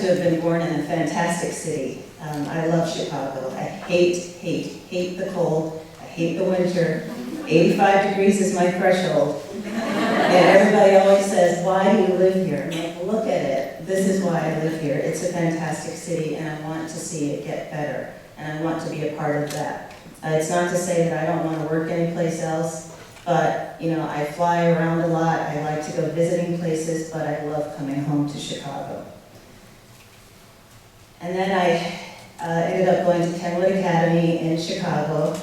to have been born in a fantastic city. I love Chicago. I hate the cold. I hate the winter. 85 degrees is my threshold. And everybody always says, why do you live here? I'm like, look at it. This is why I live here. It's a fantastic city, and I want to see it get better. And I want to be a part of that. It's not to say that I don't want to work anyplace else, but I fly around a lot. I like to go visiting places, but I love coming home to Chicago. And then I ended up going to Kenwood Academy in Chicago.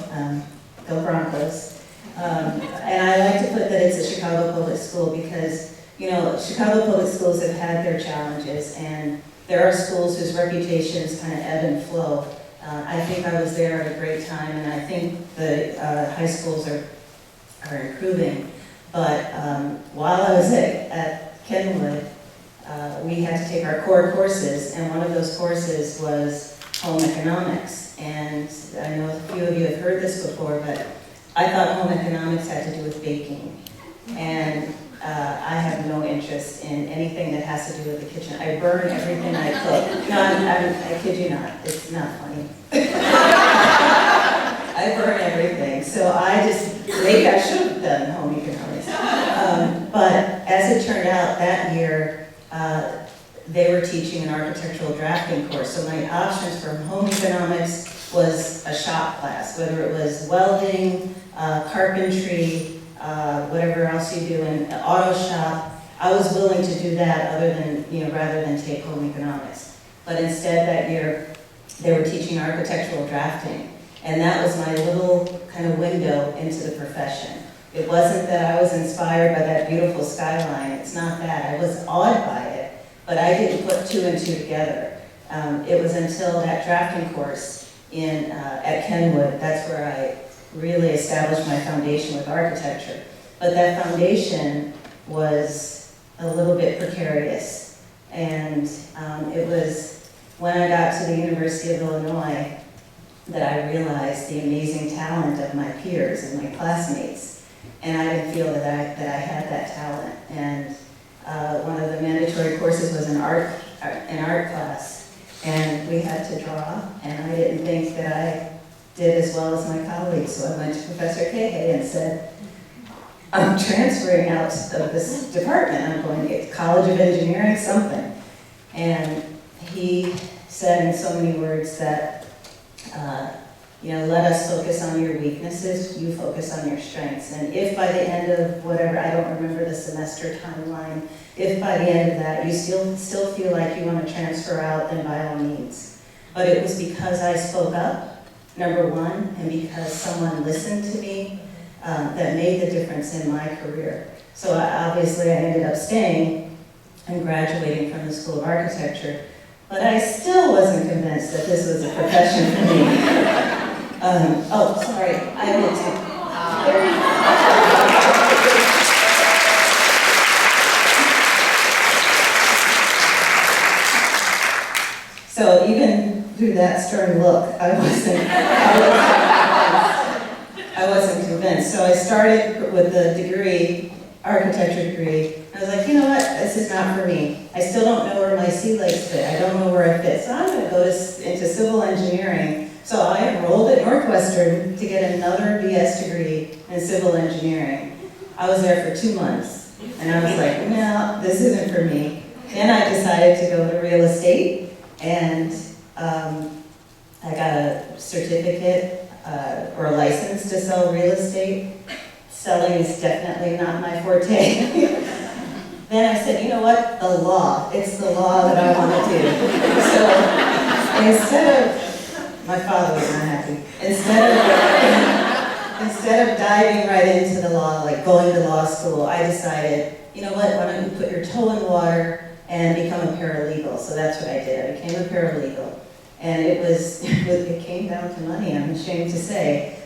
Go Broncos. And I like to put that it's a Chicago public school because, Chicago public schools have had their challenges, and there are schools whose reputations kind of ebb and flow. I think I was there at a great time, and I think the high schools are improving. But while I was at Kenwood, we had to take our core courses, and one of those courses was home economics. And I know a few of you have heard this before, but I thought home economics had to do with baking. And I have no interest in anything that has to do with the kitchen. I burn everything I cook. No, I kid you not. It's not funny. I burn everything. So maybe I should have done home economics. But as it turned out, that year, they were teaching an architectural drafting course. So my options for home economics was a shop class, whether it was welding, carpentry, whatever else you do in auto shop. I was willing to do that rather than take home economics. But instead that year, they were teaching architectural drafting. And that was my little kind of window into the profession. It wasn't that I was inspired by that beautiful skyline. It's not that. I was awed by it, but I didn't put two and two together. It was until that drafting course at Kenwood, that's where I really established my foundation with architecture. But that foundation was a little bit precarious. And it was when I got to the University of Illinois that I realized the amazing talent of my peers and my classmates. And I didn't feel that I had that talent. And one of the mandatory courses was an art class. And we had to draw, and I didn't think that I did as well as my colleagues. So I went to Professor Cahay and said, I'm transferring out of this department. I'm going to get College of Engineering, something. And he said in so many words that, let us focus on your weaknesses, you focus on your strengths. And if by the end of whatever, I don't remember the semester timeline, if by the end of that you still feel like you want to transfer out, then by all means. But it was because I spoke up, number one, and because someone listened to me, that made the difference in my career. So obviously I ended up staying and graduating from the School of Architecture, but I still wasn't convinced that this was a profession for me. Sorry, I meant to. So even through that stern look, I wasn't convinced. So I started with the degree, architecture degree. I was like, you know what, this is not for me. I still don't know where my sea legs fit. I don't know where I fit. So I'm going to go into civil engineering. So I enrolled at Northwestern to get another BS degree in civil engineering. I was there for 2 months. And I was like, no, this isn't for me. Then I decided to go to real estate. And I got a certificate or a license to sell real estate. Selling is definitely not my forte. Then I said, you know what? The law. It's the law that I want to do. So my father was not happy. Instead of diving right into the law, like going to law school, I decided, you know what? Why don't you put your toe in the water and become a paralegal? So that's what I did. I became a paralegal. And it came down to money, I'm ashamed to say.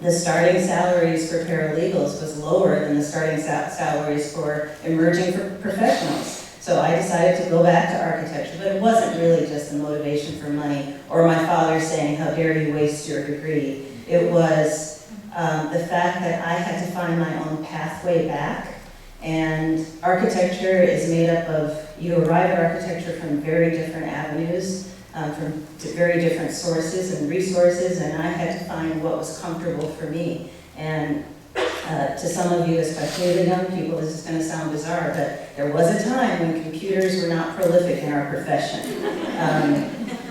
The starting salaries for paralegals was lower than the starting salaries for emerging professionals. So I decided to go back to architecture, but it wasn't really just the motivation for money or my father saying, how dare you waste your degree. It was the fact that I had to find my own pathway back. And architecture is made up of you arrive at architecture from very different avenues, from very different sources and resources, and I had to find what was comfortable for me. And to some of you, especially the young people, this is going to sound bizarre, but there was a time when computers were not prolific in our profession.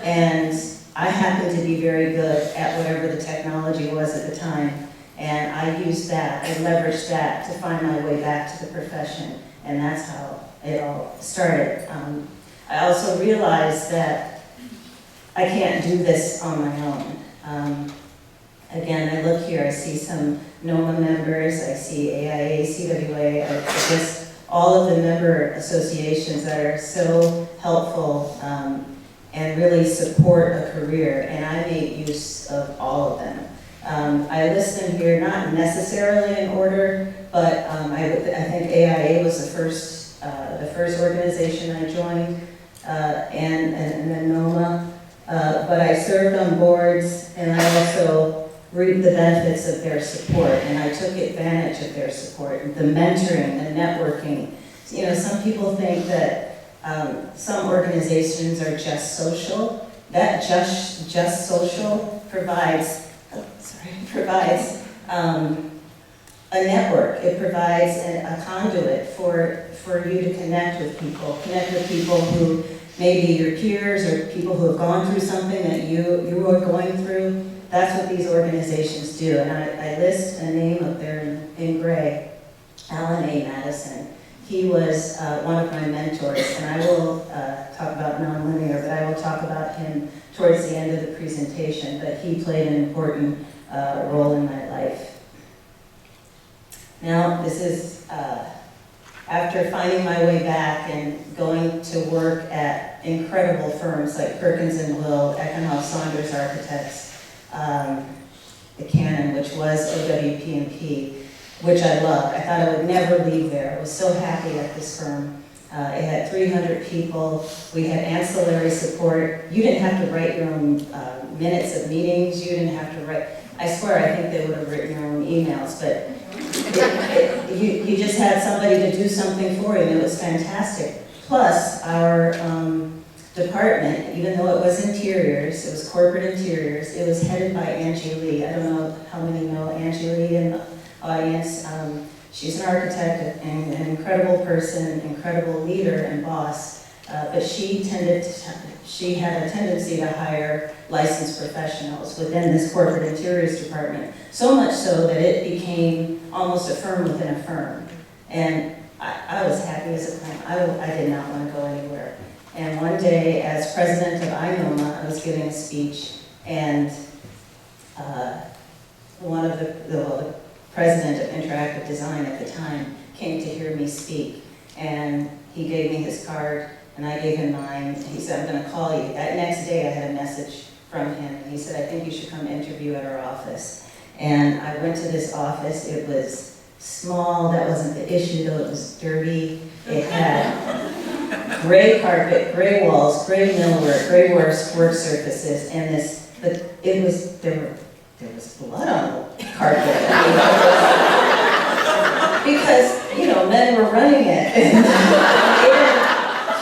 And I happened to be very good at whatever the technology was at the time, and I used that, I leveraged that to find my way back to the profession, and that's how it all started. I also realized that I can't do this on my own. Again, I look here, I see some NOMA members, I see AIA, CWA, just all of the member associations that are so helpful and really support a career, and I make use of all of them. I list them here not necessarily in order, but I think AIA was the first organization I joined, and then NOMA. But I served on boards, and I also reaped the benefits of their support, and I took advantage of their support, the mentoring, the networking. You know, some people think that some organizations are just social. That just social provides a network. It provides a conduit for you to connect with people who may be your peers or people who have gone through something that you are going through. That's what these organizations do. And I list a name up there in gray, Alan A. Madison. He was one of my mentors, and I will talk about nonlinear, but I will talk about him towards the end of the presentation, but he played an important role in my life. Now, this is after finding my way back and going to work at incredible firms like Perkins and Will, Eckhoff Saunders Architects, the Canon, which was OWP&P, which I loved. I thought I would never leave there. I was so happy at this firm. It had 300 people. We had ancillary support. You didn't have to write your own minutes of meetings. You didn't have to write. I swear, I think they would have written their own emails, but you just had somebody to do something for you, and it was fantastic. Plus, our department, even though it was interiors, it was corporate interiors, it was headed by Angie Lee. I don't know how many know Angie Lee in the audience. She's an architect and an incredible person, incredible leader and boss, but she had a tendency to hire licensed professionals within this corporate interiors department, so much so that it became almost a firm within a firm. And I was happy as a client. I did not want to go anywhere. And one day, as president of INOMA, I was giving a speech, and one of the president of Interactive Design at the time came to hear me speak, and he gave me his card, and I gave him mine. He said, "I'm going to call you." That next day, I had a message from him, and he said, "I think you should come interview at our office." And I went to this office. It was small. That wasn't the issue, though. It was dirty. It had gray carpet, gray walls, gray millwork, gray work surfaces, and there was blood on the carpet. Because, you know, men were running it, and they didn't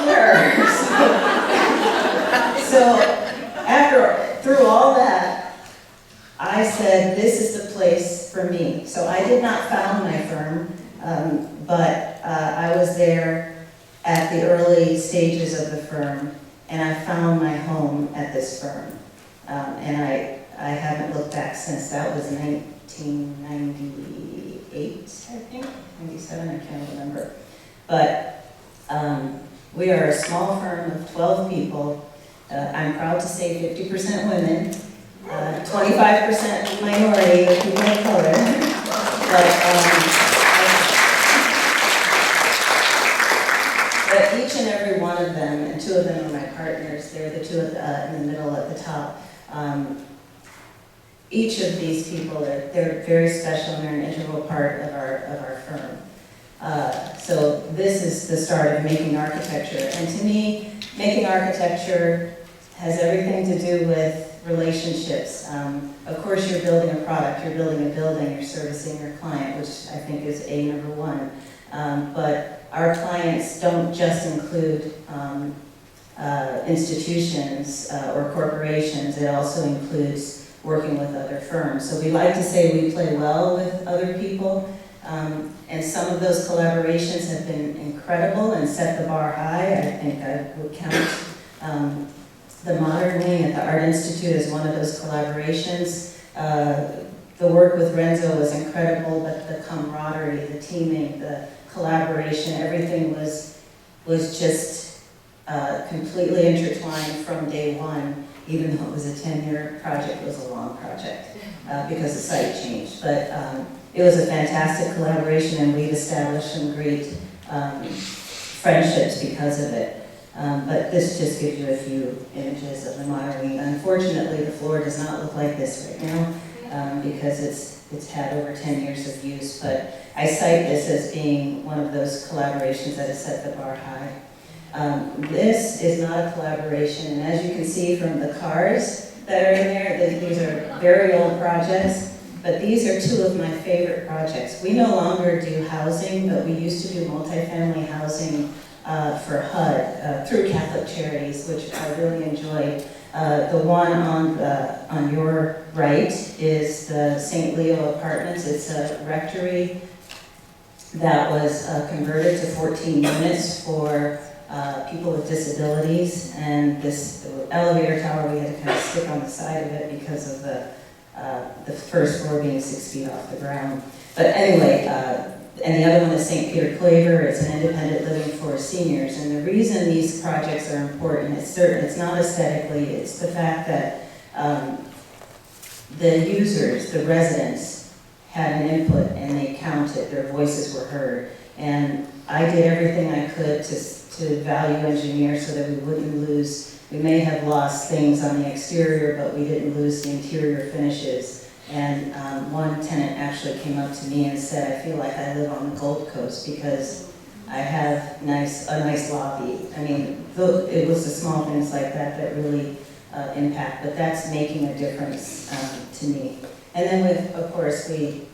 care. So through all that, I said, this is the place for me. So I did not found my firm, but I was there at the early stages of the firm, and I found my home at this firm. And I haven't looked back since. That was 1998, I think, 97, I can't remember. But we are a small firm of 12 people. I'm proud to say 50% women, 25% minority of people of color. But each and every one of them, and two of them are my partners, they're the two in the middle at the top. Each of these people, they're very special, and they're an integral part of our firm. So this is the start of making architecture. And to me, making architecture has everything to do with relationships. Of course, you're building a product, you're building a building, you're servicing your client, which I think is number one. But our clients don't just include institutions or corporations, it also includes working with other firms. So we like to say we play well with other people, and some of those collaborations have been incredible and set the bar high. I think I would count the Modern Wing at the Art Institute as one of those collaborations. The work with Renzo was incredible, but the camaraderie, the teaming, the collaboration, everything was just completely intertwined from day one, even though it was a 10-year project. It was a long project because the site changed. But it was a fantastic collaboration, and we've established some great friendships because of it. But this just gives you a few images of the Modern Wing. Unfortunately, the floor does not look like this right now because it's had over 10 years of use. But I cite this as being one of those collaborations that has set the bar high. This is not a collaboration, and as you can see from the cars that are in there, these are very old projects, but these are two of my favorite projects. We no longer do housing, but we used to do multifamily housing for HUD through Catholic Charities, which I really enjoyed. The one on your right is the St. Leo Apartments. It's a rectory that was converted to 14 units for people with disabilities, and this elevator tower we had to kind of stick on the side of it because of the first floor being 6 feet off the ground. But anyway, and the other one is St. Peter Claver. It's an independent living for seniors, and the reason these projects are important, it's not aesthetically, it's the fact that the users, the residents, had an input and they counted, their voices were heard. And I did everything I could to value engineer so that we wouldn't lose, we may have lost things on the exterior, but we didn't lose the interior finishes. And one tenant actually came up to me and said, I feel like I live on the Gold Coast because I have a nice lobby. I mean, it was the small things like that that really impact, but that's making a difference to me. And then of course, we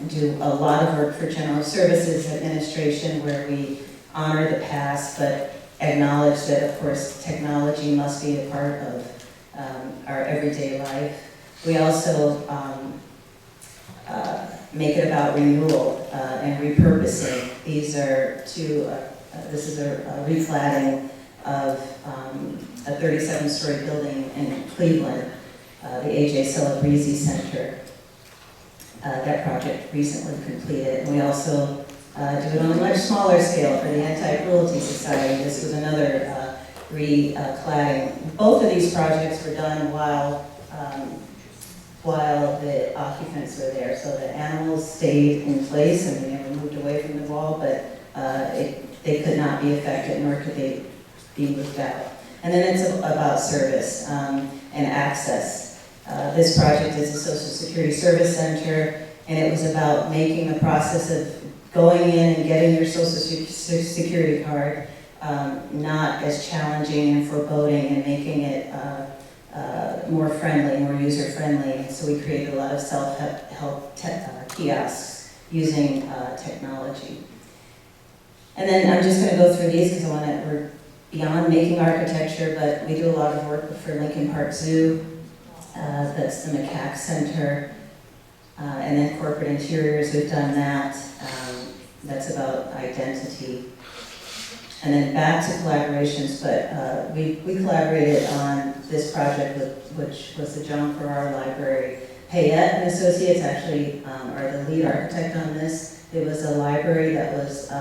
do a lot of work for General Services Administration where we honor the past, but acknowledge that, of course, technology must be a part of our everyday life. We also make it about renewal and repurposing. These are this is a recladding of a 37-story building in Cleveland, the A.J. Celebrezzi Center. That project recently completed. And we also do it on a much smaller scale for the Anti-Cruelty Society. This was another recladding. Both of these projects were done while the occupants were there. So the animals stayed in place and they never moved away from the wall, but they could not be affected, nor could they be moved out. And then it's about service and access. This project is a Social Security Service Center, and it was about making the process of going in and getting your Social Security card not as challenging and foreboding, and making it more friendly, more user-friendly. And so we created a lot of self-help kiosks using technology. And then I'm just going to go through these because we're beyond making architecture, but we do a lot of work for Lincoln Park Zoo. That's the McCack Center. And then corporate interiors, we've done that. That's about identity. And then back to collaborations, but we collaborated on this project which was the John Farrar Library. Payette and Associates actually are the lead architect on this. It was a library that was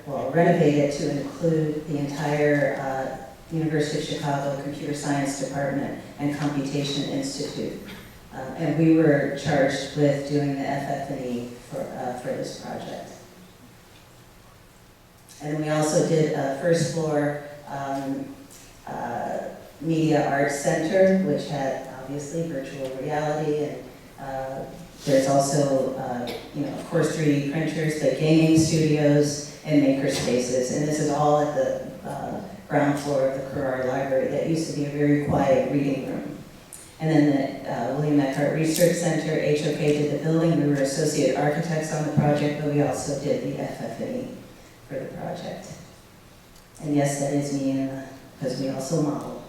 renovated to include the entire University of Chicago Computer Science Department and Computation Institute. And we were charged with doing the FF&E for this project. And then we also did a first floor media arts center, which had obviously virtual reality, and there's also, of course, 3D printers, but gaming studios and maker spaces. And this is all at the ground floor of the Farrar Library that used to be a very quiet reading room. And then the William Eckhart Research Center, HOK did the building. We were associate architects on the project, but we also did the FF&E for the project. And yes, that is me, because we also model.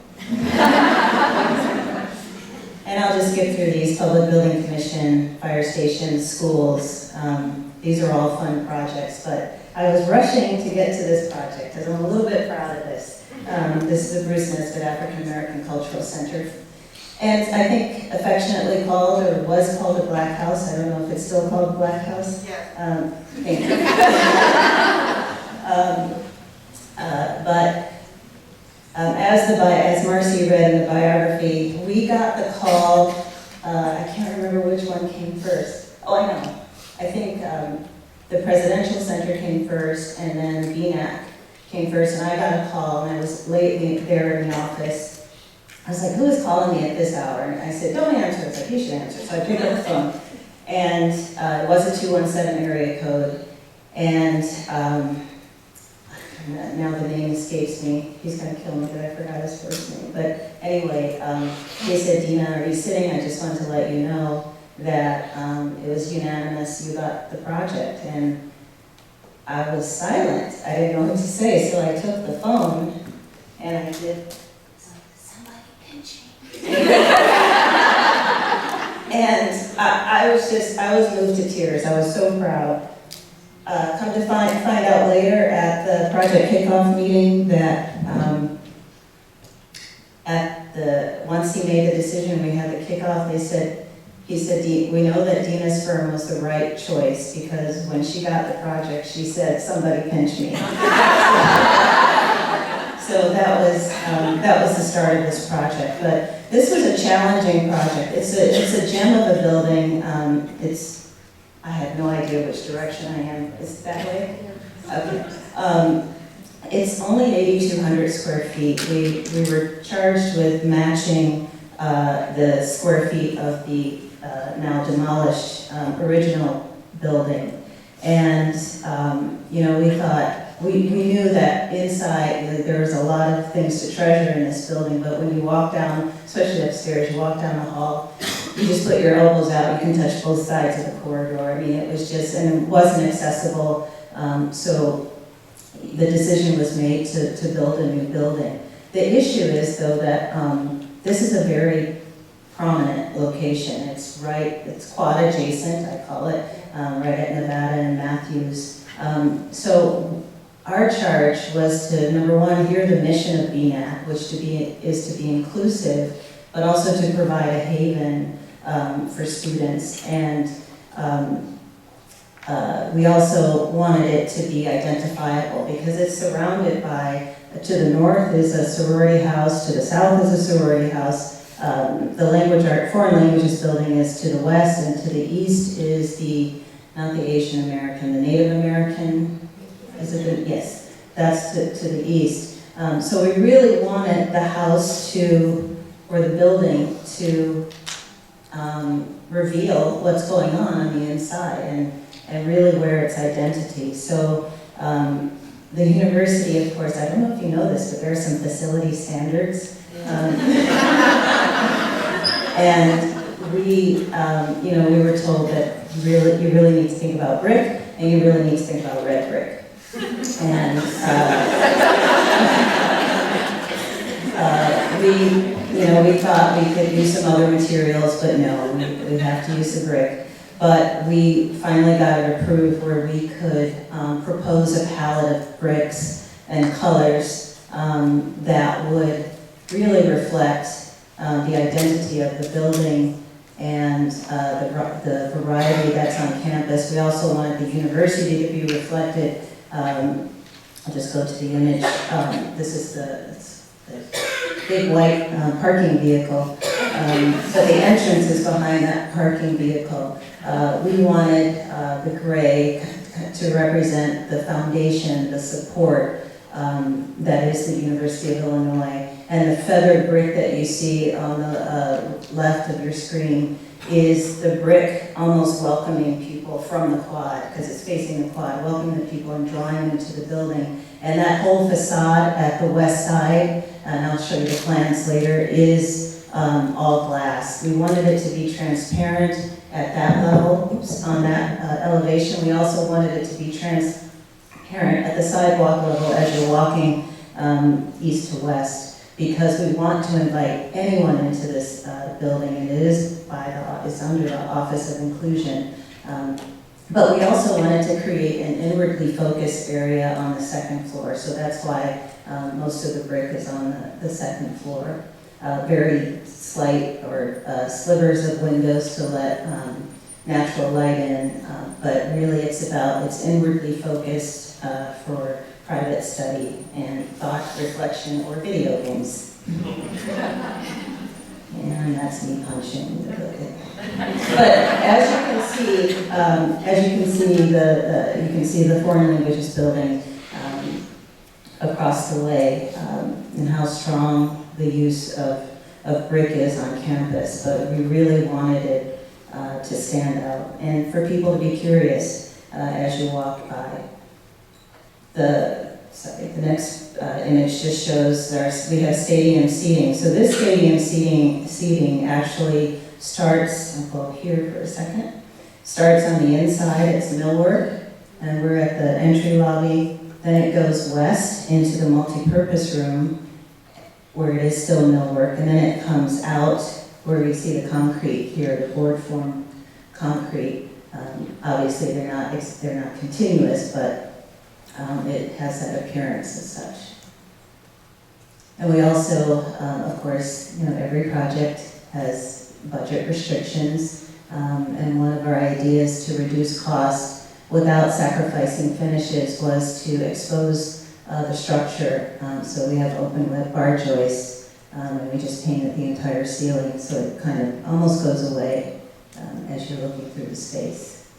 And I'll just skip through these: Public Building Commission, fire stations, schools. These are all fun projects, but I was rushing to get to this project because I'm a little bit proud of this. This is the Bruce Nesbitt African American Cultural Center. And I think affectionately called, or was called, a Black House. I don't know if it's still called Black House. Yeah. Thank you. But as Marcy read in the biography, we got the call. I can't remember which one came first. Oh, I know. I think the Presidential Center came first, and then BNAC came first. And I got a call, and I was late there in the office. I was like, who is calling me at this hour? And I said, don't answer. It's like, you should answer. So I picked up the phone. And it was a 217 area code. And now the name escapes me. He's going to kill me that I forgot his first name. But anyway, he said, Dina, are you sitting? I just wanted to let you know that it was unanimous. You got the project. And I was silent. I didn't know what to say. So I took the phone and I did. And I was moved to tears. I was so proud. Come to find out later at the project kickoff meeting that once he made the decision, we had the kickoff, he said, we know that Dina's firm was the right choice because when she got the project, she said, somebody pinch me. So that was the start of this project. But this was a challenging project. It's a gem of a building. I have no idea which direction I am. Is it that way? Okay. It's only 8,200 square feet. We were charged with matching the square feet of the now demolished original building. And we thought, we knew that inside there was a lot of things to treasure in this building, but when you walk down, especially upstairs, you walk down the hall, you just put your elbows out, you can touch both sides of the corridor. I mean, it was just, and it wasn't accessible, so the decision was made to build a new building. The issue is, though, that this is a very prominent location. It's quad adjacent, I call it, right at Nevada and Matthews. So our charge was to, number one, hear the mission of BNAC, which is to be inclusive, but also to provide a haven for students. And we also wanted it to be identifiable because it's surrounded by, to the north is a sorority house, to the south is a sorority house. The foreign languages building is to the west, and to the east is not the Asian American, the Native American, is it yes, that's to the east. So we really wanted the house or the building to reveal what's going on the inside and really wear its identity. So the university, of course, I don't know if you know this, but there are some facility standards. And we were told that you really need to think about brick, and you really need to think about red brick. And we thought we could use some other materials, but no, we have to use the brick. But we finally got it approved where we could propose a palette of bricks and colors that would really reflect the identity of the building and the variety that's on campus. We also wanted the university to be reflected. I'll just go to the image. This is the big white parking vehicle, but the entrance is behind that parking vehicle. We wanted the gray to represent the foundation, the support that is the University of Illinois. And the feathered brick that you see on the left of your screen is the brick almost welcoming people from the quad, because it's facing the quad, welcoming the people and drawing them into the building. And that whole facade at the west side, and I'll show you the plans later, is all glass. We wanted it to be transparent at that level, on that elevation. We also wanted it to be transparent at the sidewalk level as you're walking east to west, because we want to invite anyone into this building, and it is it's under the Office of Inclusion. But we also wanted to create an inwardly focused area on the second floor, so that's why most of the brick is on the second floor. Very slight or slivers of windows to let natural light in, but really it's inwardly focused for private study and thought, reflection, or video games. And that's me punching the building. But as you can see the foreign languages building across the way, and how strong the use of brick is on campus. But we really wanted it to stand out and for people to be curious as you walk by. The next image just shows we have stadium seating. So this stadium seating actually starts, I'll go here for a second, starts on the inside, it's millwork, and we're at the entry lobby. Then it goes west into the multi-purpose room where it is still millwork, and then it comes out where we see the concrete here, the board form concrete. Obviously they're not continuous, but it has that appearance as such. And we also, of course, every project has budget restrictions, and one of our ideas to reduce costs without sacrificing finishes was to expose the structure. So we have open web bar joists, and we just painted the entire ceiling, so it kind of almost goes away as you're looking through the space.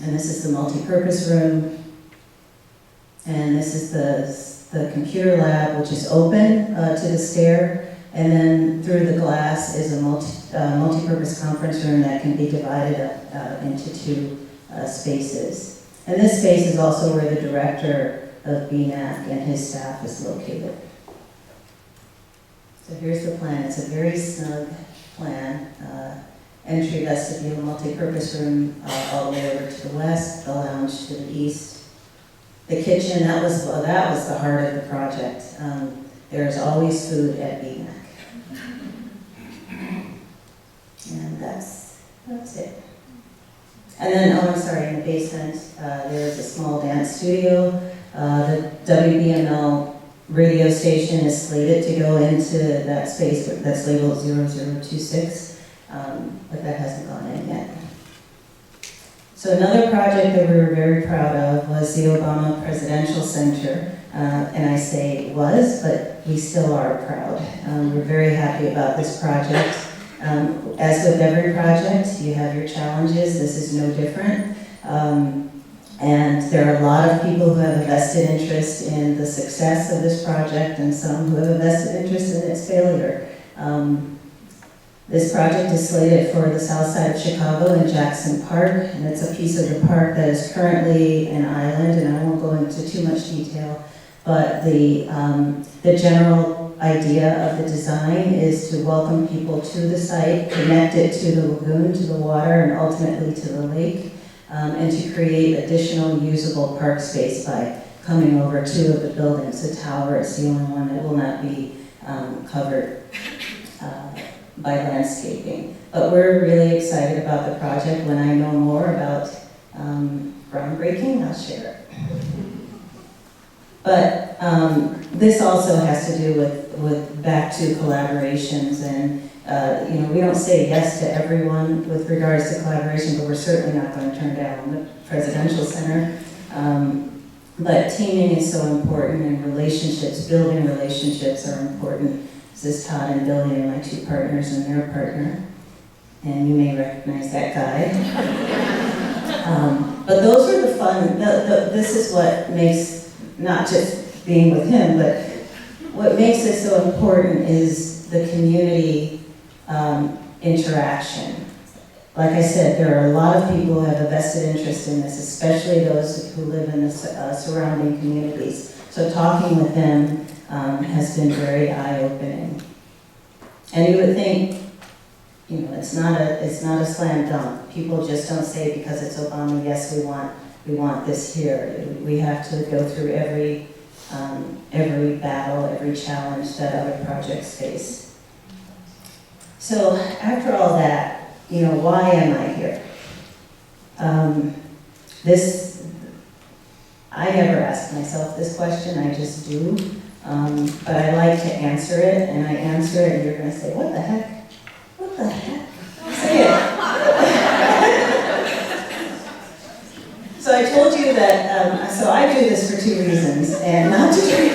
And this is the multi-purpose room. And this is the computer lab, which is open to the stair, and then through the glass is a multi-purpose conference room that can be divided up into two spaces. And this space is also where the director of BNAC and his staff is located. So here's the plan. It's a very snug plan. Entry vestibule, multi-purpose room all the way over to the west, the lounge to the east. The kitchen, that was the heart of the project. There's always food at BNAC. And that's it. And then, I'm sorry, in the basement, there's a small dance studio. The WBML radio station is slated to go into that space that's labeled 0026, but that hasn't gone in yet. So another project that we were very proud of was the Obama Presidential Center. And I say was, but we still are proud. We're very happy about this project. As with every project, you have your challenges. This is no different. And there are a lot of people who have a vested interest in the success of this project and some who have a vested interest in its failure. This project is slated for the south side of Chicago in Jackson Park, and it's a piece of the park that is currently an island, and I won't go into too much detail, but the general idea of the design is to welcome people to the site, connect it to the lagoon, to the water, and ultimately to the lake, and to create additional usable park space by coming over two of the buildings. The tower is the only one that will not be covered by landscaping. But we're really excited about the project. When I know more about groundbreaking, I'll share it. But this also has to do with back to collaborations, and we don't say yes to everyone with regards to collaboration, but we're certainly not going to turn down the Presidential Center. But teaming is so important, and relationships, building relationships are important. This is Todd and Billy and my two partners and their partner. And you may recognize that guy. But those are the fun, this is what makes, not just being with him, but what makes it so important is the community interaction. Like I said, there are a lot of people who have a vested interest in this, especially those who live in the surrounding communities. So talking with them has been very eye-opening. And And you would think, it's not a slam dunk. People just don't say because it's Obama, yes, we want this here. We have to go through every battle, every challenge that other projects face. So after all that, why am I here? I never ask myself this question, I just do. But I like to answer it, and I answer it, and you're going to say, what the heck? What the heck? Say it. So I told you that, so I do this for 2 reasons, and not to drink.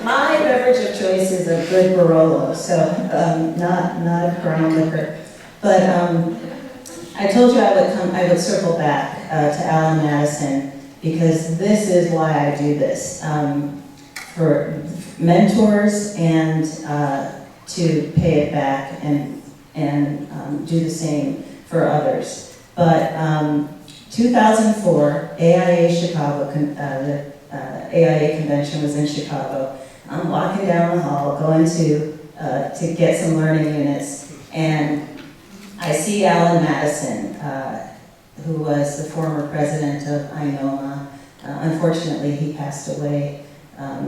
My beverage of choice is a good Barolo, so not a brown liquor. But I told you I would circle back to Alan Madison, because this is why I do this. For mentors and to pay it back and do the same for others. But 2004, AIA Chicago, the AIA convention was in Chicago. I'm walking down the hall, going to get some learning units, and I see Alan Madison, who was the former president of INOMA. Unfortunately, he passed away, I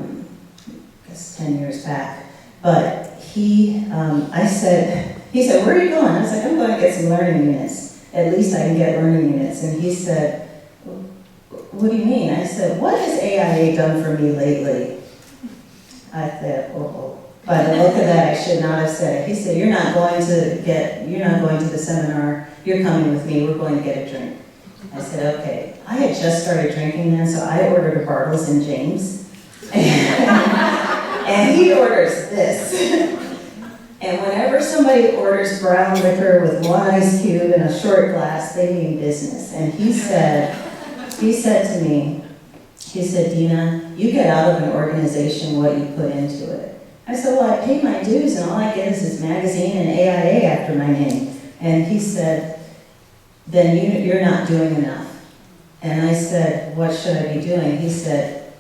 guess 10 years back. But he said, where are you going? I was like, I'm going to get some learning units. At least I can get learning units. And he said, what do you mean? I said, what has AIA done for me lately? I said, oh. By the look of that, I should not have said it. He said, you're not going to the seminar, you're coming with me, we're going to get a drink. I said, okay. I had just started drinking then, so I ordered a Bartles and James. And he orders this. And whenever somebody orders brown liquor with 1 ice cube and a short glass, they mean business. And he said to me, Dina, you get out of an organization what you put into it. I said, well, I pay my dues and all I get is this magazine and AIA after my name. And he said, then you're not doing enough. And I said, what should I be doing? He said,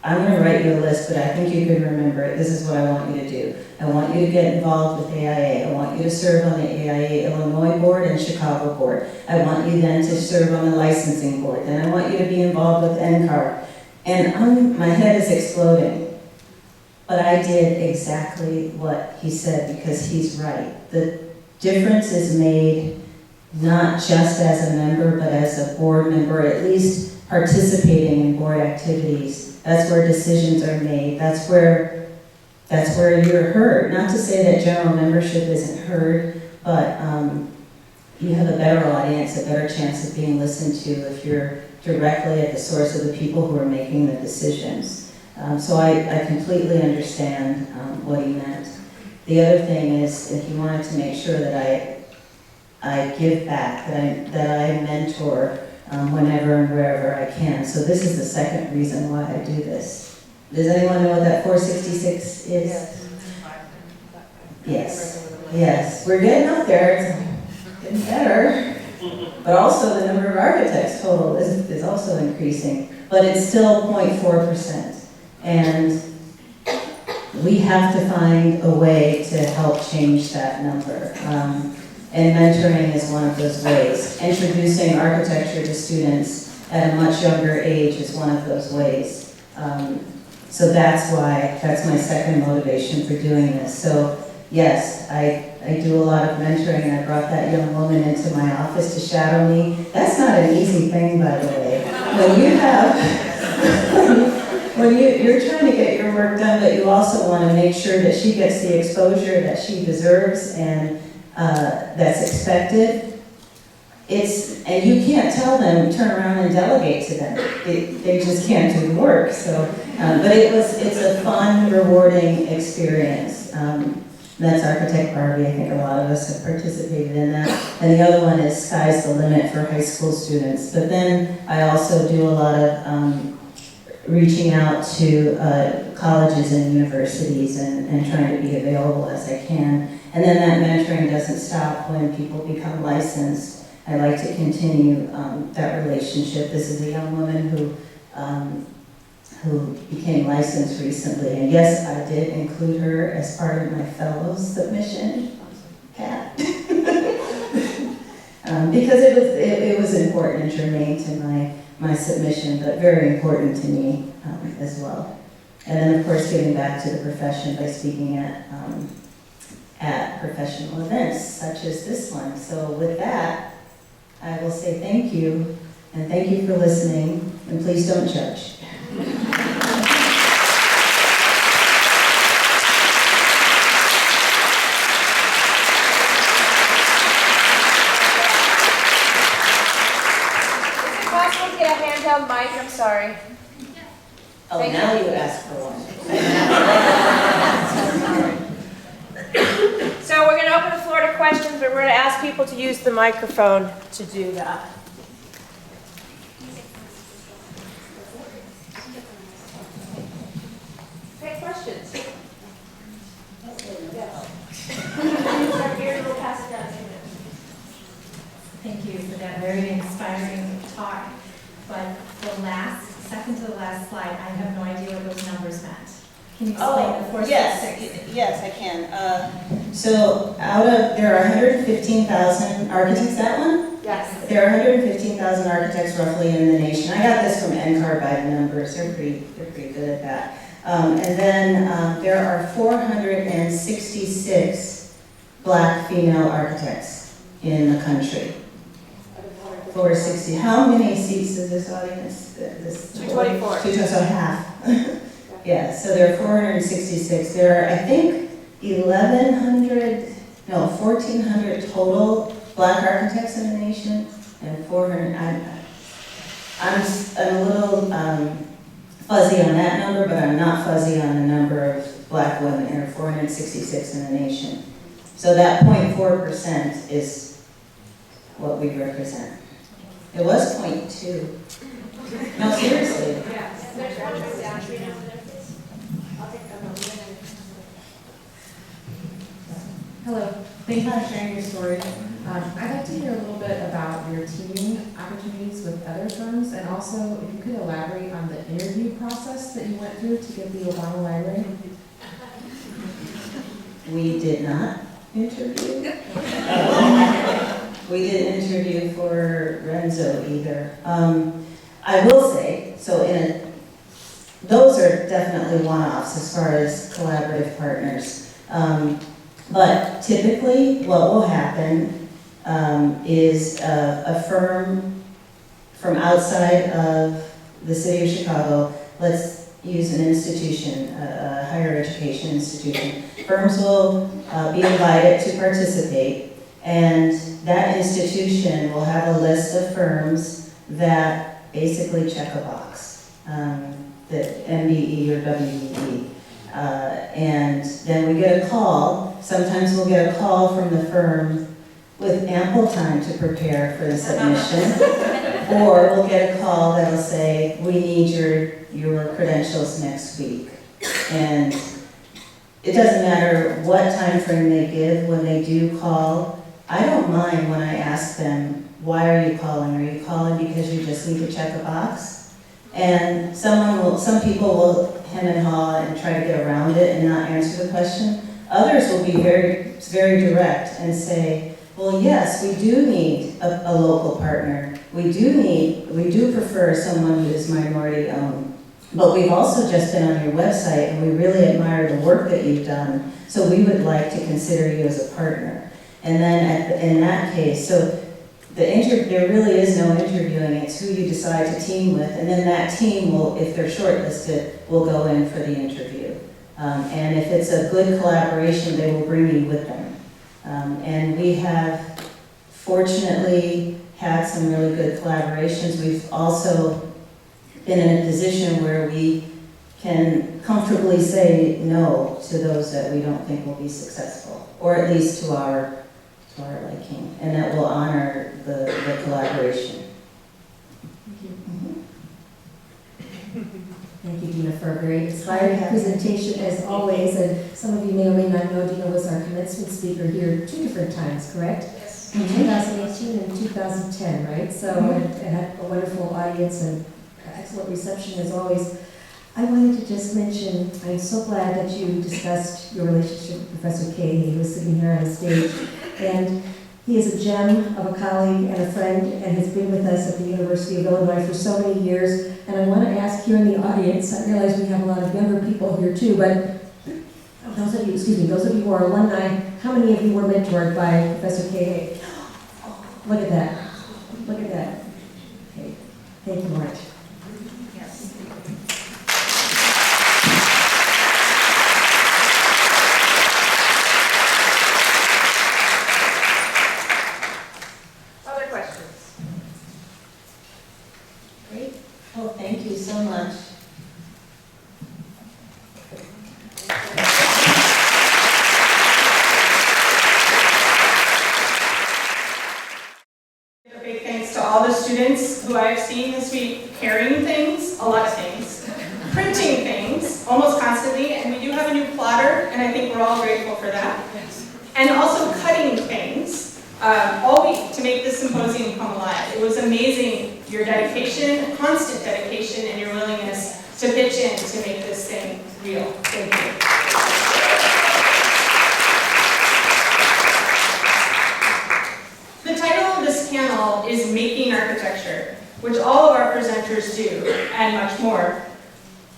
I'm going to write you a list, but I think you can remember it. This is what I want you to do. I want you to get involved with AIA. I want you to serve on the AIA Illinois board and Chicago board. I want you then to serve on the licensing board. Then I want you to be involved with NCAR. And my head is exploding. But I did exactly what he said because he's right. The difference is made not just as a member, but as a board member, at least participating in board activities. That's where decisions are made. That's where you're heard. Not to say that general membership isn't heard, but you have a better audience, a better chance of being listened to if you're directly at the source of the people who are making the decisions. So I completely understand what he meant. The other thing is, if he wanted to make sure that I give back, that I mentor whenever and wherever I can. So this is the second reason why I do this. Does anyone know what that 466 is? Yes. We're getting up there. It's getting better. But also the number of architects total is also increasing. But it's still 0.4%. And we have to find a way to help change that number. And mentoring is one of those ways. Introducing architecture to students at a much younger age is one of those ways. So that's my second motivation for doing this. So yes, I do a lot of mentoring. I brought that young woman into my office to shadow me. That's not an easy thing, by the way. When you're trying to get your work done, but you also want to make sure that she gets the exposure that she deserves and that's expected. And you can't tell them, turn around and delegate to them. They just can't do the work. So, but it's a fun, rewarding experience. That's Architect Barbie. I think a lot of us have participated in that. And the other one is Sky's the Limit for high school students. But then I also do a lot of reaching out to colleges and universities and trying to be available as I can. And then that mentoring doesn't stop when people become licensed. I like to continue that relationship. This is a young woman who became licensed recently. And yes, I did include her as part of my fellows submission, Kat. Because it was important and germane to my submission, but very important to me as well. And then, of course, giving back to the profession by speaking at professional events such as this one. So with that, I will say thank you, and thank you for listening, and please don't judge. Mike, I'm sorry. Oh, Thank now you. you ask for one. So we're going to open the floor to questions, but we're going to ask people to use the microphone to do that. Take questions. Thank you for that very inspiring talk. But second to the last slide, I have no idea what those numbers meant. Can you explain the 466? Yes, I can. So there are 115,000 architects, that one? Yes. There are 115,000 architects roughly in the nation. I got this from NCAR by the numbers. They're pretty good at that. And then there are 466 Black female architects in the country. 460. How many seats is this audience? 224. So half. Yeah, so there are 466. There are, I think, 1,400 total Black architects in the nation, and 400. I'm a little fuzzy on that number, but I'm not fuzzy on the number of Black women. There are 466 in the nation. So that 0.4% is what we represent. It was 0.2. No, seriously. Hello, thank you for sharing your story. I'd like to hear a little bit about your teaming opportunities with other firms, and also if you could elaborate on the interview process that you went through to get the Obama Library. We did not interview. We didn't interview for Renzo either. I will say, those are definitely one-offs as far as collaborative partners. But typically what will happen is a firm from outside of the city of Chicago, let's use an institution, a higher education institution. Firms will be invited to participate, and that institution will have a list of firms that basically check a box, the MBE or WBE. And then we get a call. Sometimes we'll get a call from the firm with ample time to prepare for the submission. Or we'll get a call that'll say, we need your credentials next week. And it doesn't matter what time frame they give when they do call. I don't mind when I ask them, why are you calling? Are you calling because you just need to check a box? And some people will hem and haw and try to get around it and not answer the question. Others will be very, very direct and say, well, yes, we do need a local partner. We do prefer someone who is minority owned. But we've also just been on your website and we really admire the work that you've done. So we would like to consider you as a partner. And then in that case, so there really is no interviewing, it's who you decide to team with, and then that team will, if they're shortlisted, will go in for the interview. And if it's a good collaboration, they will bring you with them. And we have, fortunately, had some really good collaborations. We've also been in a position where we can comfortably say no to those that we don't think will be successful, or at least to our liking, and that will honor the collaboration. Thank you. Mm-hmm. Thank you, Dina, for a very inspiring presentation as always. And some of you may or may not know Dina was our commencement speaker here 2 different times, correct? Yes. In 2018 and 2010, right? So it had a wonderful audience and excellent reception as always. I wanted to just mention, I'm so glad that you discussed your relationship with Professor Kay. He was sitting here on the stage, and he is a gem of a colleague and a friend, and has been with us at the University of Illinois for so many years. And I want to ask here in the audience, I realize we have a lot of younger people here too, but those of you who are alumni, how many of you were mentored by Professor Kay? Look at that. Look at that. Okay. Thank you much. Other questions? Great. Well, thank you so much. A big thanks to all the students who I've seen this week carrying things, a lot of things, printing things almost constantly, and we do have a new plotter, and I think we're all grateful for that. And also cutting things all week to make this symposium come alive. It was amazing, your dedication, constant dedication, and your willingness to pitch in to make this thing real. Thank you. The title of this panel is Making Architecture, which all of our presenters do, and much more.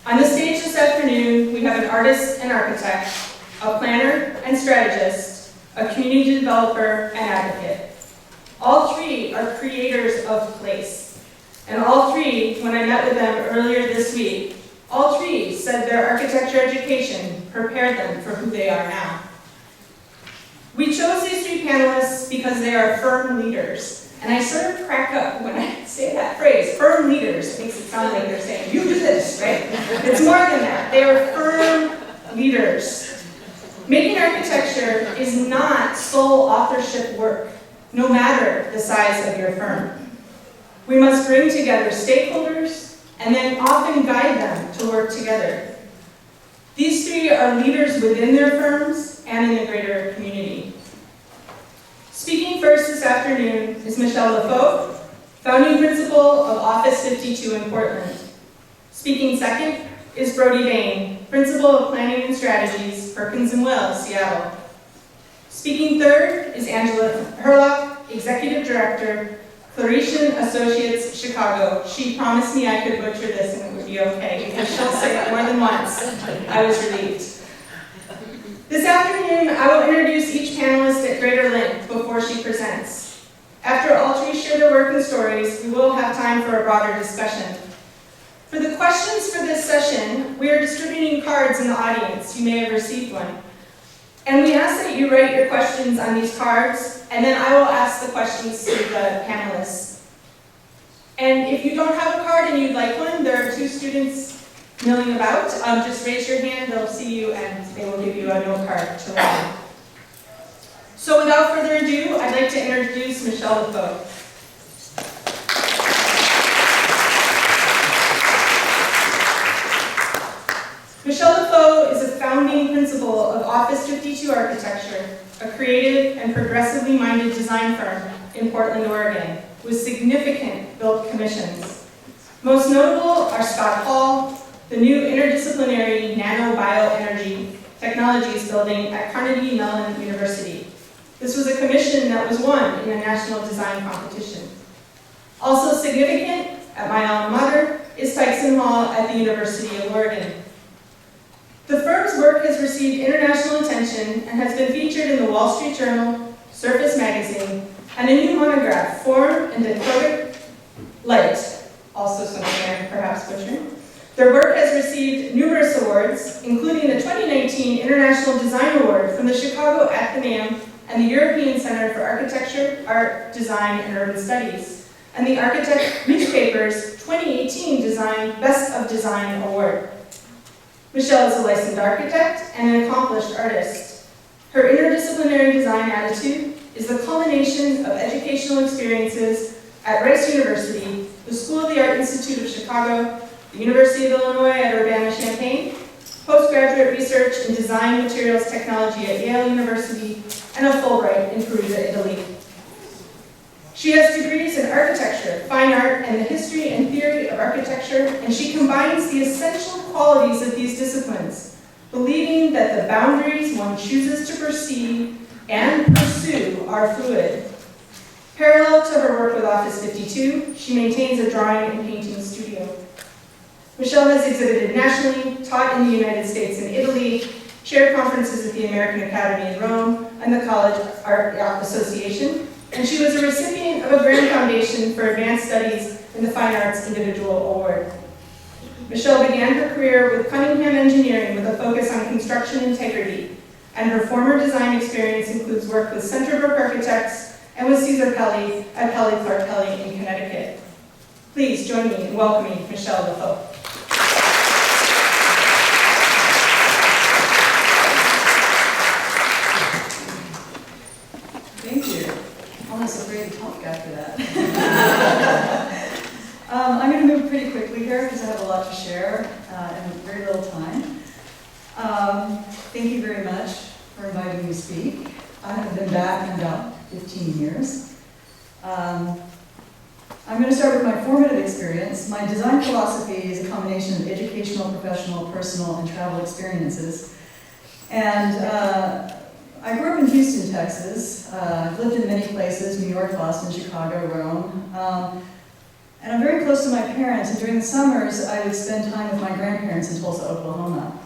On the stage this afternoon, we have an artist and architect, a planner and strategist, a community developer and advocate. All three are creators of place. And all three, when I met with them earlier this week, all three said their architecture education prepared them for who they are now. We chose these three panelists because they are firm leaders. And I sort of crack up when I say that phrase, firm leaders. It makes it sound like they're saying, you do this, right? It's more than that. They are firm leaders. Making architecture is not sole authorship work, no matter the size of your firm. We must bring together stakeholders and then often guide them to work together. These three are leaders within their firms and in the greater community. Speaking first this afternoon is Michelle Lafoe, founding principal of Office 52 in Portland. Speaking second is Brodie Bain, principal of planning and strategies, Perkins and Wells, Seattle. Speaking third is Hurlock, executive director, Claretian Associates, Chicago. She promised me I could butcher this and it would be okay, because she'll say it more than once. I was relieved. This afternoon, I will introduce each panelist at greater length before she presents. After all three share their work and stories, we will have time for a broader discussion. For the questions for this session, we are distributing cards in the audience. You may have received one. And we ask that you write your questions on these cards, and then I will ask the questions to the panelists. And if you don't have a card and you'd like one, there are two students milling about. Just raise your hand, they'll see you, and they will give you a note card to write. So without further ado, I'd like to introduce Michelle Lafoe. Michelle Lafoe is a founding principal of Office 52 Architecture, a creative and progressively minded design firm in Portland, Oregon, with significant built commissions. Most notable are Scott Hall, the new interdisciplinary nano-bioenergy technologies building at Carnegie Mellon University. This was a commission that was won in a national design competition. Also significant at my alma mater is Tyson Hall at the University of Oregon. The firm's work has received international attention and has been featured in the Wall Street Journal, Surface Magazine, and a new monograph, Form and Decodic Light, also something I'm perhaps butchering. Their work has received numerous awards, including the 2019 International Design Award from the Chicago Athenaeum and the European Center for Architecture, Art, Design, and Urban Studies, and the Architect Newspaper's 2018 Best of Design Award. Michelle is a licensed architect and an accomplished artist. Her interdisciplinary design attitude is the culmination of educational experiences at Rice University, the School of the Art Institute of Chicago, the University of Illinois at Urbana-Champaign, postgraduate research in design materials technology at Yale University, and a Fulbright in Perugia, Italy. She has degrees in architecture, fine art, and the history and theory of architecture, and she combines the essential qualities of these disciplines, believing that the boundaries one chooses to perceive and pursue are fluid. Parallel to her work with Office 52, she maintains a drawing and painting studio. Michelle has exhibited nationally, taught in the United States and Italy, chaired conferences at the American Academy in Rome and the College Art Association, and she was a recipient of a Grand Foundation for Advanced Studies in the Fine Arts Individual Award. Michelle began her career with Cunningham Engineering with a focus on construction integrity, and her former design experience includes work with Centerbrook Architects and with Caesar Pelli at Pelli Clark Pelli in Connecticut. Please join me in welcoming Michelle Lafoe. Thank you. Almost afraid to talk after that. I'm going to move pretty quickly here because I have a lot to share in very little time. Thank you very much for inviting me to speak. I haven't been back in about 15 years. I'm going to start with my formative experience. My design philosophy is a combination of educational, professional, personal, and travel experiences. And I grew up in Houston, Texas. I've lived in many places, New York, Boston, Chicago, Rome. And I'm very close to my parents, and during the summers, I would spend time with my grandparents in Tulsa, Oklahoma.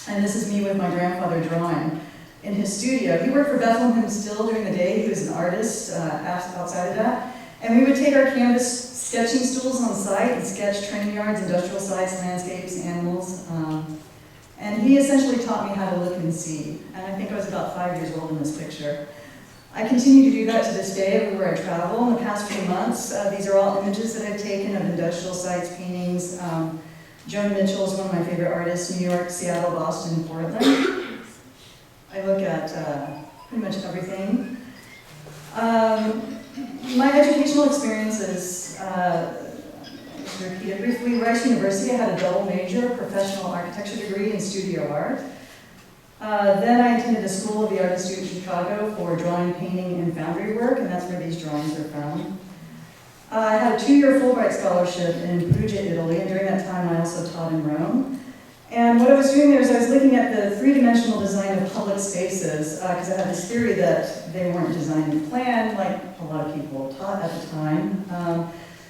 And this is me with my grandfather drawing in his studio. He worked for Bethlehem Still during the day. He was an artist outside of that. And we would take our canvas sketching stools on site and sketch train yards, industrial sites, landscapes, animals. And he essentially taught me how to look and see. And I think I was about 5 years old in this picture. I continue to do that to this day everywhere I travel. In the past few months, these are all images that I've taken of industrial sites, paintings. Joan Mitchell is one of my favorite artists, New York, Seattle, Boston, Portland. I look at pretty much everything. My educational experiences, just to repeat it briefly, Rice University, I had a double major, professional architecture degree in studio art. Then I attended the School of the Art Institute in Chicago for drawing, painting, and foundry work, and that's where these drawings are from. I had a 2-year Fulbright scholarship in Perugia, Italy, and during that time I also taught in Rome. And what I was doing there is I was looking at the three-dimensional design of public spaces, because I had this theory that they weren't designed and planned, like a lot of people taught at the time.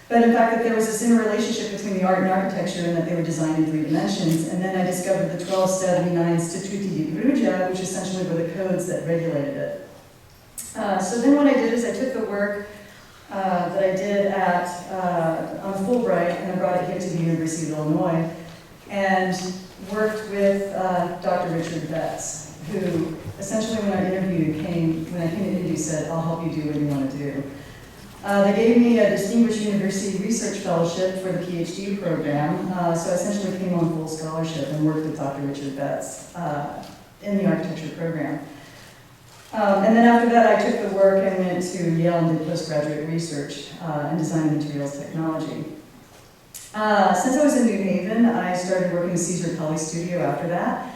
But in fact, that there was this interrelationship between the art and architecture and that they were designed in 3 dimensions. And then I discovered the 1279 Statuti di Perugia, which essentially were the codes that regulated it. So then what I did is I took the work that I did on Fulbright and I brought it here to the University of Illinois and worked with Dr. Richard Betts, who essentially when I came to interview said, I'll help you do what you want to do. They gave me a Distinguished University Research Fellowship for the PhD program, so I essentially came on full scholarship and worked with Dr. Richard Betts in the architecture program. And then after that, I took the work and went to Yale and did postgraduate research in design and materials technology. Since I was in New Haven, I started working with Caesar Pelli Studio after that,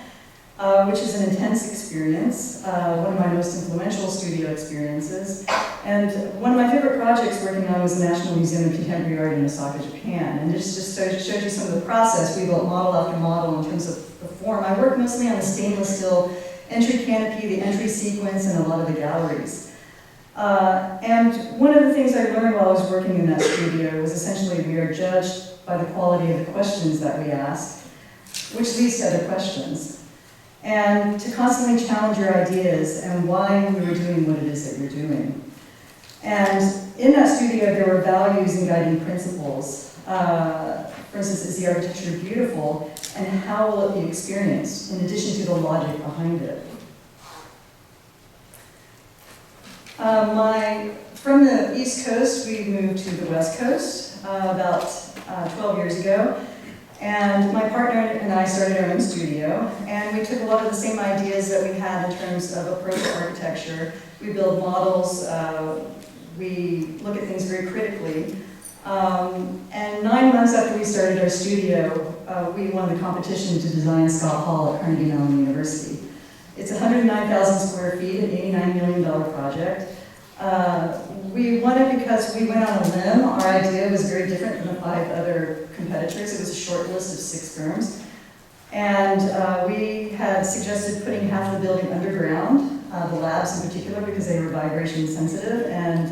which is an intense experience, one of my most influential studio experiences. And one of my favorite projects working on was the National Museum of Contemporary Art in Osaka, Japan. And just showed you some of the process. We built model after model in terms of the form. I worked mostly on the stainless steel entry canopy, the entry sequence, and a lot of the galleries. And one of the things I learned while I was working in that studio was essentially we are judged by the quality of the questions that we ask, which leads to other questions. And to constantly challenge your ideas and why we were doing what it is that you're doing. And in that studio, there were values and guiding principles. For instance, is the architecture beautiful, and how will it be experienced, in addition to the logic behind it? From the East Coast, we moved to the West Coast about 12 years ago. And my partner and I started our own studio, and we took a lot of the same ideas that we had in terms of approach to architecture. We build models, we look at things very critically. And 9 months after we started our studio, we won the competition to design Scott Hall at Carnegie Mellon University. It's 109,000 square feet, an $89 million project. We won it because we went on a limb. Our idea was very different than the 5 other competitors. It was a short list of 6 firms. And we had suggested putting half the building underground, the labs in particular, because they were vibration sensitive, and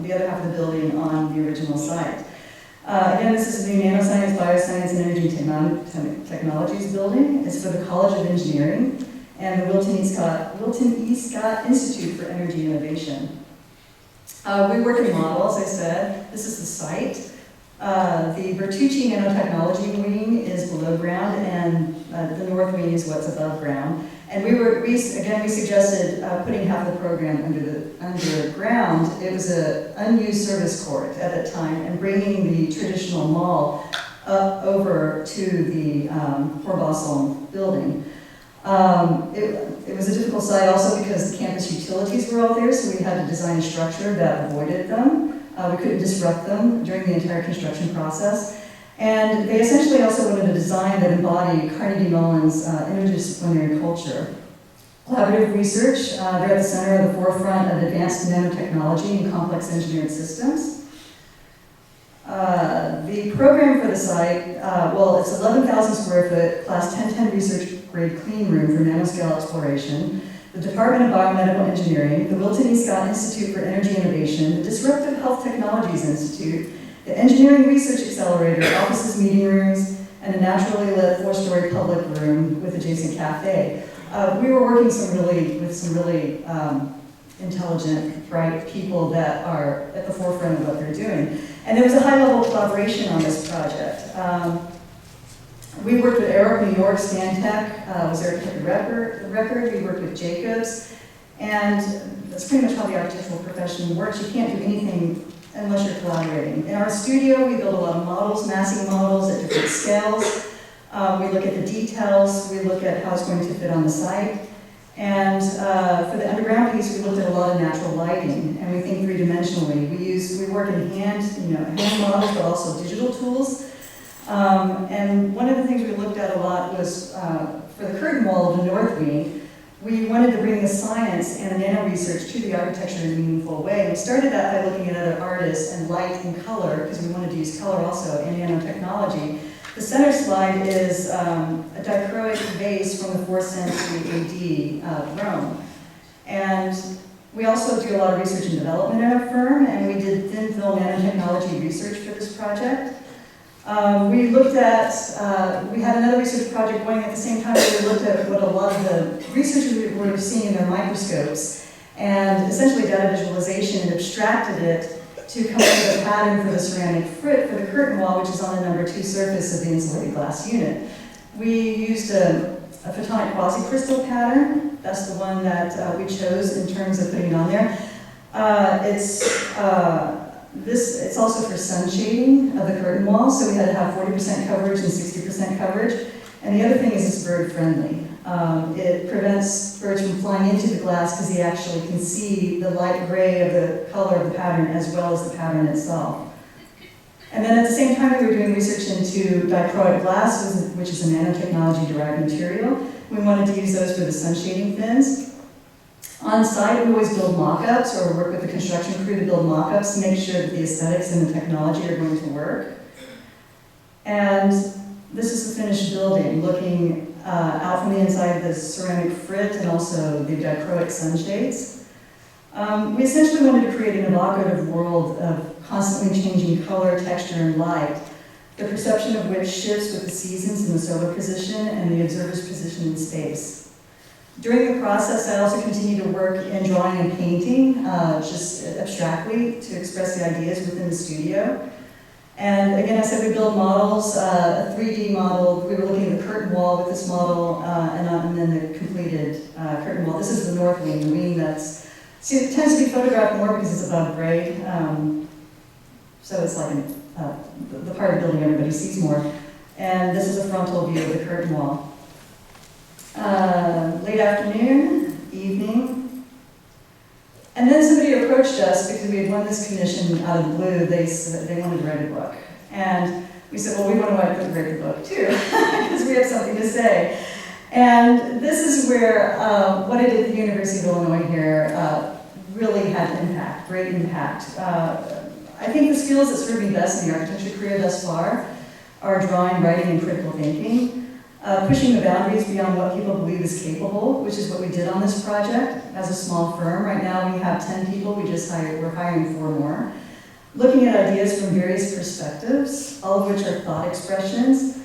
the other half of the building on the original site. Again, this is the Nanoscience, Bioscience, and Energy Technologies building. It's for the College of Engineering and the Wilton E. Scott Institute for Energy Innovation. We work in models, as I said. This is the site. The Bertucci Nanotechnology wing is below ground, and the north wing is what's above ground. And we suggested putting half the program underground. It was an unused service court at that time, and bringing the traditional mall up over to the Horbosel building. It was a difficult site also because the campus utilities were all there, so we had to design a structure that avoided them. We couldn't disrupt them during the entire construction process. And they essentially also wanted a design that embodied Carnegie Mellon's interdisciplinary culture. Collaborative research, they're at the center of the forefront of advanced nanotechnology and complex engineered systems. The program for the site, it's 11,000 square foot, class 1010 research grade clean room for nanoscale exploration, the Department of Biomedical Engineering, the Wilton E. Scott Institute for Energy Innovation, the Disruptive Health Technologies Institute, the Engineering Research Accelerator, offices, meeting rooms, and a naturally lit 4-story public room with adjacent cafe. We were working with some really intelligent, bright people that are at the forefront of what they're doing. And there was a high level of collaboration on this project. We worked with Aero New York, Stantec, was there a record. We worked with Jacobs, and that's pretty much how the architectural profession works. You can't do anything unless you're collaborating. In our studio, we build a lot of models, massing models at different scales. We look at the details, we look at how it's going to fit on the site. And for the underground piece, we looked at a lot of natural lighting, and we think 3-dimensionally. We work in hand models, but also digital tools. And one of the things we looked at a lot was for the curtain wall of the north wing, we wanted to bring the science and the nano research to the architecture in a meaningful way. And we started that by looking at other artists and light and color, because we wanted to use color also in nanotechnology. The center slide is a dichroic vase from the 4th century AD Rome. And we also do a lot of research and development at our firm, and we did thin film nanotechnology research for this project. We had another research project going at the same time where we looked at what a lot of the researchers were seeing in their microscopes, and essentially data visualization, and abstracted it to come up with a pattern for the ceramic frit for the curtain wall, which is on the number 2 surface of the insulated glass unit. We used a photonic quasi-crystal pattern. That's the one that we chose in terms of putting it on there. It's also for sun shading of the curtain wall, so we had to have 40% coverage and 60% coverage. And the other thing is it's bird friendly. It prevents birds from flying into the glass because they actually can see the light gray of the color of the pattern as well as the pattern itself. And then at the same time we were doing research into dichroic glass, which is a nanotechnology derived material. We wanted to use those for the sun shading fins. On site, we always build mock-ups or work with the construction crew to build mock-ups to make sure that the aesthetics and the technology are going to work. And this is the finished building, looking out from the inside of the ceramic frit and also the dichroic sunshades. We essentially wanted to create an evocative world of constantly changing color, texture, and light, the perception of which shifts with the seasons and the solar position and the observer's position in space. During the process, I also continued to work in drawing and painting, just abstractly, to express the ideas within the studio. And again, I said we build models, a 3D model. We were looking at the curtain wall with this model, and then the completed curtain wall. This is the north wing, the wing that's, it tends to be photographed more because it's above grade. So it's like the part of the building everybody sees more. And this is a frontal view of the curtain wall. Late afternoon, evening. And then somebody approached us because we had won this commission out of the blue. They wanted to write a book. And we said, well, we want to write the book too, because we have something to say. And this is where, what I did at the University of Illinois here, really had an impact, great impact. I think the skills that served me best in the architecture career thus far are drawing, writing, and critical thinking, pushing the boundaries beyond what people believe is capable, which is what we did on this project as a small firm. Right now we have 10 people, we're hiring 4 more. Looking at ideas from various perspectives, all of which are thought expressions.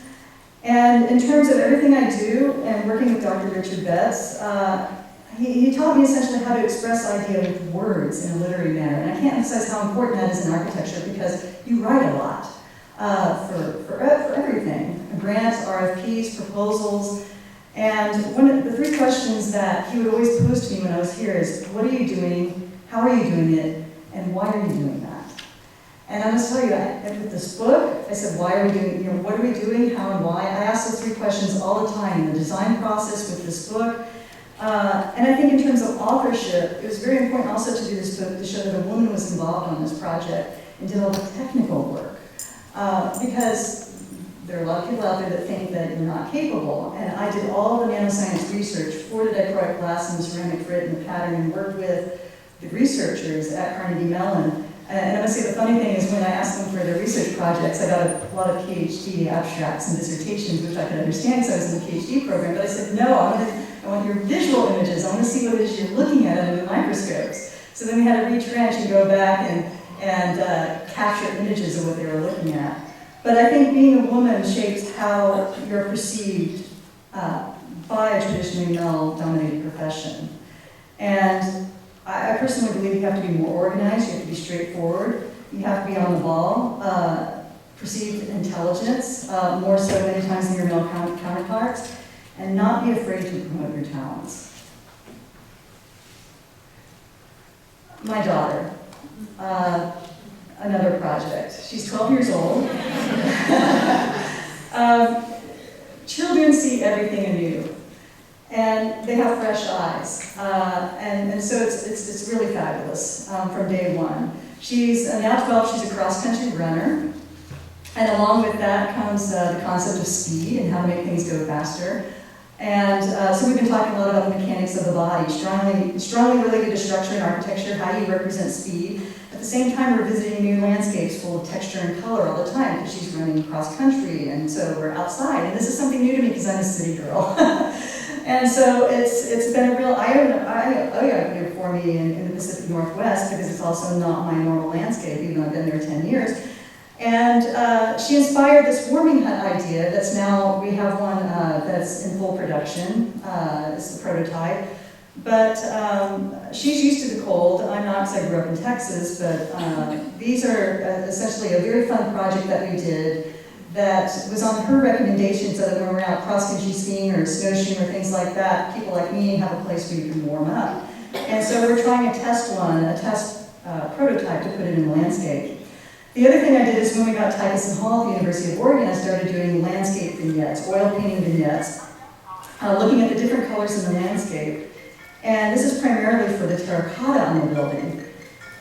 And in terms of everything I do, and working with Dr. Richard Betts, he taught me essentially how to express idea with words in a literary manner. And I can't emphasize how important that is in architecture because you write a lot for everything. Grants, RFPs, proposals. And one of the 3 questions that he would always pose to me when I was here is, what are you doing, how are you doing it, and why are you doing that? And I must tell you, with this book, I said, why are we doing, what are we doing, how and why? I ask those 3 questions all the time in the design process with this book. And I think in terms of authorship, it was very important also to do this book to show that a woman was involved on this project and did all the technical work. Because there are a lot of people out there that think that you're not capable. And I did all the nanoscience research for the dichroic glass and the ceramic grit and the pattern and worked with the researchers at Carnegie Mellon. And I must say the funny thing is when I asked them for their research projects, I got a lot of PhD abstracts and dissertations, which I could understand because I was in the PhD program. But I said, no, I want your visual images. I want to see what it is you're looking at under the microscopes. So then we had to retrench and go back and capture images of what they were looking at. But I think being a woman shapes how you're perceived by a traditionally male-dominated profession. And I personally believe you have to be more organized, you have to be straightforward, you have to be on the ball, perceived intelligence, more so many times than your male counterparts, and not be afraid to promote your talents. My daughter, another project. She's 12 years old. Children see everything anew. And they have fresh eyes, and so it's really fabulous from day one. She's now 12, she's a cross-country runner, and along with that comes the concept of speed and how to make things go faster. And so we've been talking a lot about the mechanics of the body, strongly related to structure and architecture, how you represent speed. At the same time, we're visiting new landscapes full of texture and color all the time because she's running cross-country, and so we're outside. And this is something new to me because I'm a city girl. And so it's been a real eye-opener for me in the Pacific Northwest because it's also not my normal landscape, even though I've been there 10 years. And she inspired this warming hut idea that's now, we have one that's in full production. It's the prototype. But she's used to the cold. I'm not because I grew up in Texas, but these are essentially a very fun project that we did that was on her recommendation so that when we're out cross-country skiing or snowshoeing or things like that, people like me have a place where you can warm up. And so we're trying a test prototype to put it in the landscape. The other thing I did is when we got Tyson Hall at the University of Oregon, I started doing landscape vignettes, oil painting vignettes, looking at the different colors in the landscape. And this is primarily for the terracotta on the building.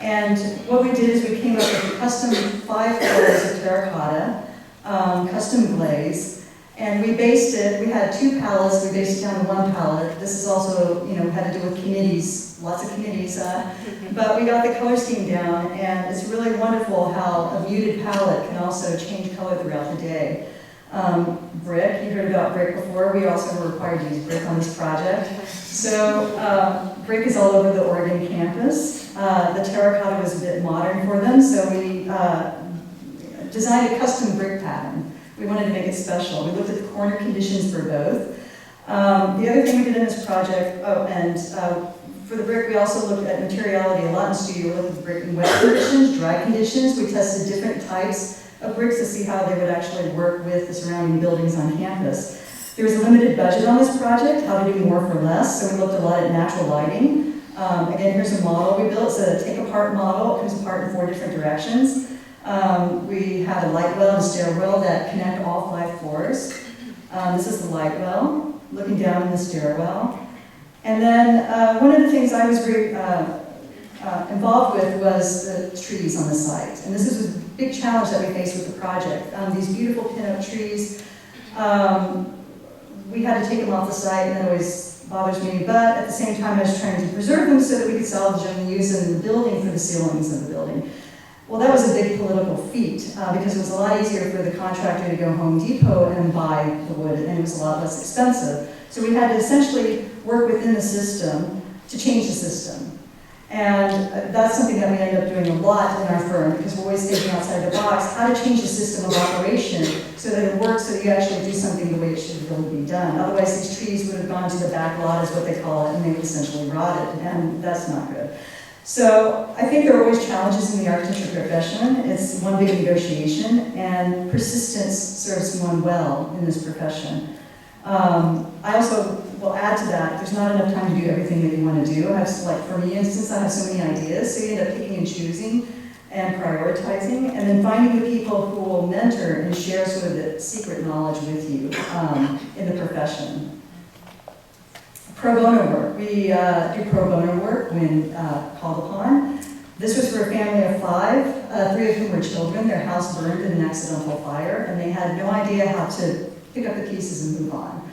And what we did is we came up with custom 5 colors of terracotta, custom glaze, and we based it, we had 2 palettes, we based it down to 1 palette. This is also, had to do with committees, lots of committees, but we got the color scheme down, and it's really wonderful how a muted palette can also change color throughout the day. Brick, you heard about brick before, we also were required to use brick on this project. So brick is all over the Oregon campus. The terracotta was a bit modern for them, so we designed a custom brick pattern. We wanted to make it special. We looked at the corner conditions for both. The other thing we did in this project, for the brick we also looked at materiality a lot in studio. We looked at the brick in wet conditions, dry conditions. We tested different types of bricks to see how they would actually work with the surrounding buildings on campus. There was a limited budget on this project, how to do more for less, so we looked a lot at natural lighting. Again, here's a model we built. It's a take-apart model. It comes apart in 4 different directions. We had a light well and a stairwell that connect all 5 floors. This is the light well, looking down in the stairwell. And then one of the things I was very involved with was the trees on the site. And this is a big challenge that we faced with the project. These beautiful pin-up trees, we had to take them off the site and then always bothers me, but at the same time I was trying to preserve them so that we could salvage them and use them in the building for the ceilings of the building. Well, that was a big political feat because it was a lot easier for the contractor to go Home Depot and buy the wood, and it was a lot less expensive. So we had to essentially work within the system to change the system. And that's something that we end up doing a lot in our firm because we're always thinking outside the box, how to change the system of operation so that it works so that you actually do something the way it should really be done. Otherwise, these trees would have gone to the back lot, is what they call it, and they would essentially rotted, and that's not good. So I think there are always challenges in the architecture profession. It's one big negotiation, and persistence serves one well in this profession. I also will add to that, there's not enough time to do everything that you want to do. I have, like for me, instance, I have so many ideas, so you end up picking and choosing and prioritizing, and then finding the people who will mentor and share sort of the secret knowledge with you in the profession. Pro bono work. We do pro bono work when called upon. This was for a family of 5, 3 of whom were children. Their house burned in an accidental fire, and they had no idea how to pick up the pieces and move on.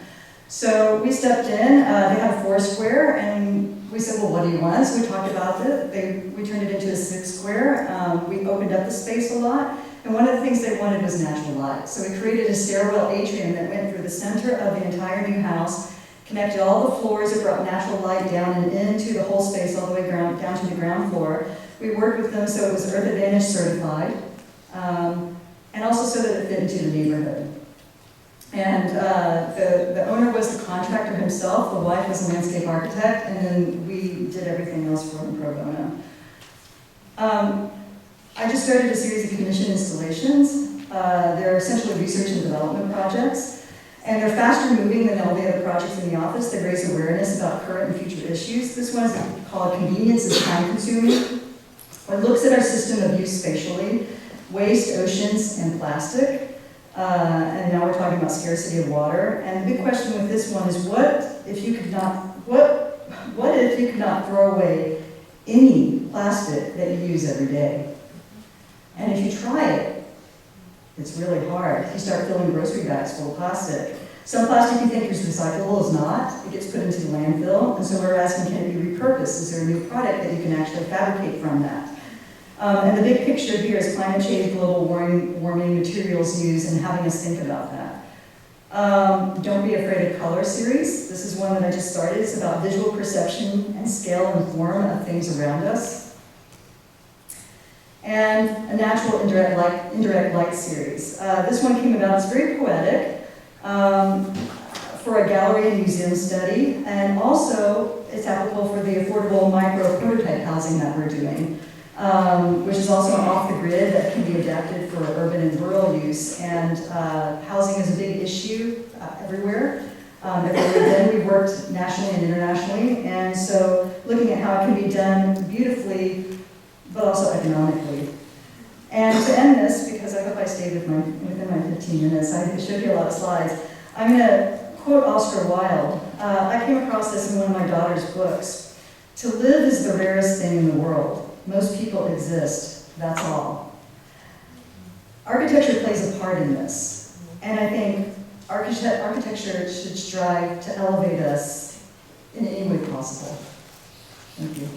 So we stepped in, they had a 4-square, and we said, well, what do you want? So we talked about it. We turned it into a 6-square. We opened up the space a lot, and one of the things they wanted was natural light. So we created a stairwell atrium that went through the center of the entire new house, connected all the floors, it brought natural light down and into the whole space all the way down to the ground floor. We worked with them so it was Earth Advantage certified, and also so that it fit into the neighborhood. And the owner was the contractor himself, the wife was a landscape architect, and then we did everything else for him pro bono. I just started a series of commissioned installations. They're essentially research and development projects, and they're faster moving than all the other projects in the office. They raise awareness about current and future issues. This one is called Convenience is Time Consuming. It looks at our system of use spatially, waste, oceans, and plastic. And now we're talking about scarcity of water. And the big question with this one is what if you could not throw away any plastic that you use every day? And if you try it, it's really hard. You start filling grocery bags full of plastic. Some plastic you think is recyclable is not. It gets put into the landfill. And so we're asking, can it be repurposed? Is there a new product that you can actually fabricate from that? And the big picture here is climate change, global warming, materials used, and having us think about that. Don't Be Afraid of Color series. This is one that I just started. It's about visual perception and scale and form of things around us. And a natural indirect light series. This one came about, it's very poetic, for a gallery and museum study, and also it's applicable for the affordable micro prototype housing that we're doing. Which is also off the grid that can be adapted for urban and rural use. And housing is a big issue everywhere. Then we worked nationally and internationally, and so looking at how it can be done beautifully, but also economically. And to end this, because I hope I stayed within my 15 minutes, I showed you a lot of slides. I'm going to quote Oscar Wilde. I came across this in one of my daughter's books. To live is the rarest thing in the world. Most people exist, that's all. Architecture plays a part in this, and I think architecture should strive to elevate us in any way possible. Thank you.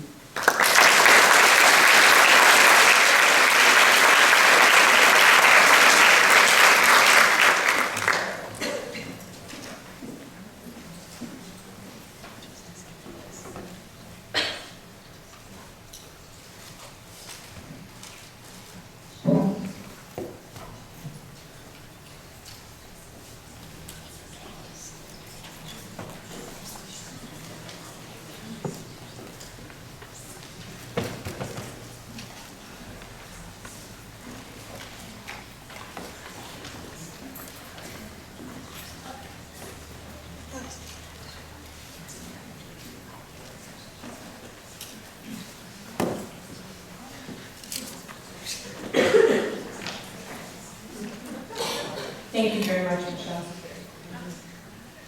Thank you very much, Michelle.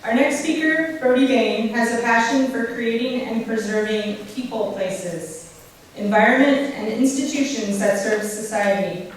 Our next speaker, Brodie Bain, has a passion for creating and preserving people places, environment, and institutions that serve society.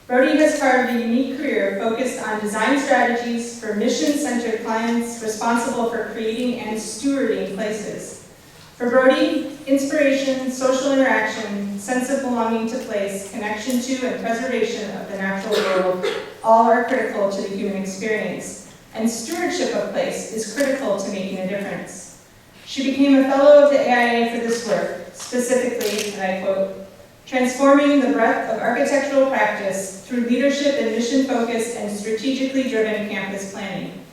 Brodie has carved a unique career focused on design strategies for mission-centered clients responsible for creating and stewarding places. For Brodie, inspiration, social interaction, sense of belonging to place, connection to and preservation of the natural world, all are critical to the human experience, and stewardship of place is critical to making a difference. She became a fellow of the AIA for this work, specifically, and I quote, transforming the breadth of architectural practice through leadership and mission-focused and strategically driven campus planning.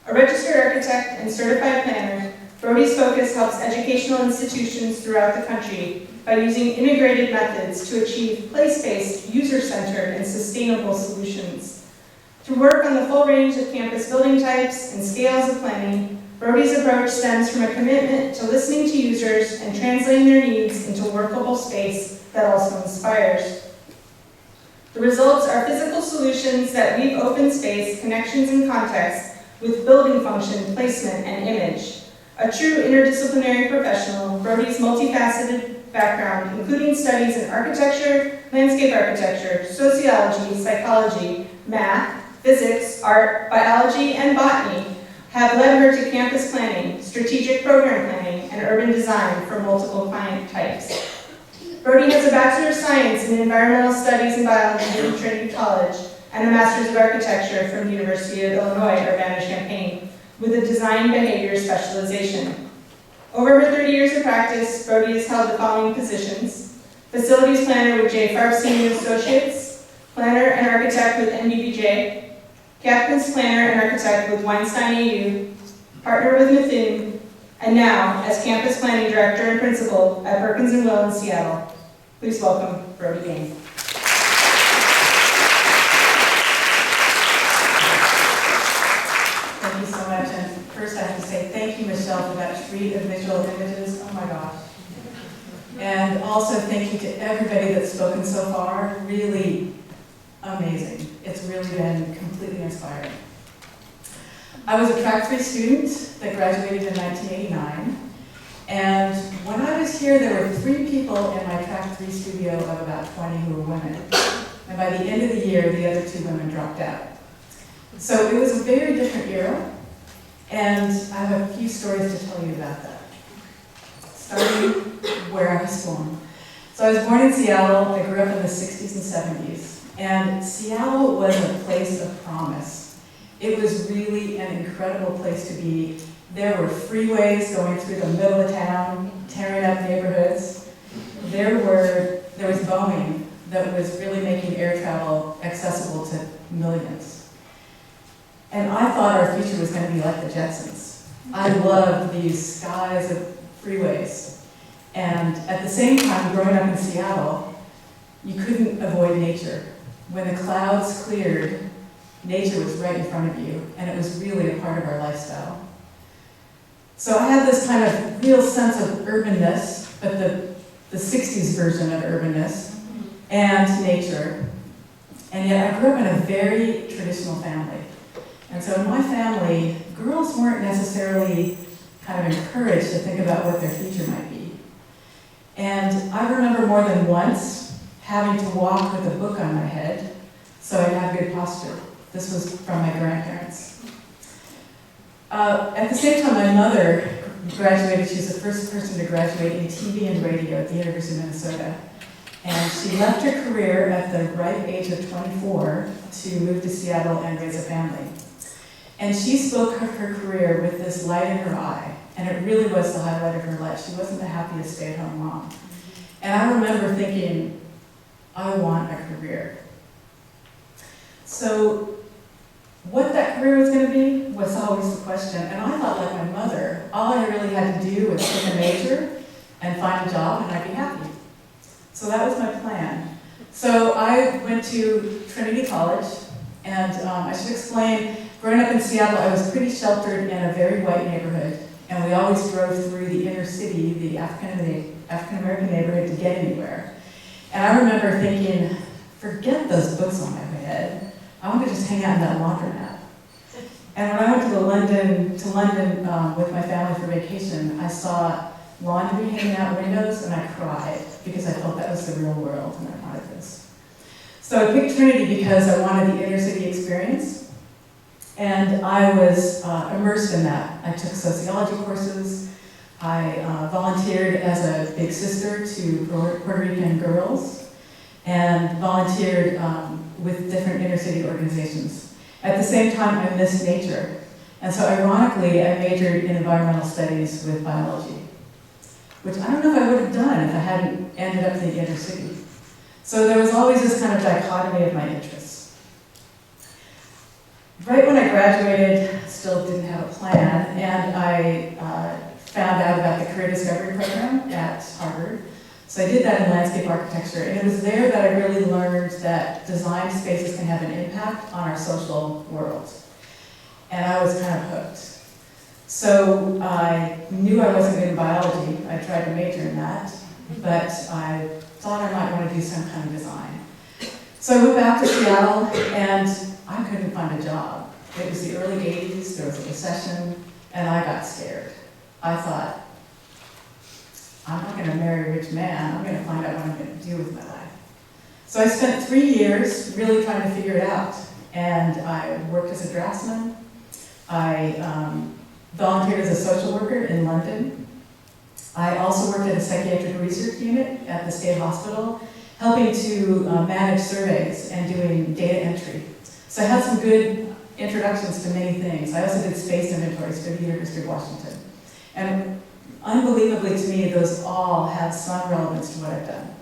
A registered architect and certified planner, Brodie's focus helps educational institutions throughout the country by using integrated methods to achieve place-based, user-centered, and sustainable solutions. Through work on the full range of campus building types and scales of planning, Brodie's approach stems from a commitment to listening to users and translating their needs into workable space that also inspires. The results are physical solutions that weave open space, connections, and context with building function, placement, and image. A true interdisciplinary professional, Brodie's multifaceted background, including studies in architecture, landscape architecture, sociology, psychology, math, physics, art, biology, and botany, have led her to campus planning, strategic program planning, and urban design for multiple client types. Brodie has a Bachelor of Science in Environmental Studies and Biology from Trinity College and a Master's of Architecture from the University of Illinois, Urbana-Champaign, with a design behavior specialization. Over her 30 years of practice, Brodie has held the following positions: Facilities Planner with J. Farb Senior Associates, Planner and Architect with NBBJ, Captain's Planner and Architect with Weinstein AU, Partner with Methuen, and now as Campus Planning Director and Principal at Perkins & Will in Seattle. Please welcome Brodie Bain. Thank you so much. And first I have to say thank you, Michelle, for that treat of visual images. Oh my gosh. And also thank you to everybody that's spoken so far. Really amazing. It's really been completely inspiring. I was a track 3 student that graduated in 1989. And when I was here, there were 3 people in my track 3 studio of about 20 who were women. And by the end of the year, the other 2 women dropped out. So it was a very different era, and I have a few stories to tell you about that. Starting where I was born. So I was born in Seattle. I grew up in the 60s and 70s, and Seattle was a place of promise. It was really an incredible place to be. There were freeways going through the middle of town, tearing up neighborhoods. There was Boeing that was really making air travel accessible to millions. And I thought our future was going to be like the Jetsons. I loved these skies of freeways. And at the same time, growing up in Seattle, you couldn't avoid nature. When the clouds cleared, nature was right in front of you, and it was really a part of our lifestyle. So I had this kind of real sense of urbanness, but the 60s version of urbanness, and nature. And yet I grew up in a very traditional family. And so in my family, girls weren't necessarily kind of encouraged to think about what their future might be. And I remember more than once having to walk with a book on my head so I'd have good posture. This was from my grandparents. At the same time, my mother graduated. She was the first person to graduate in TV and radio at the University of Minnesota. And she left her career at the ripe age of 24 to move to Seattle and raise a family. And she spoke of her career with this light in her eye, and it really was the highlight of her life. She wasn't the happiest stay-at-home mom. And I remember thinking, I want a career. So what that career was going to be was always the question. And I thought, like my mother, all I really had to do was pick a major and find a job, and I'd be happy. So that was my plan. So I went to Trinity College, and I should explain, growing up in Seattle, I was pretty sheltered in a very white neighborhood, and we always drove through the inner city, the African-American neighborhood, to get anywhere. And I remember thinking, forget those books on my head. I want to just hang out in that laundromat. And when I went to London with my family for vacation, I saw laundry hanging out windows, and I cried because I felt that was the real world, and I wanted this. So I picked Trinity because I wanted the inner city experience, and I was immersed in that. I took sociology courses, I volunteered as a big sister to Puerto Rican girls, and volunteered with different inner city organizations. At the same time, I missed nature. And so ironically, I majored in environmental studies with biology, which I don't know if I would have done if I hadn't ended up in the inner city. So there was always this kind of dichotomy of my interests. Right when I graduated, I still didn't have a plan, and I found out about the Career Discovery Program at Harvard. So I did that in landscape architecture, and it was there that I really learned that design spaces can have an impact on our social world. And I was kind of hooked. So I knew I wasn't good in biology. I tried to major in that, but I thought I might want to do some kind of design. So I moved back to Seattle, and I couldn't find a job. It was the early 80s, there was a recession, and I got scared. I thought, I'm not going to marry a rich man. I'm going to find out what I'm going to do with my life. So I spent 3 years really trying to figure it out. And I worked as a draftsman. I volunteered as a social worker in London. I also worked at a psychiatric research unit at the state hospital, helping to manage surveys and doing data entry. So I had some good introductions to many things. I also did space inventories for the University of Washington. And unbelievably to me, those all have some relevance to what I've done.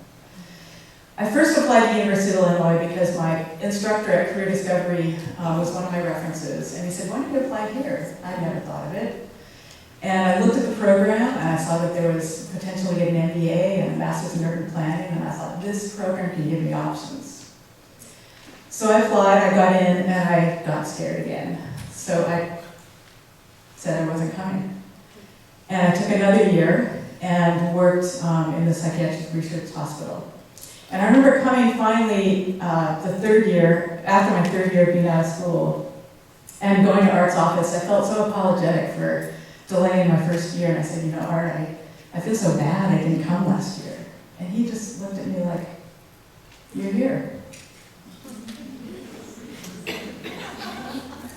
I first applied to the University of Illinois because my instructor at Career Discovery was one of my references, and he said, why don't you apply here? I'd never thought of it. And I looked at the program, and I saw that there was potentially an MBA and a Master's in Urban Planning, and I thought, this program can give me options. So I applied, I got in, and I got scared again. So I said I wasn't coming. And I took another year and worked in the psychiatric research hospital. And I remember coming finally the third year, after my third year of being out of school, and going to Art's office. I felt so apologetic for delaying my first year, and I said, you know, Art, I feel so bad I didn't come last year. And he just looked at me like, you're here.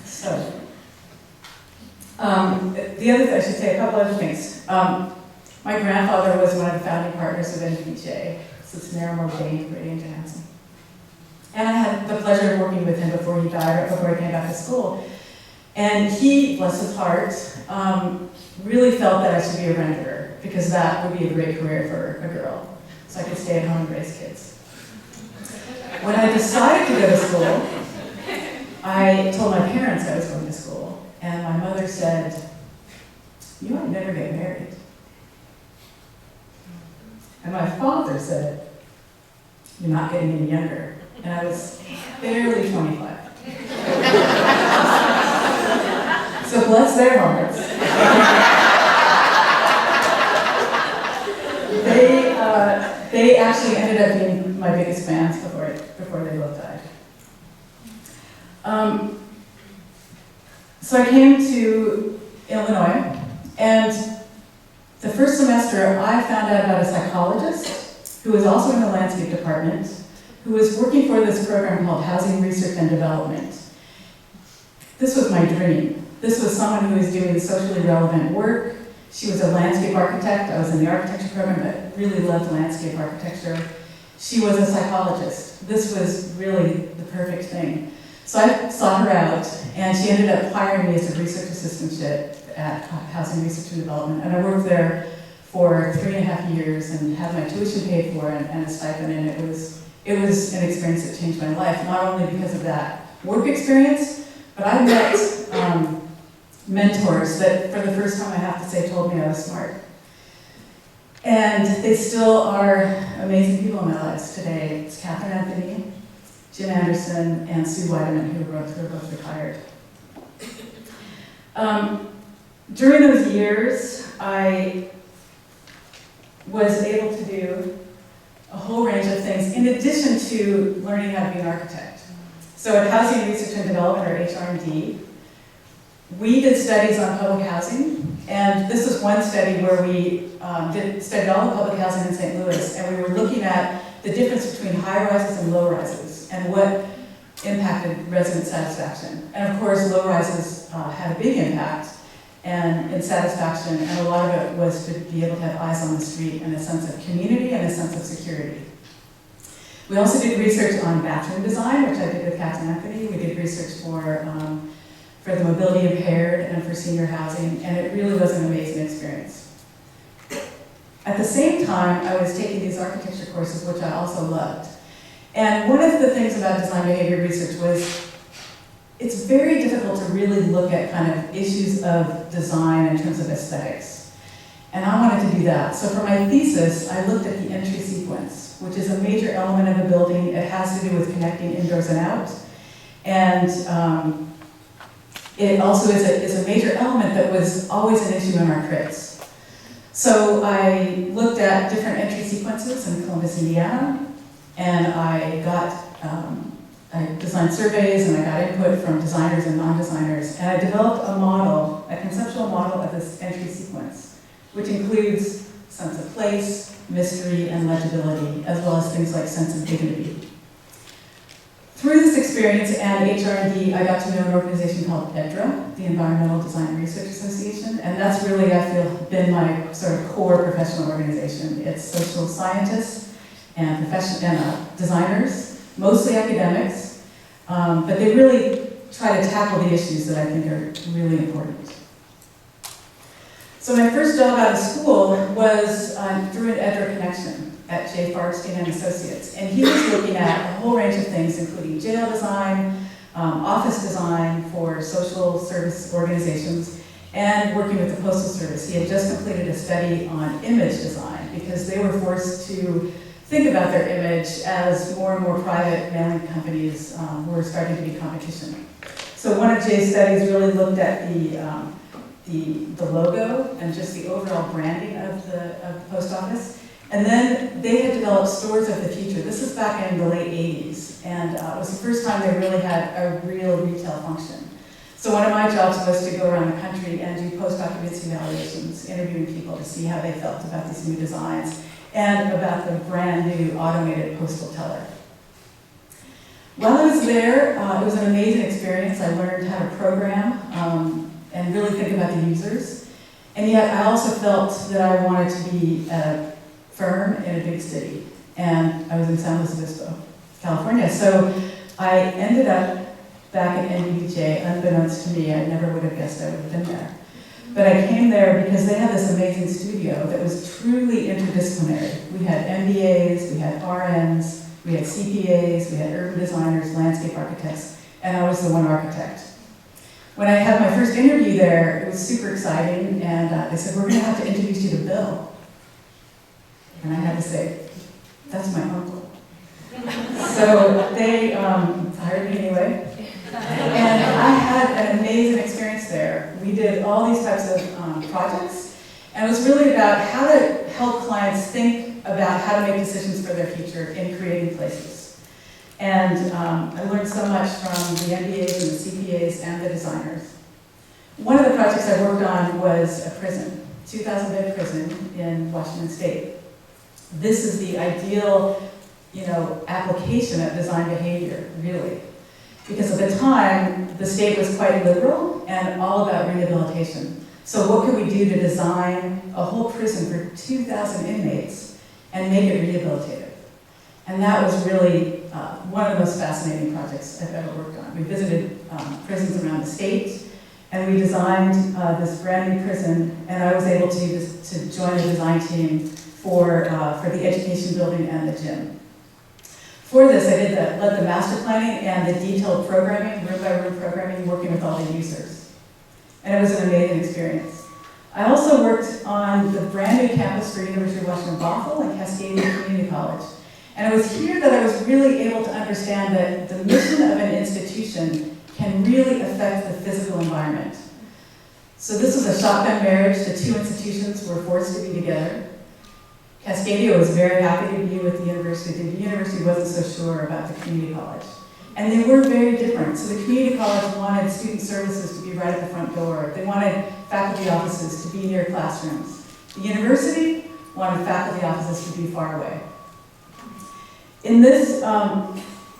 So, the other thing, I should say a couple other things. My grandfather was one of the founding partners of NPJ. So it's Bain, Brodie, and Johansson. And I had the pleasure of working with him before he died, or before he came back to school. And he, bless his heart, really felt that I should be a renderer, because that would be a great career for a girl. So I could stay at home and raise kids. When I decided to go to school, I told my parents I was going to school. And my mother said, you might never get married. And my father said, you're not getting any younger. And I was barely 25. So bless their hearts. They actually ended up being my biggest fans before they both died. So I came to Illinois, and the first semester I found out about a psychologist who was also in the landscape department, who was working for this program called Housing Research and Development. This was my dream. This was someone who was doing socially relevant work. She was a landscape architect. I was in the architecture program, but really loved landscape architecture. She was a psychologist. This was really the perfect thing. So I sought her out, and she ended up hiring me as a research assistant at Housing Research and Development. And I worked there for 3.5 years and had my tuition paid for and a stipend, and it was an experience that changed my life, not only because of that work experience, but I met mentors that for the first time, I have to say, told me I was smart. And they still are amazing people in my lives today. It's Catherine Anthony, Jim Anderson, and Sue Weideman, who are both retired. During those years, I was able to do a whole range of things in addition to learning how to be an architect. So at Housing Research and Development, or HRD, we did studies on public housing, and this was one study where we studied all the public housing in St. Louis, and we were looking at the difference between high rises and low rises. spaces and what impacted resident satisfaction. And of course, low-rises had a big impact and in satisfaction, and a lot of it was to be able to have eyes on the street and a sense of community and a sense of security. We also did research on bathroom design, which I did with Captain Anthony. We did research for the mobility impaired and for senior housing, and it really was an amazing experience. At the same time, I was taking these architecture courses, which I also loved. And one of the things about design behavior research was it's very difficult to really look at kind of issues of design in terms of aesthetics. And I wanted to do that. So for my thesis, I looked at the entry sequence, which is a major element of a building. It has to do with connecting indoors and out. And it also is a major element that was always an issue in our crits. So I looked at different entry sequences in Columbus, Indiana, and I designed surveys and I got input from designers and non-designers, and I developed a model, a conceptual model of this entry sequence, which includes sense of place, mystery, and legibility, as well as things like sense of dignity. Through this experience and HRD, I got to know an organization called EDRA, the Environmental Design Research Association, and that's really, I feel, been my sort of core professional organization. It's social scientists and designers, mostly academics, but they really try to tackle the issues that I think are really important. So my first job out of school was through an EDRA connection at J. Fargstein and Associates, and he was looking at a whole range of things, including jail design, office design for social service organizations, and working with the Postal Service. He had just completed a study on image design because they were forced to think about their image as more and more private mailing companies were starting to be competition. So one of Jay's studies really looked at the logo and just the overall branding of the post office. And then they had developed stores of the future. This is back in the late 80s, and it was the first time they really had a real retail function. So one of my jobs was to go around the country and do post-occupancy evaluations, interviewing people to see how they felt about these new designs and about the brand new automated postal teller. While I was there, it was an amazing experience. I learned how to program and really think about the users. And yet I also felt that I wanted to be a firm in a big city. And I was in San Luis Obispo, California. So I ended up back in NUJ, unbeknownst to me. I never would have guessed I would have been there. But I came there because they had this amazing studio that was truly interdisciplinary. We had MBAs, we had RNs, we had CPAs, we had urban designers, landscape architects, and I was the one architect. When I had my first interview there, it was super exciting, and they said, we're going to have to introduce you to Bill. And I had to say, that's my uncle. So they hired me anyway. And I had an amazing experience there. We did all these types of projects, and it was really about how to help clients think about how to make decisions for their future in creating places. And I learned so much from the MBAs and the CPAs and the designers. One of the projects I worked on was a prison, 2,000-bed prison in Washington State. This is the ideal, application of design behavior, really. Because at the time, the state was quite liberal and all about rehabilitation. So what could we do to design a whole prison for 2,000 inmates and make it rehabilitative? And that was really one of the most fascinating projects I've ever worked on. We visited prisons around the state, and we designed this brand new prison, and I was able to join the design team for the education building and the gym. For this, I led the master planning and the detailed programming, room-by-room programming, working with all the users. And it was an amazing experience. I also worked on the brand new campus for University of Washington Bothell and Cascadia Community College. And it was here that I was really able to understand that the mission of an institution can really affect the physical environment. So this was a shotgun marriage. The two institutions were forced to be together. Cascadia was very happy to be with the university. The university wasn't so sure about the community college. And they were very different. So the community college wanted student services to be right at the front door. They wanted faculty offices to be near classrooms. The university wanted faculty offices to be far away. In this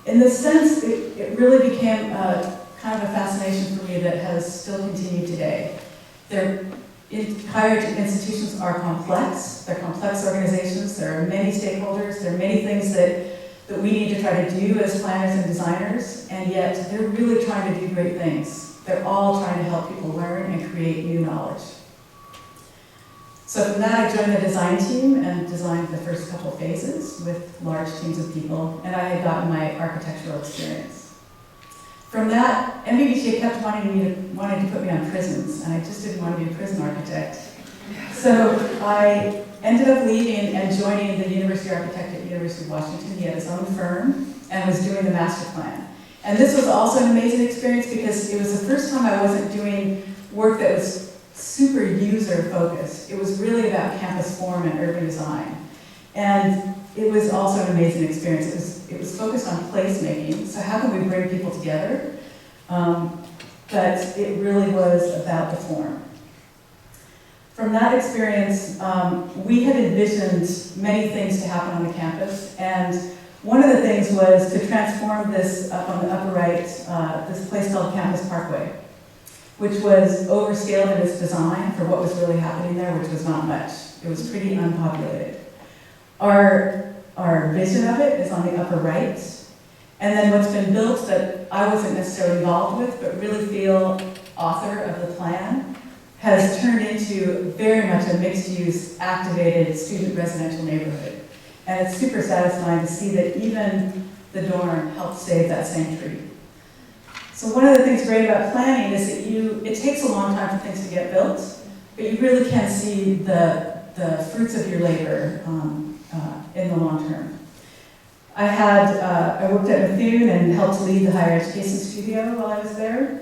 in this sense, it really became kind of a fascination for me that has still continued today. Higher ed institutions are complex. They're complex organizations. There are many stakeholders. There are many things that we need to try to do as planners and designers, and yet they're really trying to do great things. They're all trying to help people learn and create new knowledge. So from that, I joined the design team and designed the first couple phases with large teams of people, and I had gotten my architectural experience. From that, MBBTA kept wanting to put me on prisons, and I just didn't want to be a prison architect. So I ended up leaving and joining the university architect at University of Washington. He had his own firm and was doing the master plan. And this was also an amazing experience because it was the first time I wasn't doing work that was super user-focused. It was really about campus form and urban design. And it was also an amazing experience. It was focused on placemaking, so how can we bring people together? But it really was about the form. From that experience, we had envisioned many things to happen on the campus, and one of the things was to transform this, up on the upper right, this place called Campus Parkway, which was overscaled in its design for what was really happening there, which was not much. It was pretty unpopulated. Our vision of it is on the upper right, and then what's been built that I wasn't necessarily involved with, but really feel author of the plan, has turned into very much a mixed-use, activated student residential neighborhood. And it's super satisfying to see that even the dorm helped save that same tree. So one of the things great about planning is that it takes a long time for things to get built, but you really can see the fruits of your labor in the long term. I worked at Lafoe and helped lead the higher education studio while I was there.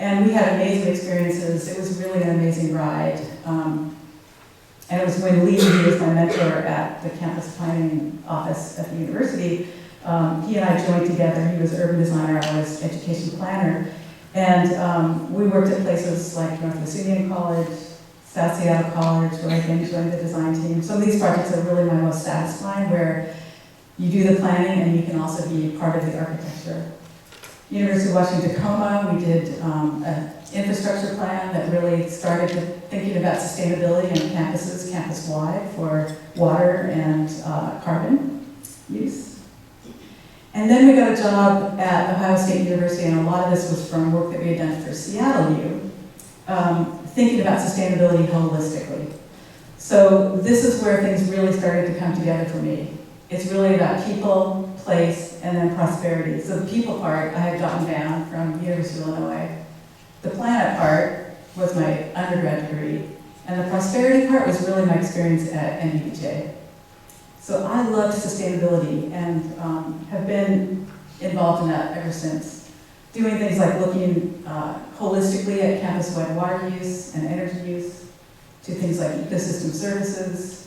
And we had amazing experiences. It was really an amazing ride. And it was when Lee, who was my mentor at the campus planning office at the university, he and I joined together. He was urban designer, I was education planner. And we worked at places like Northwest Indian College, South Seattle College, where I then joined the design team. Some of these projects are really my most satisfying, where you do the planning and you can also be part of the architecture. University of Washington Tacoma, we did an infrastructure plan that really started thinking about sustainability on campuses, campus-wide, for water and carbon use. And then we got a job at Ohio State University, and a lot of this was from work that we had done for Seattle U, thinking about sustainability holistically. So this is where things really started to come together for me. It's really about people, place, and then prosperity. So the people part I had gotten down from University of Illinois. The planet part was my undergrad degree, and the prosperity part was really my experience at NUJ. So I loved sustainability and have been involved in that ever since. Doing things like looking holistically at campus-wide water use and energy use, to things like ecosystem services,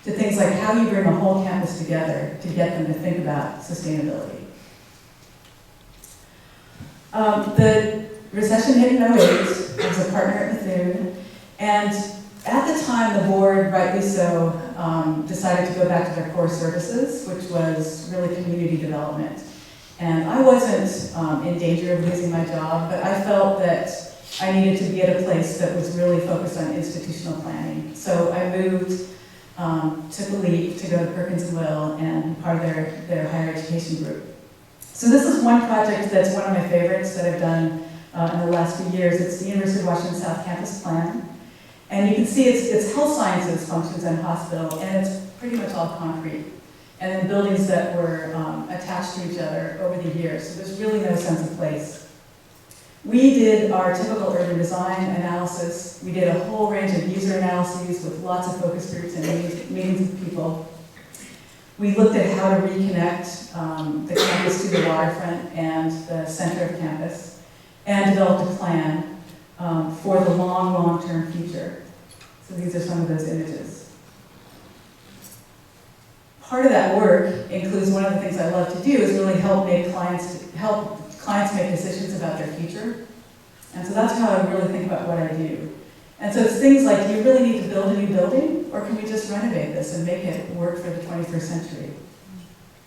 to things like how you bring a whole campus together to get them to think about sustainability. The recession hit in 2008. I was a partner at Lafoe, and at the time the board, rightly so, decided to go back to their core services, which was really community development. And I wasn't in danger of losing my job, but I felt that I needed to be at a place that was really focused on institutional planning. So I moved, took a leap to go to Perkins and Will and be part of their higher education group. So this is one project that's one of my favorites that I've done in the last few years. It's the University of Washington South Campus Plan. And you can see it's health sciences functions and hospital, and it's pretty much all concrete. And then buildings that were attached to each other over the years. So there's really no sense of place. We did our typical urban design analysis. We did a whole range of user analyses with lots of focus groups and meetings with people. We looked at how to reconnect the campus to the waterfront and the center of campus, and developed a plan for the long-term future. So these are some of those images. Part of that work includes one of the things I love to do is really help clients make decisions about their future. And so that's how I really think about what I do. And so it's things like, do you really need to build a new building, or can we just renovate this and make it work for the 21st century?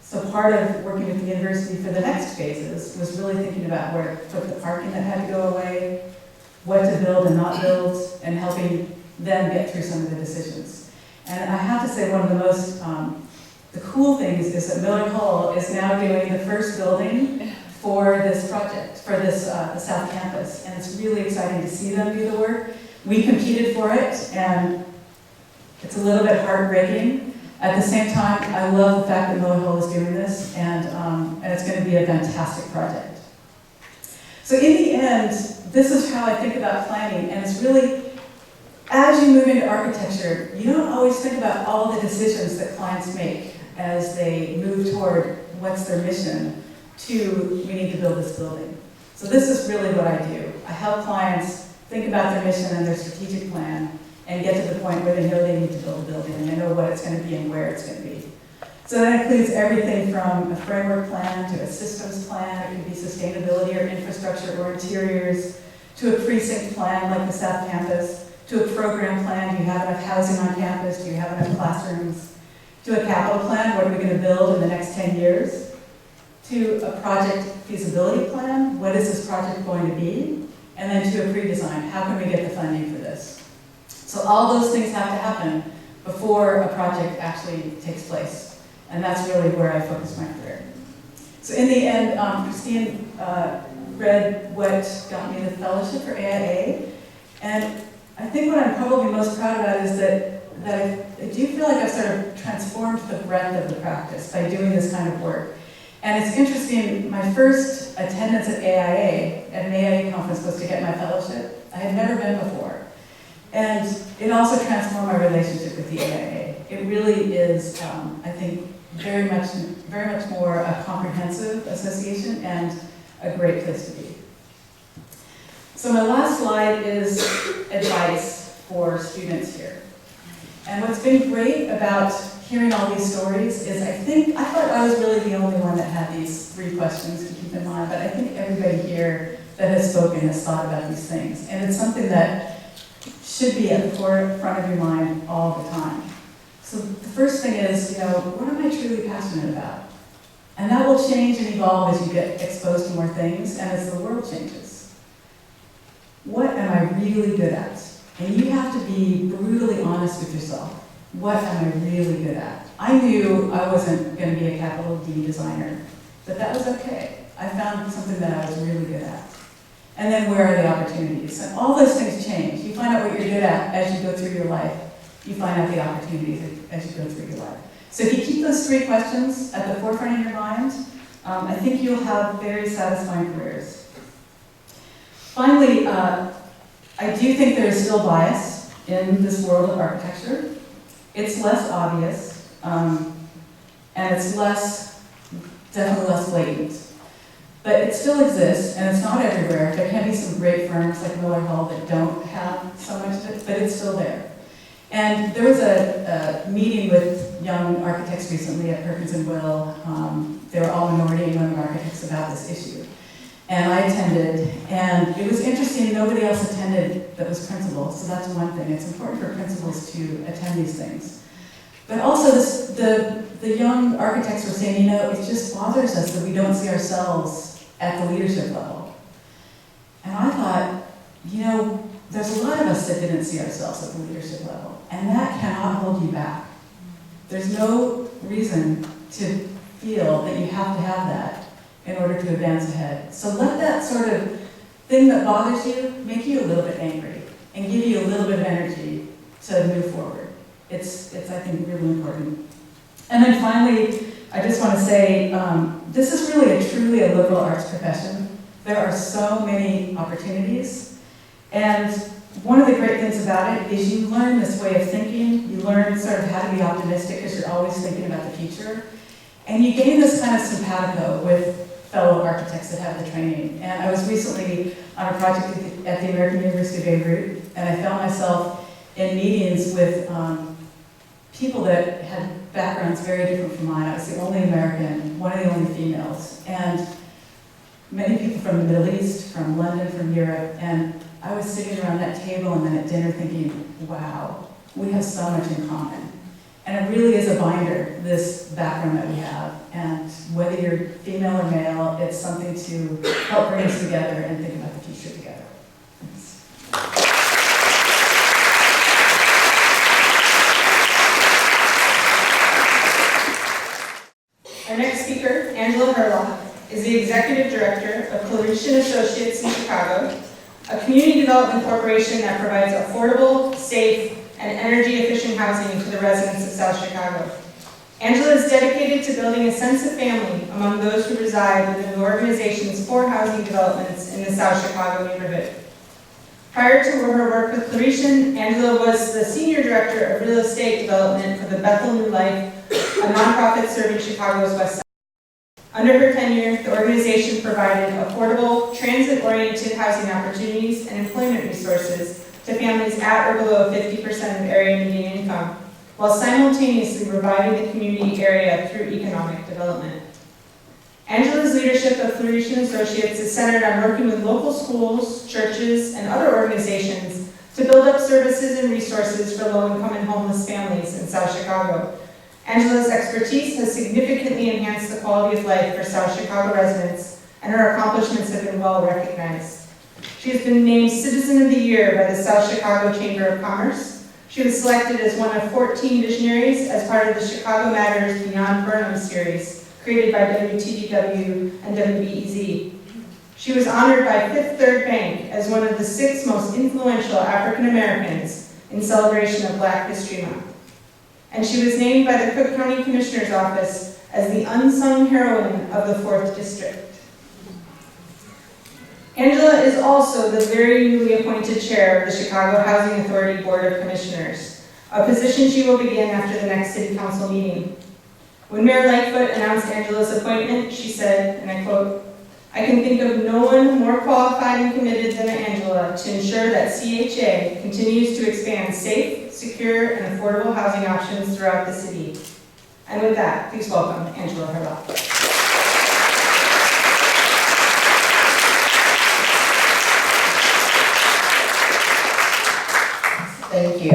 So part of working with the university for the next phases was really thinking about where to put the parking that had to go away, what to build and not build, and helping them get through some of the decisions. And I have to say one of the most, the cool things is that Miller Hall is now doing the first building for this project, for this the South Campus. And it's really exciting to see them do the work. We competed for it, and it's a little bit heartbreaking. At the same time, I love the fact that Miller Hall is doing this, and it's going to be a fantastic project. So in the end, this is how I think about planning, and it's really, as you move into architecture, you don't always think about all the decisions that clients make as they move toward what's their mission to, we need to build this building. So this is really what I do. I help clients think about their mission and their strategic plan, and get to the point where they know they need to build a building, and they know what it's going to be and where it's going to be. So that includes everything from a framework plan to a systems plan. It can be sustainability or infrastructure or interiors, to a precinct plan like the South Campus, to a program plan. Do you have enough housing on campus? Do you have enough classrooms? To a capital plan. What are we going to build in the next 10 years? To a project feasibility plan. What is this project going to be? And then to a pre-design. How can we get the funding for this? So all those things have to happen before a project actually takes place. And that's really where I focus my career. So in the end, Christine read what got me the fellowship for AIA. And I think what I'm probably most proud about is that I do feel like I've sort of transformed the breadth of the practice by doing this kind of work. And it's interesting, my first attendance at AIA, at an AIA conference, was to get my fellowship. I had never been before. And it also transformed my relationship with the AIA. It really is, I think, very much more a comprehensive association and a great place to be. So my last slide is advice for students here. And what's been great about hearing all these stories is I thought I was really the only one that had these 3 questions to keep in mind, but I think everybody here that has spoken has thought about these things. And it's something that should be at the forefront of your mind all the time. So the first thing is, what am I truly passionate about? And that will change and evolve as you get exposed to more things and as the world changes. What am I really good at? And you have to be brutally honest with yourself. What am I really good at? I knew I wasn't going to be a capital D designer, but that was okay. I found something that I was really good at. And then where are the opportunities? And all those things change. You find out what you're good at as you go through your life. You find out the opportunities as you go through your life. So if you keep those 3 questions at the forefront of your mind, I think you'll have very satisfying careers. Finally, I do think there is still bias in this world of architecture. It's less obvious, and it's definitely less blatant. But it still exists, and it's not everywhere. There can be some great firms like Miller Hall that don't have so much of it, but it's still there. And there was a meeting with young architects recently at Perkins and Will. They were all minority and women architects about this issue. And I attended, and it was interesting, nobody else attended that was principals, so that's one thing. It's important for principals to attend these things. But also the young architects were saying, it just bothers us that we don't see ourselves at the leadership level. And I thought, there's a lot of us that didn't see ourselves at the leadership level, and that cannot hold you back. There's no reason to feel that you have to have that in order to advance ahead. So let that sort of thing that bothers you make you a little bit angry and give you a little bit of energy to move forward. It's I think, really important. And then finally, I just want to say, this is really truly a liberal arts profession. There are so many opportunities. And one of the great things about it is you learn this way of thinking. You learn sort of how to be optimistic because you're always thinking about the future. And you gain this kind of simpatico with fellow architects that have the training. And I was recently on a project at the American University of Beirut, and I found myself in meetings with people that had backgrounds very different from mine. I was the only American, one of the only females, and many people from the Middle East, from London, from Europe, and I was sitting around that table and then at dinner thinking, wow, we have so much in common. And it really is a binder, this background that we have. And whether you're female or male, it's something to help bring us together and think about the future together. Thanks. Our next speaker, Angela Hurlock, is the Executive Director of Claretian Associates in Chicago, a community development corporation that provides affordable, safe, and energy-efficient housing to the residents of South Chicago. Angela is dedicated to building a sense of family among those who reside within the organization's 4 housing developments in the South Chicago neighborhood. Prior to her work with Claretian, Angela was the Senior Director of Real Estate Development for the Bethel New Life, a nonprofit serving Chicago's West Side. Under her tenure, the organization provided affordable, transit-oriented housing opportunities and employment resources to families at or below 50% of area median income, while simultaneously reviving the community area through economic development. Angela's leadership of Claretian Associates is centered on working with local schools, churches, and other organizations to build up services and resources for low-income and homeless families in South Chicago. Angela's expertise has significantly enhanced the quality of life for South Chicago residents, and her accomplishments have been well recognized. She has been named Citizen of the Year by the South Chicago Chamber of Commerce. She was selected as one of 14 visionaries as part of the Chicago Matters Beyond Burnham series, created by WTDW and WBEZ. She was honored by Fifth Third Bank as one of the 6 most influential African Americans in celebration of Black History Month. And she was named by the Cook County Commissioner's Office as the unsung heroine of the 4th District. Angela is also the very newly appointed chair of the Chicago Housing Authority Board of Commissioners, a position she will begin after the next City Council meeting. When Mayor Lightfoot announced Angela's appointment, she said, and I quote, "I can think of no one more qualified and committed than Angela to ensure that CHA continues to expand safe, secure, and affordable housing options throughout the city." And with that, please welcome Angela Hurlock. Thank you.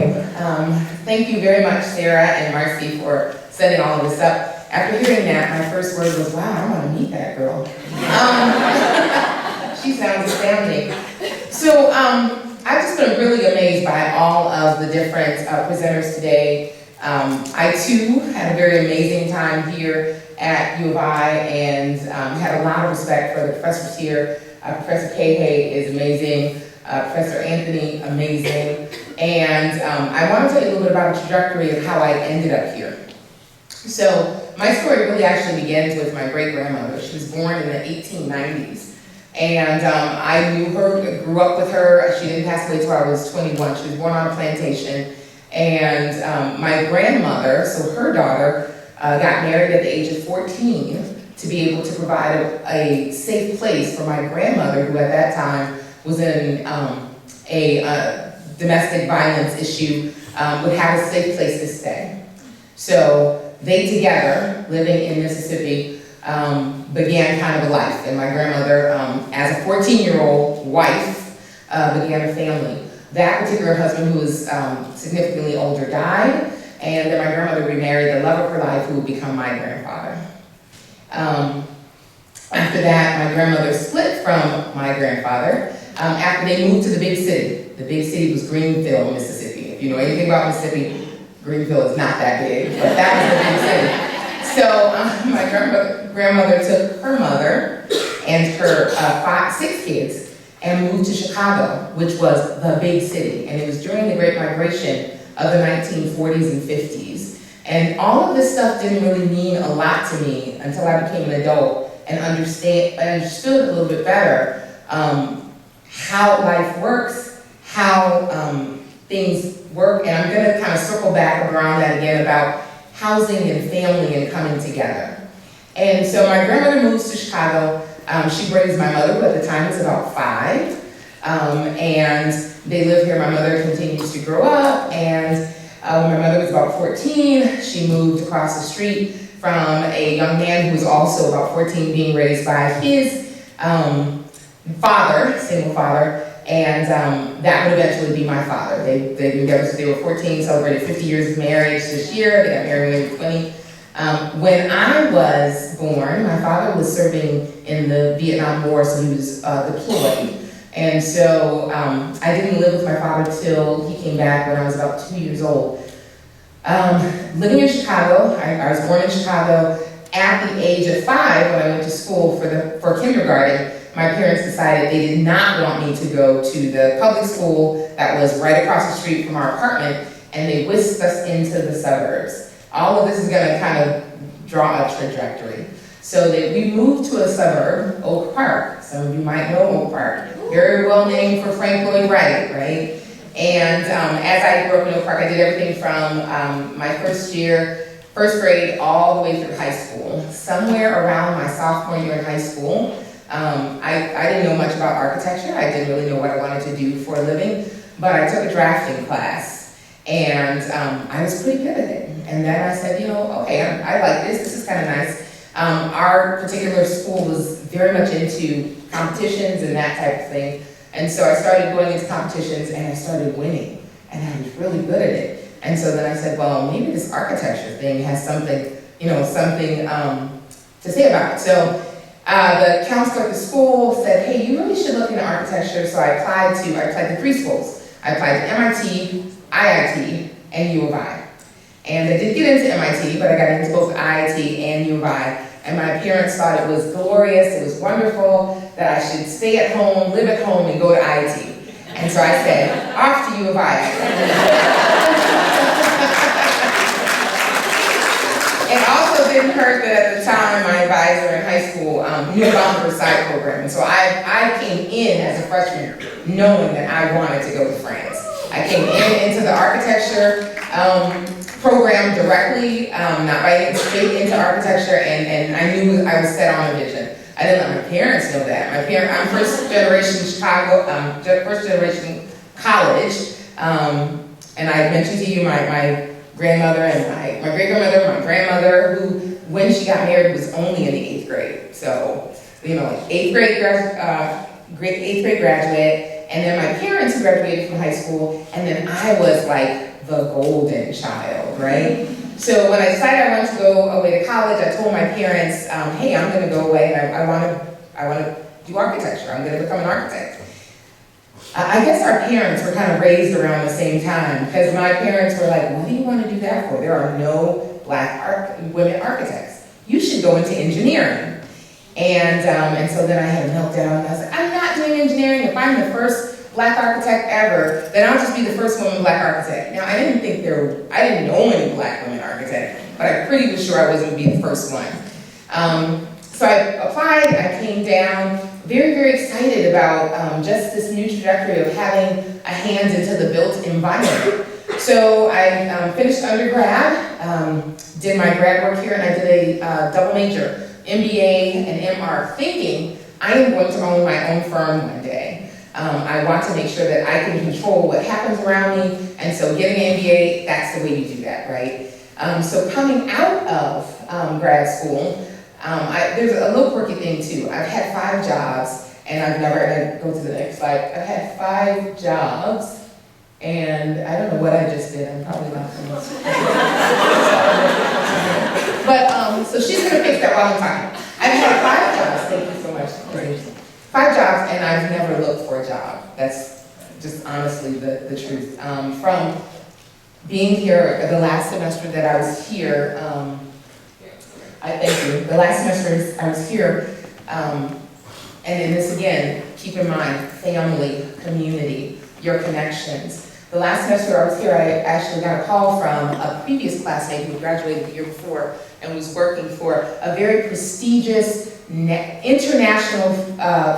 Thank you very much, Sarah and Marcy, for setting all of this up. After hearing that, my first word was, wow, I want to meet that girl. She sounds astounding. So I've just been really amazed by all of the different presenters today. I too had a very amazing time here at U of I and had a lot of respect for the professors here. Professor Kaye is amazing. Professor Anthony, amazing. And I want to tell you a little bit about the trajectory of how I ended up here. So my story really actually begins with my great-grandmother. She was born in the 1890s. And I knew her, grew up with her. She didn't pass away until I was 21. She was born on a plantation. And my grandmother, so her daughter, got married at the age of 14 to be able to provide a safe place for my grandmother, who at that time was in a domestic violence issue, would have a safe place to stay. So they together, living in Mississippi, began kind of a life. And my grandmother, as a 14-year-old wife, began a family. That particular husband, who was significantly older, died, and then my grandmother remarried the love of her life, who would become my grandfather. After that, my grandmother split from my grandfather after they moved to the big city. The big city was Greenville, Mississippi. If you know anything about Mississippi, Greenville is not that big, but that was the big city. So my grandmother took her mother and her 6 kids and moved to Chicago, which was the big city. And it was during the Great Migration of the 1940s and 50s. And all of this stuff didn't really mean a lot to me until I became an adult and understood a little bit better how life works, how things work. And I'm gonna kind of circle back around that again about housing and family and coming together. And so my grandmother moves to Chicago. She brings my mother, who at the time was about 5, and they live here. My mother continues to grow up, and when my mother was about 14, she moved across the street from a young man who was also about 14, being raised by his father, single father, and that would eventually be my father. They've been together since they were 14, celebrated 50 years of marriage this year. They got married when they were 20. When I was born, my father was serving in the Vietnam War, so he was deployed. And so I didn't live with my father till he came back when I was about 2 years old. Living in Chicago, I was born in Chicago. At the age of 5, when I went to school for kindergarten, my parents decided they did not want me to go to the public school that was right across the street from our apartment, and they whisked us into the suburbs. All of this is going to kind of draw a trajectory. So we moved to a suburb, Oak Park. Some of you might know Oak Park. Very well named for Frank Lloyd Wright, right? And as I grew up in Oak Park, I did everything from my first grade, all the way through high school. Somewhere around my sophomore year in high school, I didn't know much about architecture. I didn't really know what I wanted to do for a living, but I took a drafting class, and I was pretty good at it. And then I said, okay, I like this. This is kind of nice. Our particular school was very much into competitions and that type of thing. And so I started going into competitions and I started winning, and I was really good at it. And so then I said, well, maybe this architecture thing has something to say about it. So the counselor at the school said, hey, you really should look into architecture. So I applied to 3 schools. I applied to MIT, IIT, and U of I. And I did get into MIT, but I got into both IIT and U of I. And my parents thought it was glorious, it was wonderful, that I should stay at home, live at home, and go to IIT. And so I said, off to U of I. It also didn't hurt that at the time my advisor in high school knew about the Versailles program. And so I came in as a freshman knowing that I wanted to go to France. I came into the architecture program directly, not by straight into architecture, and I knew I was set on a vision. I didn't let my parents know that. I'm first generation Chicago, first generation college, and I mentioned to you my grandmother and my great-grandmother, my grandmother, who, when she got married, was only in the 8th grade. So, 8th grade graduate, and then my parents graduated from high school, and then I was like the golden child, right? So when I decided I wanted to go away to college, I told my parents, hey, I'm gonna go away and I wanna do architecture. I'm gonna become an architect. I guess our parents were kind of raised around the same time, because my parents were like, what do you want to do that for? There are no black women architects. You should go into engineering. And so then I had a meltdown, and I was like, I'm not doing engineering. If I'm the first black architect ever, then I'll just be the first woman black architect. Now, I didn't know any black women architects, but I'm pretty sure I wasn't going to be the first one. So I applied, I came down, very, very excited about just this new trajectory of having a hand into the built environment. So I finished undergrad, did my grad work here, and I did a double major, MBA and MR, thinking I am going to own my own firm one day. I want to make sure that I can control what happens around me, and so getting an MBA, that's the way you do that, right? So coming out of grad school, there's a little quirky thing too. I've had 5 jobs, and I've never, go to the next slide, I've had 5 jobs, and I don't know what I just did, I'm probably not supposed to. But, so she's gonna fix that while I'm talking. I've had 5 jobs, thank you so much. 5 jobs, and I've never looked for a job. That's just honestly the truth. From being here, the last semester that I was here, I thank you. The last semester I was here, and in this again, keep in mind, family, community, your connections. The last semester I was here, I actually got a call from a previous classmate who graduated the year before and was working for a very prestigious international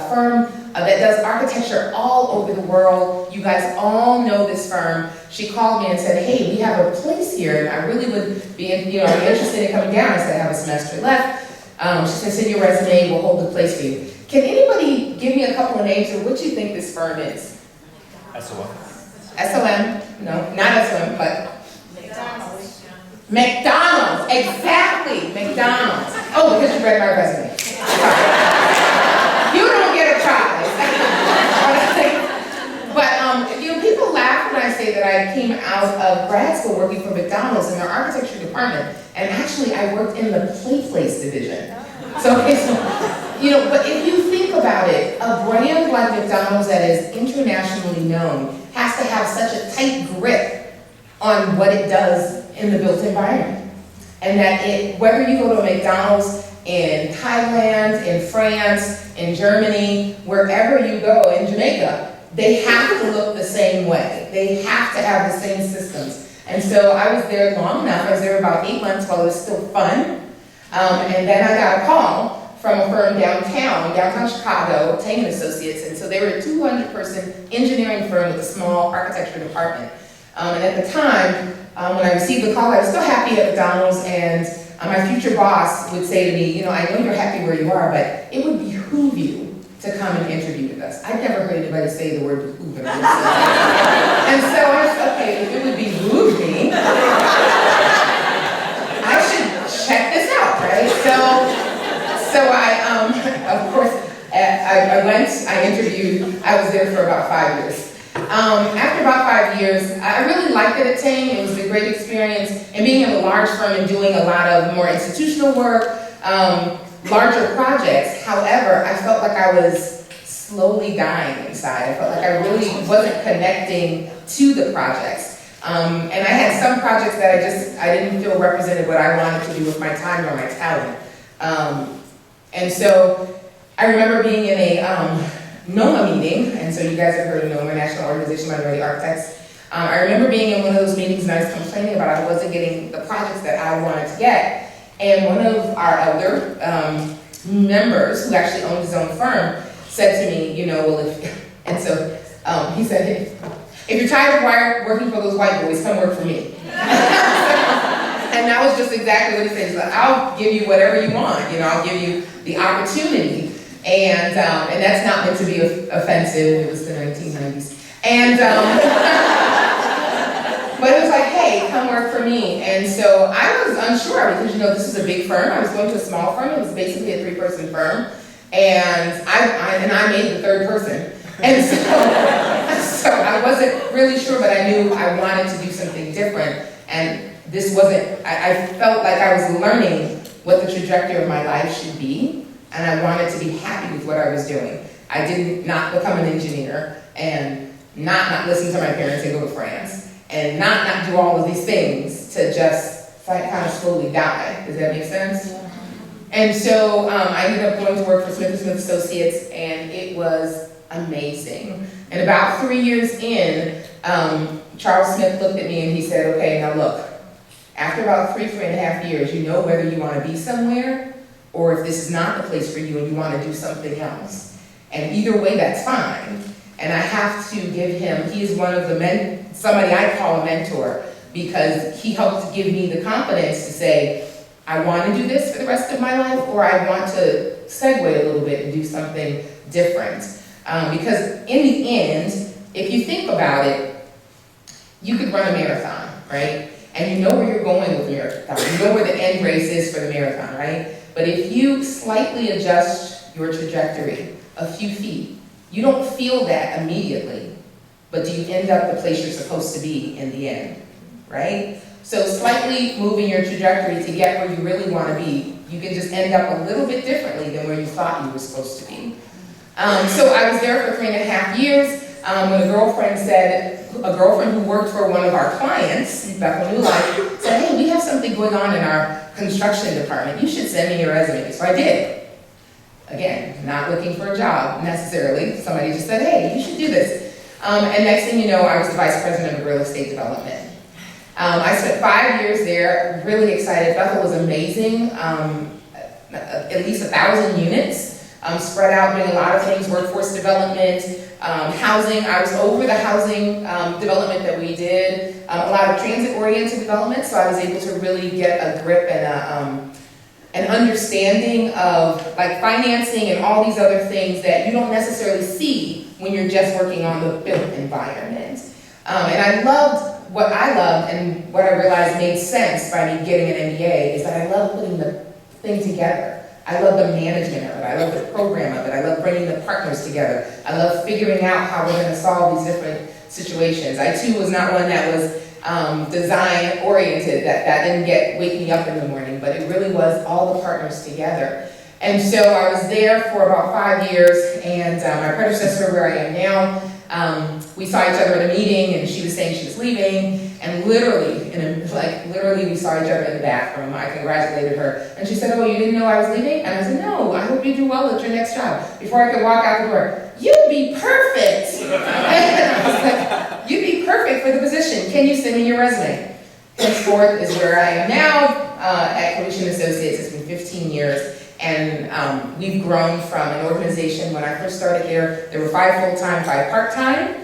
firm that does architecture all over the world. You guys all know this firm. She called me and said, hey, we have a place here, and I really would be interested in coming down. I said, I have a semester left. She said, send your resume, we'll hold the place for you. Can anybody give me a couple of names of what you think this firm is? SOM. SOM? No, not SOM, but McDonald's, exactly, McDonald's. Oh, because you read my resume. You don't get a prize. I came out of grad school working for McDonald's in their architecture department, and actually I worked in the play place division. So it's, but if you think about it, a brand like McDonald's that is internationally known has to have such a tight grip on what it does in the built environment. And that whether you go to a McDonald's in Thailand, in France, in Germany, wherever you go, in Jamaica, they have to look the same way. They have to have the same systems. And so I was there long enough. I was there about 8 months while it was still fun. And then I got a call from a firm downtown Chicago, Tang & Associates. And so they were a 200-person engineering firm with a small architecture department. And at the time, when I received the call, I was still happy at McDonald's, and my future boss would say to me, I know you're happy where you are, but it would behoove you to come and interview with us. I'd never heard anybody say the word behoove. And so I said, okay, if it would behoove me, I should check this out, right? So I, of course, I went, I interviewed, I was there for about 5 years. After about 5 years, I really liked it at Tang. It was a great experience. And being in a large firm and doing a lot of more institutional work, larger projects. However, I felt like I was slowly dying inside. I felt like I really wasn't connecting to the projects. And I had some projects that I didn't feel represented what I wanted to do with my time or my talent. And so I remember being in a NOMA meeting, and so you guys have heard of NOMA, National Organization of Minority Architects. I remember being in one of those meetings and I was complaining about I wasn't getting the projects that I wanted to get. And one of our elder members, who actually owned his own firm, said to me, he said, if you're tired of working for those white boys, come work for me. And that was just exactly what he said. He's like, I'll give you whatever you want, I'll give you the opportunity. And that's not meant to be offensive. It was the 1990s. And but it was like, hey, come work for me. And so I was unsure because this is a big firm. I was going to a small firm. It was basically a 3-person firm, and I made the 3rd person. And so I wasn't really sure, but I knew I wanted to do something different. And this wasn't. I felt like I was learning what the trajectory of my life should be. And I wanted to be happy with what I was doing. I did not become an engineer and not listen to my parents and go to France and not do all of these things to just kind of slowly die. Does that make sense? Yeah. And so I ended up going to work for Smith & Smith Associates, and it was amazing. And about 3 years in, Charles Smith looked at me and he said, okay, now look, after about 3.5 years, you know whether you want to be somewhere or if this is not the place for you and you want to do something else. And either way, that's fine. And I have to give him, he is one of the somebody I call a mentor, because he helped give me the confidence to say, I want to do this for the rest of my life, or I want to segue a little bit and do something different. Because in the end, if you think about it, you could run a marathon, right? And you know where you're going with the marathon. You know where the end race is for the marathon, right? But if you slightly adjust your trajectory a few feet, you don't feel that immediately, but do you end up the place you're supposed to be in the end, right? So slightly moving your trajectory to get where you really want to be, you can just end up a little bit differently than where you thought you were supposed to be. So I was there for 3.5 years. When a girlfriend who worked for one of our clients, Beth New Life, said, hey, we have something going on in our construction department. You should send me your resume. So I did. Again, not looking for a job necessarily. Somebody just said, hey, you should do this. And next thing you know, I was the vice president of real estate development. I spent 5 years there, really excited. Bethel was amazing. At least 1,000 units, spread out, doing a lot of things, workforce development, housing. I was over the housing development that we did, a lot of transit-oriented development, so I was able to really get a grip and an understanding of like financing and all these other things that you don't necessarily see when you're just working on the built environment. And I loved what and what I realized made sense by me getting an MBA is that I love putting the thing together. I love the management of it. I love the program of it. I love bringing the partners together. I love figuring out how we're going to solve these different situations. I too was not one that was design oriented, that didn't wake me up in the morning, but it really was all the partners together. And so I was there for about 5 years, and my predecessor, where I am now, we saw each other at a meeting, and she was saying she was leaving, and literally we saw each other in the bathroom. I congratulated her, and she said, "Oh, you didn't know I was leaving?" And I said, "No, I hope you do well at your next job." Before I could walk out the door, "You'd be perfect." And I was like, "You'd be perfect for the position. Can you send me your resume?" Henceforth is where I am now at Claretian Associates. It's been 15 years. And we've grown from an organization. When I first started there were 5 full-time, 5 part-time.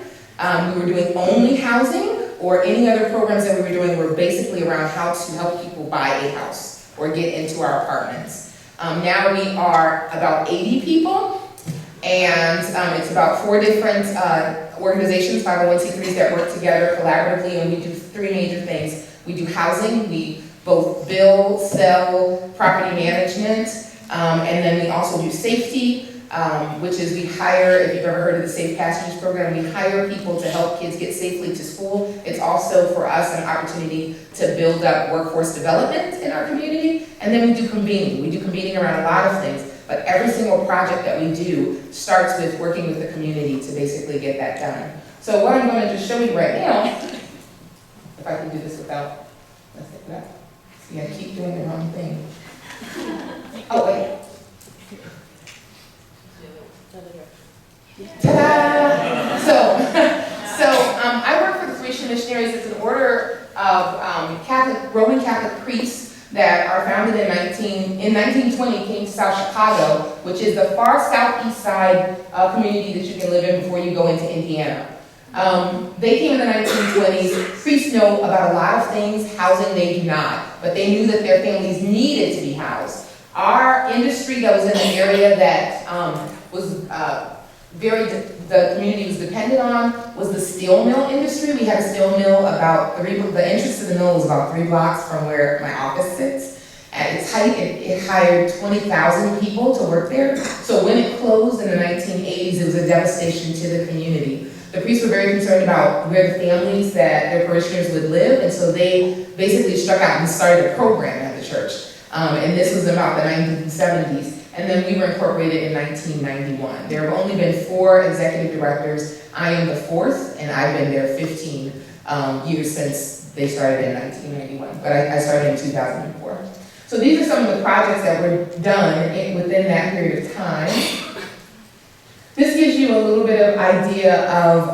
We were doing only housing, or any other programs that we were doing were basically around how to help people buy a house or get into our apartments. Now we are about 80 people, and it's about 4 different organizations, 501c3s, that work together collaboratively, and we do 3 major things. We do housing, we both build, sell, property management, and then we also do safety, which is we hire, if you've ever heard of the Safe Passages program, we hire people to help kids get safely to school. It's also for us an opportunity to build up workforce development in our community. And then we do convening. We do convening around a lot of things, but every single project that we do starts with working with the community to basically get that done. So what I'm going to just show you right now, if I can do this without, let's take that. See, I keep doing the wrong thing. Oh, wait. Ta-da! So I work for the Claretian Missionaries. It's an order of Roman Catholic priests that are founded in 1920, came to South Chicago, which is the far southeast side community that you can live in before you go into Indiana. They came in the 1920s. Priests know about a lot of things, housing they do not, but they knew that their families needed to be housed. Our industry that was in an area that the community was dependent on was the steel mill industry. We had a steel mill the entrance to the mill was about 3 blocks from where my office sits. At its height, it hired 20,000 people to work there. So when it closed in the 1980s, it was a devastation to the community. The priests were very concerned about where the families that their parishioners would live, and so they basically struck out and started a program at the church. And this was about the 1970s. And then we were incorporated in 1991. There have only been 4 executive directors. I am the 4th, and I've been there 15 years since they started in 1991. But I started in 2004. So these are some of the projects that were done within that period of time. This gives you a little bit of idea of,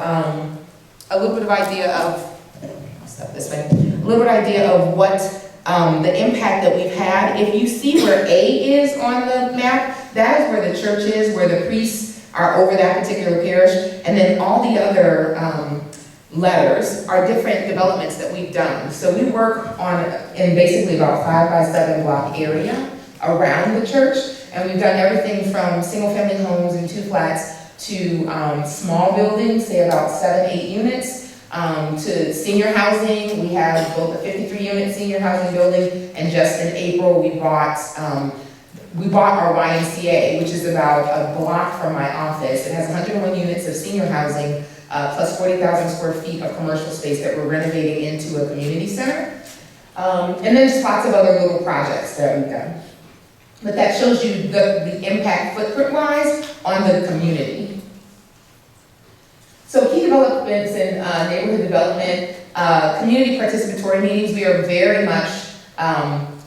what the impact that we've had. If you see where A is on the map, that is where the church is, where the priests are over that particular parish, and then all the other letters are different developments that we've done. So we work in basically about 5 by 7 block area around the church, and we've done everything from single family homes and 2 flats to small buildings, say about 7, 8 units, to senior housing. We have both a 53-unit senior housing building, and just in April we bought our YMCA, which is about a block from my office. It has 101 units of senior housing, plus 40,000 square feet of commercial space that we're renovating into a community center. And then just lots of other little projects that we've done. But that shows you the impact footprint-wise on the community. So key developments in neighborhood development, community participatory meetings, we are very much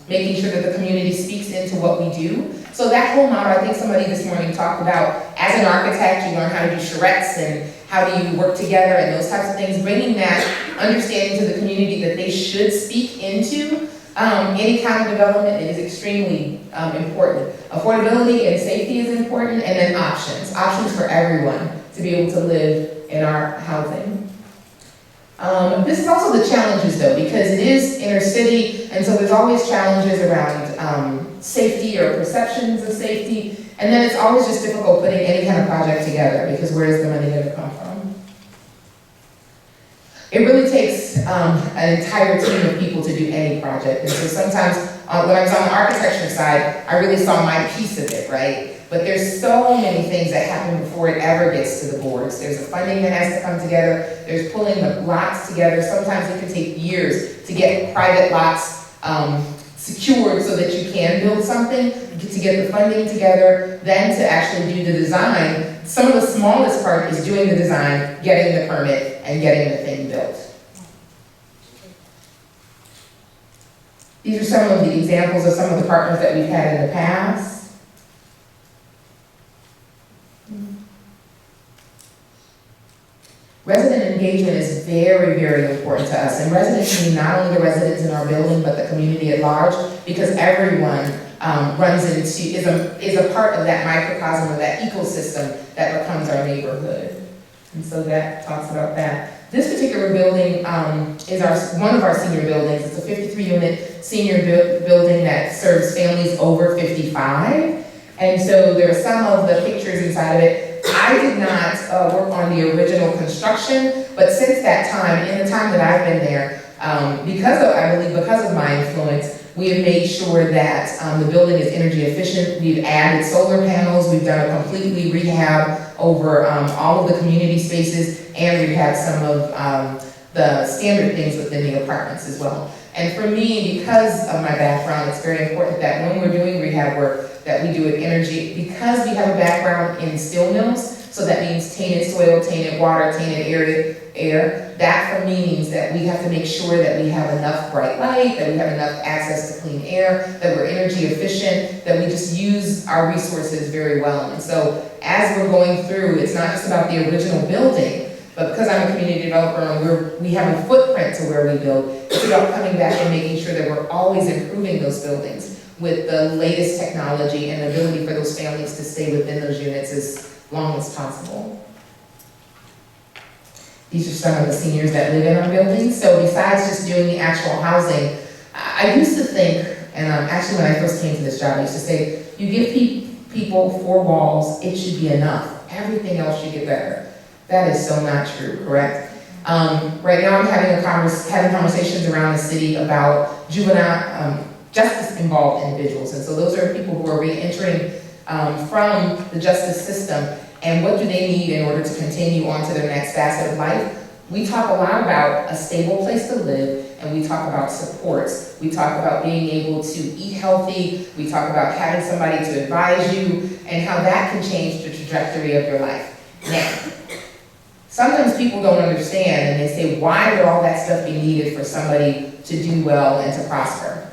making sure that the community speaks into what we do. So that whole model, I think somebody this morning talked about, as an architect, you learn how to do charrettes and how do you work together and those types of things, bringing that understanding to the community that they should speak into any kind of development is extremely important. Affordability and safety is important, and then options for everyone to be able to live in our housing. This is also the challenges though, because it is inner city, and so there's always challenges around safety or perceptions of safety, and then it's always just difficult putting any kind of project together, because where is the money going to come from? It really takes an entire team of people to do any project. And so sometimes when I was on the architecture side, I really saw my piece of it, right? But there's so many things that happen before it ever gets to the boards. There's the funding that has to come together. There's pulling the lots together. Sometimes it can take years to get private lots secured so that you can build something, to get the funding together, then to actually do the design. Some of the smallest part is doing the design, getting the permit, and getting the thing built. These are some of the examples of some of the partners that we've had in the past. Resident engagement is very, very important to us, and residents mean not only the residents in our building, but the community at large, because everyone is a part of that microcosm, of that ecosystem that becomes our neighborhood. And so that talks about that. This particular building is one of our senior buildings. It's a 53-unit senior building that serves families over 55. And so there are some of the pictures inside of it. I did not work on the original construction, but since that time, in the time that I've been there, because of my influence, we have made sure that the building is energy efficient. We've added solar panels. We've done a completely rehab over all of the community spaces, and rehab some of the standard things within the apartments as well. And for me, because of my background, it's very important that when we're doing rehab work, that we do it energy, because we have a background in steel mills, so that means tainted soil, tainted water, tainted air. That for me means that we have to make sure that we have enough bright light, that we have enough access to clean air, that we're energy efficient, that we just use our resources very well. And so as we're going through, it's not just about the original building, but because I'm a community developer and we have a footprint to where we build, it's about coming back and making sure that we're always improving those buildings with the latest technology and the ability for those families to stay within those units as long as possible. These are some of the seniors that live in our buildings. So besides just doing the actual housing, I used to think, and actually when I first came to this job, I used to say, you give people 4 walls, it should be enough. Everything else should get better. That is so not true, correct? Right now I'm having conversations around the city about juvenile justice-involved individuals. And so those are people who are re-entering from the justice system, and what do they need in order to continue on to their next facet of life? We talk a lot about a stable place to live, and we talk about supports. We talk about being able to eat healthy. We talk about having somebody to advise you, and how that can change the trajectory of your life. Now, sometimes people don't understand, and they say, why would all that stuff be needed for somebody to do well and to prosper?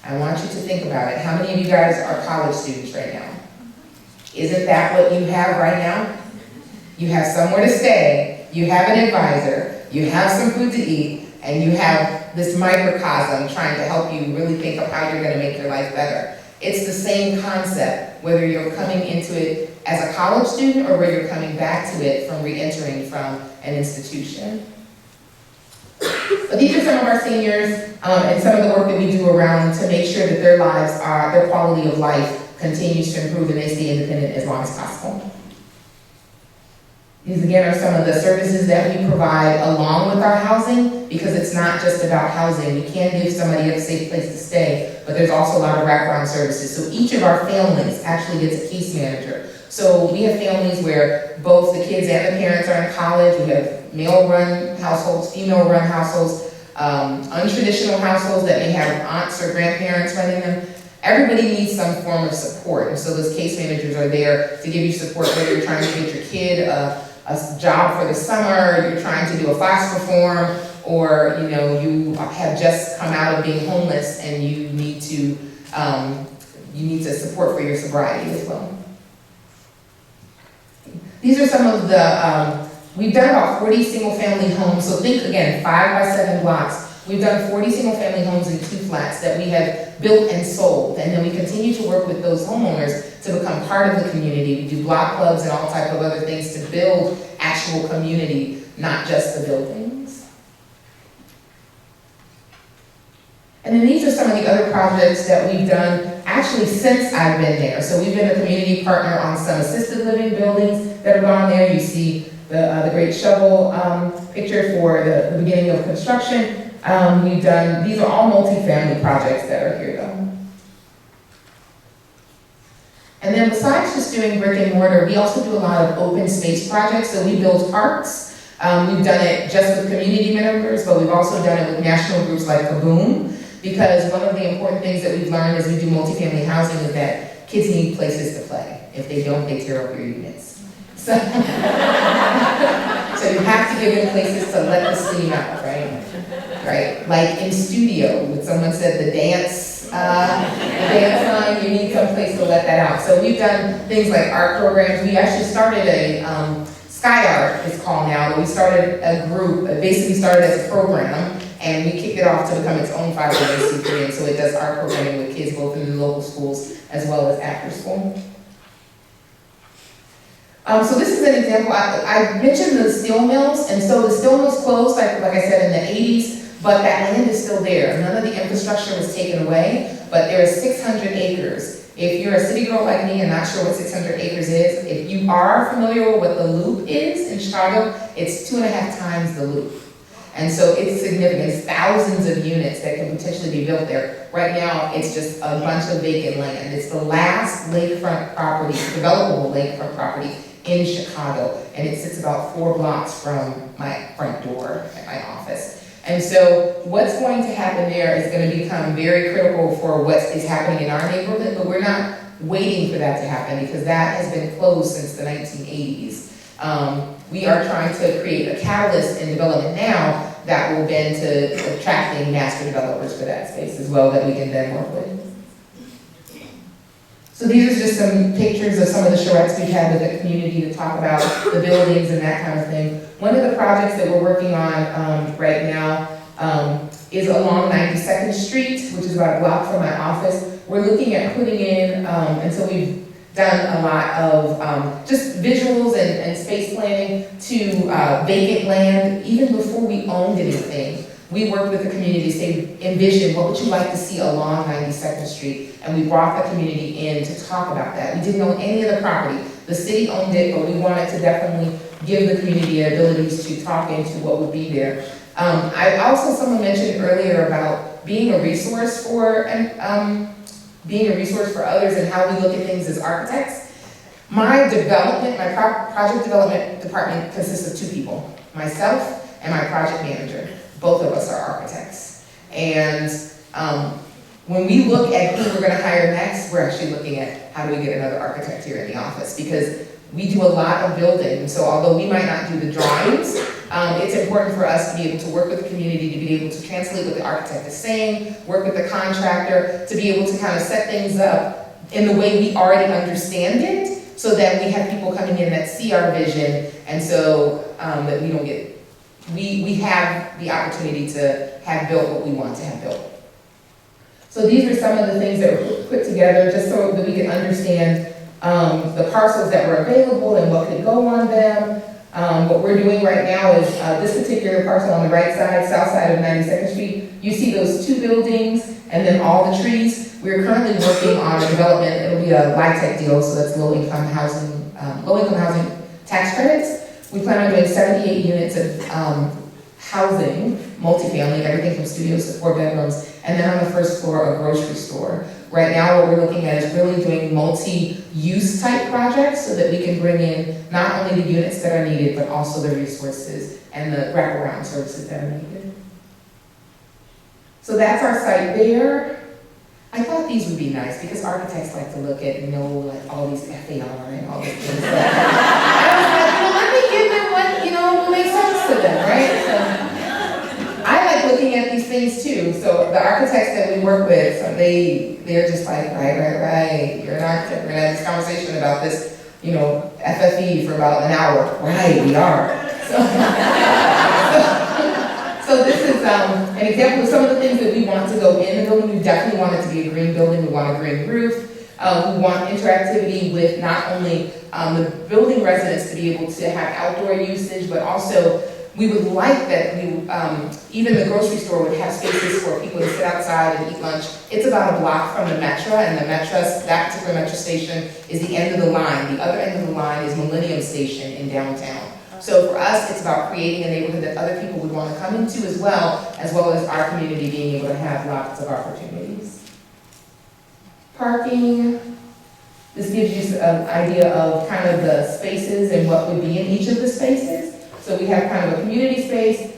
I want you to think about it. How many of you guys are college students right now? Isn't that what you have right now? You have somewhere to stay, you have an advisor, you have some food to eat, and you have this microcosm trying to help you really think of how you're going to make your life better. It's the same concept, whether you're coming into it as a college student or whether you're coming back to it from re-entering from an institution. But these are some of our seniors and some of the work that we do around to make sure that their quality of life continues to improve and they stay independent as long as possible. These again are some of the services that we provide along with our housing, because it's not just about housing. We can give somebody a safe place to stay, but there's also a lot of wraparound services. So each of our families actually gets a case manager. So we have families where both the kids and the parents are in college. We have male-run households, female-run households, untraditional households that may have aunts or grandparents running them. Everybody needs some form of support, and so those case managers are there to give you support, whether you're trying to get your kid a job for the summer, you're trying to do a FOSTA form, or you have just come out of being homeless and you need to support for your sobriety as well. These are some of the, we've done about 40 single-family homes, so think again, 5 by 7 blocks. We've done 40 single-family homes in 2 flats that we have built and sold, and then we continue to work with those homeowners to become part of the community. We do block clubs and all type of other things to build actual community, not just the buildings. And then these are some of the other projects that we've done actually since I've been there. So we've been a community partner on some assisted living buildings that have gone there. You see the great shovel picture for the beginning of construction. We've done, these are all multifamily projects that are here though. And then besides just doing brick and mortar, we also do a lot of open space projects. So we build parks. We've done it just with community members, but we've also done it with national groups like Kaboom, because one of the important things that we've learned as we do multifamily housing is that kids need places to play. If they don't, they tear up your units. So, so you have to give them places to let the steam out, right? Right? Like in studio, when someone said the dance line, you need some place to let that out. So we've done things like art programs. We actually started a Sky Art, it's called now, but we started a group, basically started as a program, and we kicked it off to become its own 501c3, and so it does art programming with kids both in the local schools as well as after school. So this is an example. I mentioned the steel mills, and so the steel mills closed, like I said, in the 80s, but that land is still there. None of the infrastructure was taken away, but there is 600 acres. If you're a city girl like me and not sure what 600 acres is, if you are familiar with what the Loop is in Chicago, it's 2.5 times the Loop. And so it's significant. It's thousands of units that can potentially be built there. Right now, it's just a bunch of vacant land. It's the last lakefront property, developable lakefront property in Chicago, and it sits about 4 blocks from my front door at my office. And so what's going to happen there is going to become very critical for what is happening in our neighborhood, but we're not waiting for that to happen because that has been closed since the 1980s. We are trying to create a catalyst in development now that will bend to attracting master developers for that space as well that we can then work with. So these are just some pictures of some of the charrettes we've had with the community to talk about the buildings and that kind of thing. One of the projects that we're working on right now is along 92nd Street, which is about a block from my office. We're looking at putting in, and so we've done a lot of just visuals and space planning to vacant land, even before we owned anything. We worked with the community to say, envision, what would you like to see along 92nd Street? And we brought the community in to talk about that. We didn't own any of the property. The city owned it, but we wanted to definitely give the community abilities to talk into what would be there. Someone mentioned earlier about being a resource for others and how we look at things as architects. My project development department consists of 2 people, myself and my project manager. Both of us are architects. And when we look at who we're gonna hire next, we're actually looking at how do we get another architect here in the office, because we do a lot of building. So although we might not do the drawings, it's important for us to be able to work with the community, to be able to translate what the architect is saying, work with the contractor, to be able to kind of set things up in the way we already understand it, so that we have people coming in that see our vision, and so that we don't get, we have the opportunity to have built what we want to have built. So these are some of the things that were put together just so that we can understand the parcels that were available and what could go on them. What we're doing right now is this particular parcel on the right side, south side of 92nd Street, you see those 2 buildings and then all the trees. We're currently working on a development. It'll be a LIHTC deal, so that's low-income housing tax credits. We plan on doing 78 units of housing, multifamily, everything from studios to 4 bedrooms, and then on the first floor, a grocery store. Right now, what we're looking at is really doing multi-use type projects so that we can bring in not only the units that are needed, but also the resources and the wraparound services that are needed. So that's our site there. I thought these would be nice because architects like to look at, like all these FAR and all these things. So I was like, let me give them what, will make sense to them, right? So I like looking at these things too. So the architects that we work with, so they're just like, right, you're an architect. We're gonna have this conversation about this, FFE for about an hour. Right, we are. So this is an example of some of the things that we want to go in the building. We definitely want it to be a green building. We want a green roof. We want interactivity with not only the building residents to be able to have outdoor usage, but also we would like that even the grocery store would have spaces for people to sit outside and eat lunch. It's about a block from the Metro, and that particular Metro station is the end of the line. The other end of the line is Millennium Station in downtown. So for us, it's about creating a neighborhood that other people would want to come into as well as our community being able to have lots of opportunities. Parking. This gives you an idea of kind of the spaces and what would be in each of the spaces. So we have kind of a community space,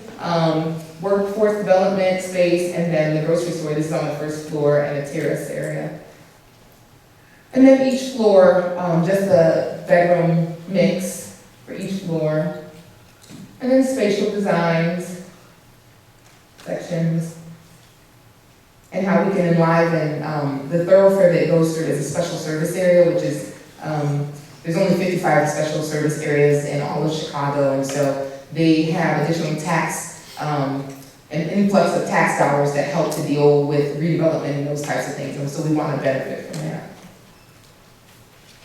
workforce development space, and then the grocery store. This is on the first floor, and a terrace area. And then each floor, just a bedroom mix for each floor. And then spatial designs, sections, and how we can enliven the thoroughfare that goes through as a special service area, which is, there's only 55 special service areas in all of Chicago, and so they have additional tax, an influx of tax dollars that help to deal with redevelopment and those types of things, and so we want to benefit from that.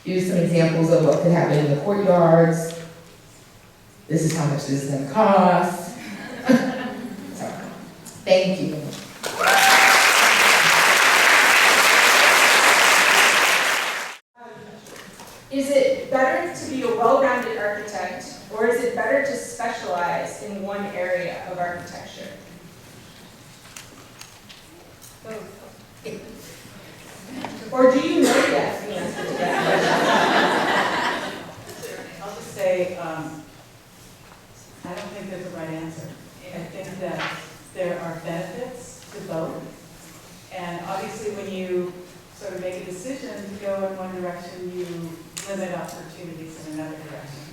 Here's some examples of what could happen in the courtyards. This is how much this is going to cost. So, thank you. Is it better to be a well-rounded architect, or is it better to specialize in one area of architecture? Or do you know yet the answer to that question? I'll just say, I don't think there's a right answer. I think that there are benefits to both. And obviously when you sort of make a decision to go in one direction, you limit opportunities in another direction.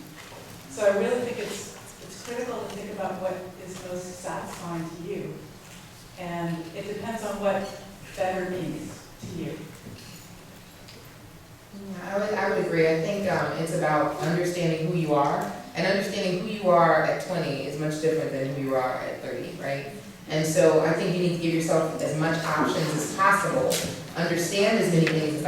So I really think it's critical to think about what is most satisfying to you. And it depends on what better means to you. I would agree. I think it's about understanding who you are, and understanding who you are at 20 is much different than who you are at 30, right? And so I think you need to give yourself as much options as possible. Understand as many things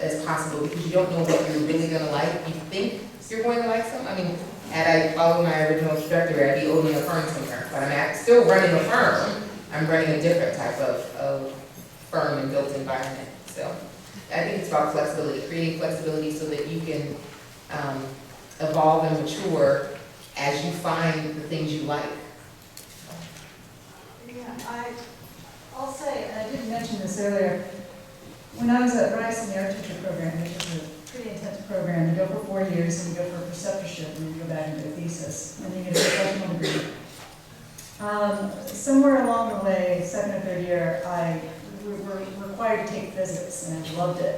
as possible, because you don't know what you're really going to like. You think you're going to like something. I mean, had I followed my original trajectory, I'd be owning a firm somewhere. But I'm still running a firm. I'm running a different type of firm and built environment. So I think it's about flexibility, creating flexibility so that you can evolve and mature as you find the things you like. Yeah, I'll say, and I didn't mention this earlier, when I was at Rice in the architecture program, which is a pretty intense program, you go for 4 years and you go for a preceptorship and you go back and do a thesis, and then you get a professional degree. Somewhere along the way, second or third year, we were required to take physics, and I loved it.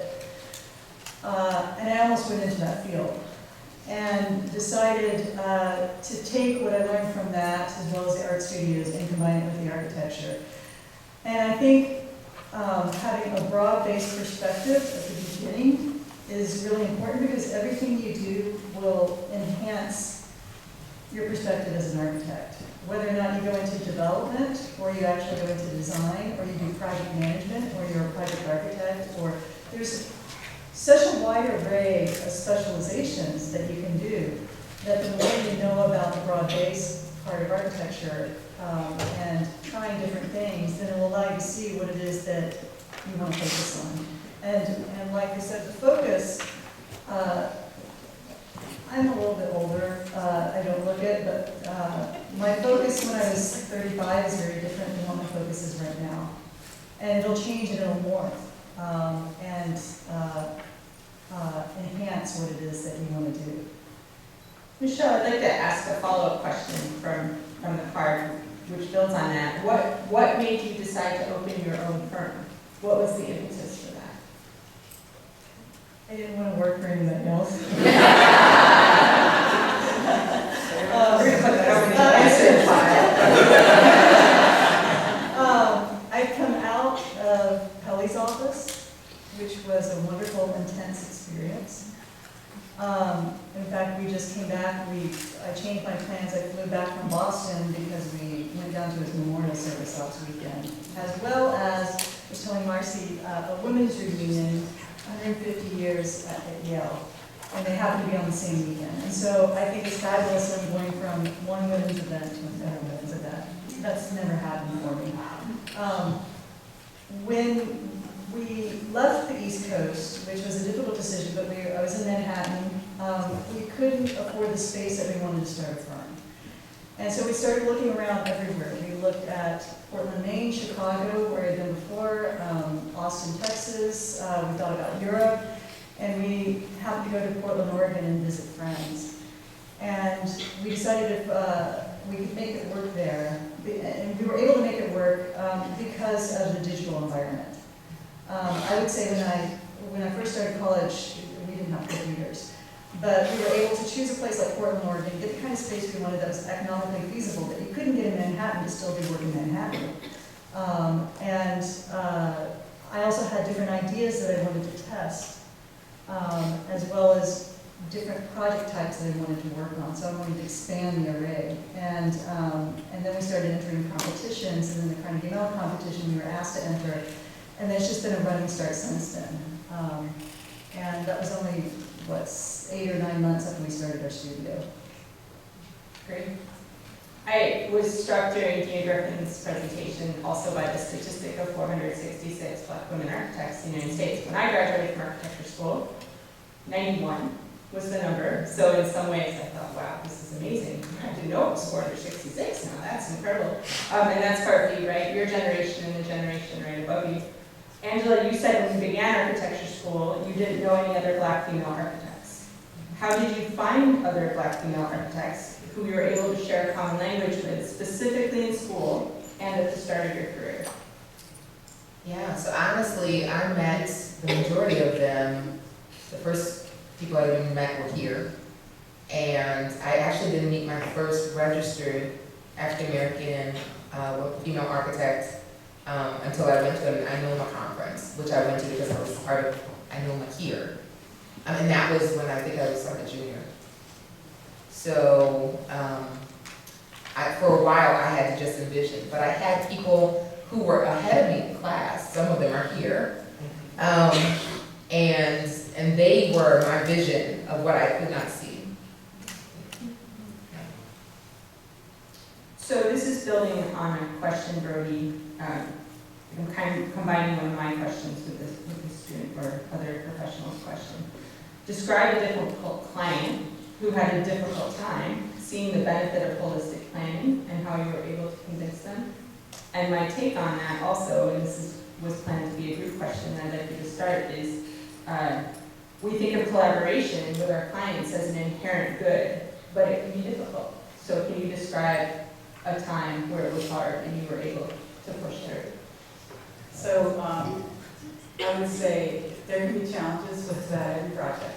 And I almost went into that field, and decided to take what I learned from that, as well as the art studios, and combine it with the architecture. And I think having a broad-based perspective at the beginning is really important, because everything you do will enhance your perspective as an architect. Whether or not you go into development, or you actually go into design, or you do project management, or you're a project architect, or there's such a wide array of specializations that you can do, that the more you know about the broad-based part of architecture and trying different things, then it will allow you to see what it is that you want to focus on. And like I said, the focus, I'm a little bit older, I don't look it, but my focus when I was 35 is very different than what my focus is right now. And it'll change and it'll morph and enhance what it is that you want to do. Michelle, I'd like to ask a follow-up question from the card, which builds on that. What made you decide to open your own firm? What was the impetus for that? I didn't want to work for anybody else. I'd come out of Pelly's office, which was a wonderful, intense experience. In fact, we just came back, I changed my plans, I flew back from Boston because we went down to his memorial service last weekend, as well as, I was telling Marcy, a women's reunion, 150 years at Yale, and they happen to be on the same weekend. And so I think it's fabulous when going from one women's event to another women's event. That's never happened for me. When we left the East Coast, which was a difficult decision, but I was in Manhattan, we couldn't afford the space that we wanted to start a firm. And so we started looking around everywhere. We looked at Portland, Maine, Chicago, where I had been before, Austin, Texas. We thought about Europe, and we happened to go to Portland, Oregon, and visit friends. And we decided if we could make it work there, and we were able to make it work because of the digital environment. I would say when I first started college, we didn't have computers. But we were able to choose a place like Portland, Oregon, get the kind of space we wanted that was economically feasible, that you couldn't get in Manhattan to still do work in Manhattan. I also had different ideas that I wanted to test, as well as different project types that I wanted to work on. So I wanted to expand the array. And then we started entering competitions, and then the Carnegie Mellon competition we were asked to enter. And it's just been a running start since then. And that was only, 8 or 9 months after we started our studio. Great. I was struck during Dina Griffin's presentation also by the statistic of 466 Black women architects in the United States. When I graduated from architecture school, 91 was the number. So in some ways I thought, wow, this is amazing. I didn't know it was 466 now. That's incredible. And that's partly, right, your generation and the generation right above you. Angela, you said when you began architecture school, you didn't know any other Black female architects. How did you find other Black female architects who you were able to share a common language with, specifically in school and at the start of your career? Yeah, so honestly, I met the majority of them. The first people I even met were here. And I actually didn't meet my first registered African-American female architect until I went to an INOMA conference, which I went to because I was part of INOMA here. And that was when I think I was like a junior. So for a while I had to just envision, but I had people who were ahead of me in class. Some of them are here. And they were my vision of what I could not see. So this is building on a question, Brodie. I'm kind of combining one of my questions with the student or other professional's question. Describe a difficult client who had a difficult time seeing the benefit of holistic planning and how you were able to convince them. And my take on that also, and this was planned to be a group question that I'd like you to start, is we think of collaboration with our clients as an inherent good, but it can be difficult. So can you describe a time where it was hard and you were able to push through? So I would say there can be challenges with every project.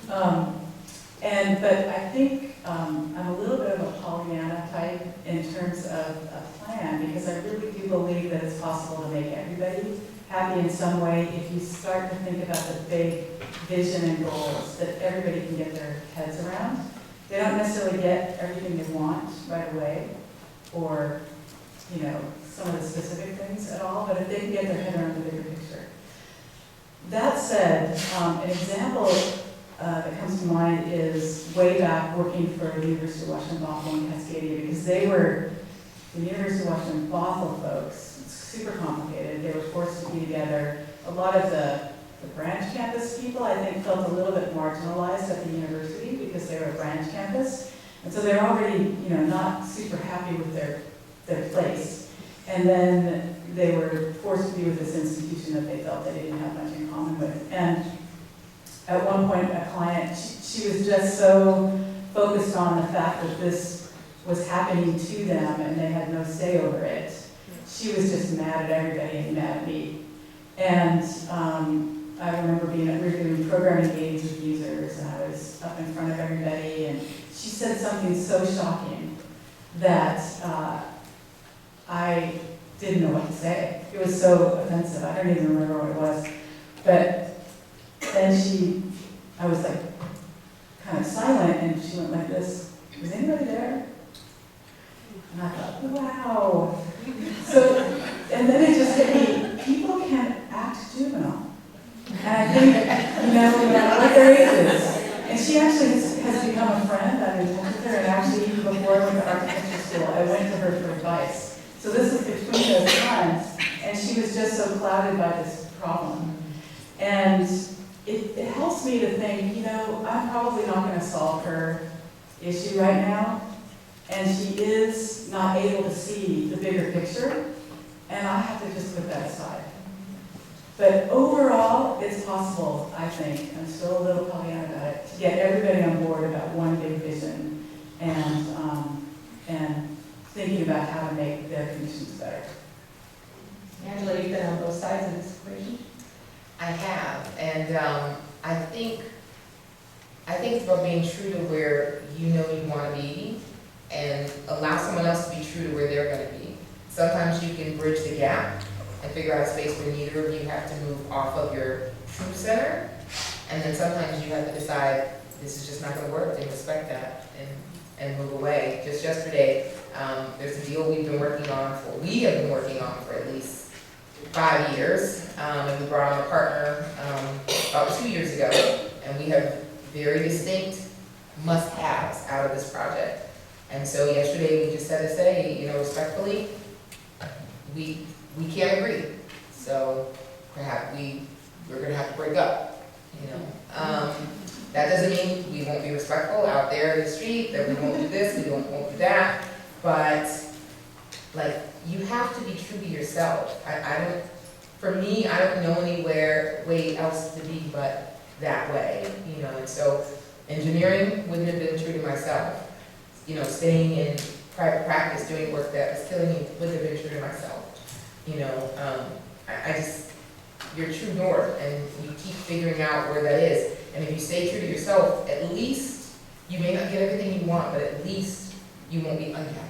But I think I'm a little bit of a Pollyanna type in terms of a plan, because I really do believe that it's possible to make everybody happy in some way if you start to think about the big vision and goals that everybody can get their heads around. They don't necessarily get everything they want right away, or some of the specific things at all, but if they can get their head around the bigger picture. That said, an example that comes to mind is way back working for the University of Washington Bothell in Cascadia, because they were, the University of Washington Bothell folks, it's super complicated, they were forced to be together. A lot of the branch campus people, I think, felt a little bit marginalized at the university because they were a branch campus. And so they're already, not super happy with their place. And then they were forced to be with this institution that they felt they didn't have much in common with. And at one point, a client, she was just so focused on the fact that this was happening to them and they had no say over it. She was just mad at everybody and mad at me. And I remember we were doing programming meetings with users, and I was up in front of everybody, and she said something so shocking that I didn't know what to say. It was so offensive. I don't even remember what it was. But then I was like kind of silent, and she went like this, "Was anybody there?" And I thought, wow. So, and then it just hit me, people can act juvenile. And I think, what their age is. And she actually has become a friend. I'm in touch with her, and actually even before I went to architecture school, I went to her for advice. So this is between those times, and she was just so clouded by this problem. And it helps humbles me to think, you know, I'm probably not gonna solve her issue right now, and she is not able to see the bigger picture, and I have to just put that aside. But overall, it's possible, I think, I'm still a little Pollyanna about it, to get everybody on board about one big vision and thinking about how to make their conditions better. Angela, you've been on both sides of this equation. I have, and I think it's about being true to where you know you want to be, and allow someone else to be true to where they're going to be. Sometimes you can bridge the gap and figure out a space where neither of you have to move off of your true center, and then sometimes you have to decide this is just not going to work, and respect that and move away. Just yesterday, there's a deal we have been working on for at least 5 years, and we brought on a partner about 2 years ago, and we have very distinct must-haves out of this project. And so yesterday we just had to say, you know, respectfully, we can't agree. So perhaps we're gonna have to break up, you know. That doesn't mean we won't be respectful out there in the street, that we won't do this, we won't do that, but like, you have to be true to yourself. For me, I don't know anywhere else to be but that way, you know, and so engineering wouldn't have been true to myself. You know, staying in private practice, doing work that was killing me wouldn't have been true to myself. You know, I just, you're true north, and you keep figuring out where that is. And if you stay true to yourself, at least, you may not get everything you want, but at least you won't be unhappy.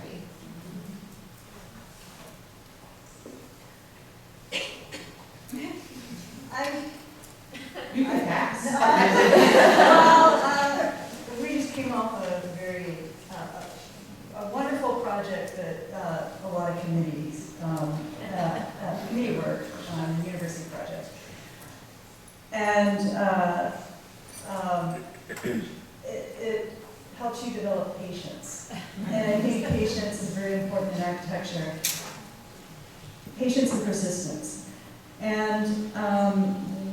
You can pass. Well, we just came off a very, a wonderful project that a lot of committees, committee work on university project. And it helps you develop patience. And I think patience is very important in architecture. Patience and persistence. And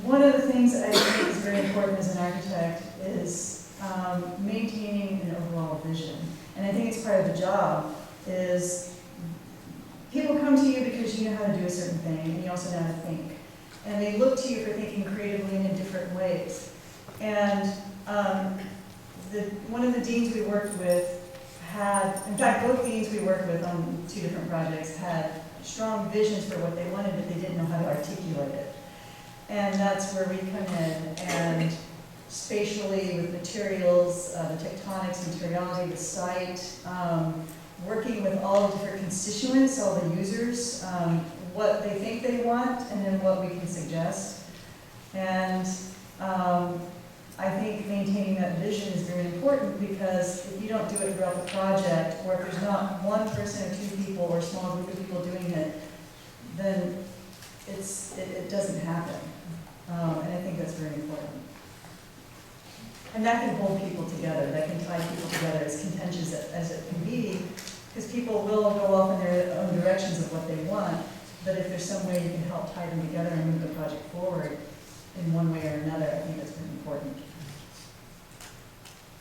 one of the things I think is very important as an architect is maintaining an overall vision. And I think it's part of the job is people come to you because you know how to do a certain thing and you also know how to think. And they look to you for thinking creatively and in different ways. And one of the deans we worked with had, in fact, both deans we worked with on 2 different projects had strong visions for what they wanted, but they didn't know how to articulate it. And that's where we come in, and spatially with materials, the tectonics, materiality, the site, working with all the different constituents, all the users, what they think they want, and then what we can suggest. And I think maintaining that vision is very important, because if you don't do it throughout the project, or if there's not one person or 2 people or a small group of people doing it, then it doesn't happen. And I think that's very important. And that can hold people together, that can tie people together, as contentious as it can be, because people will go off in their own directions of what they want, but if there's some way you can help tie them together and move the project forward in one way or another, I think that's very important.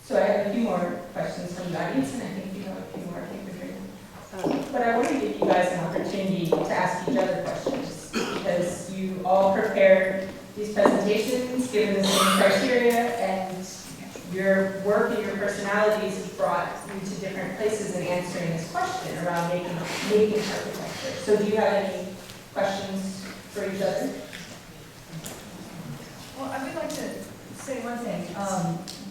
So I have a few more questions from the audience, and I think you have a few more I think we're doing. But I want to give you guys an opportunity to ask each other questions, because you all prepared these presentations given the same criteria, and your work and your personalities brought you to different places in answering this question around making architecture. So do you have any questions for each other? Well, I would like to say one thing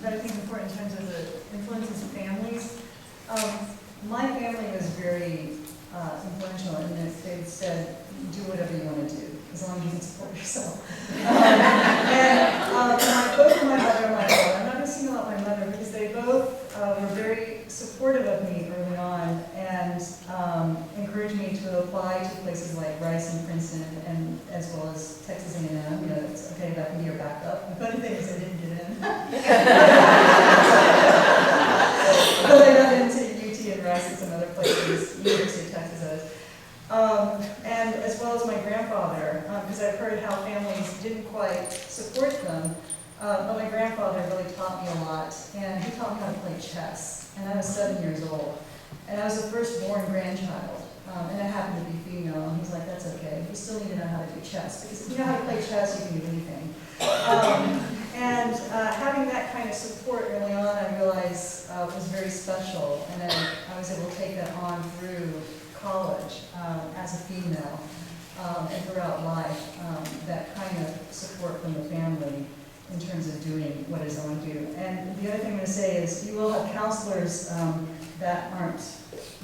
that I think is important in terms of the influences of families. My family was very influential in that they said, do whatever you want to do, as long as you can support yourself. Both my mother and my father, I'm not going to single out my mother because they both were very supportive of me early on and encouraged me to apply to places like Rice and Princeton, and as well as Texas A&M. You know, it's okay, that can be your backup. The funny thing is I didn't get in. But I got into UT and Rice and some other places, University of Texas is. And as well as my grandfather, because I've heard how families didn't quite support them. But my grandfather really taught me a lot, and he taught me how to play chess, and I was 7 years old. And I was the firstborn grandchild, and I happened to be female, and he's like, that's okay, you still need to know how to do chess, because if you know how to play chess, you can do anything. And having that kind of support early on, I realized was very special, and then I was able to take that on through college as a female, and throughout life, that kind of support from the family in terms of doing what it is I want to do. And the other thing I'm going to say is you will have counselors that aren't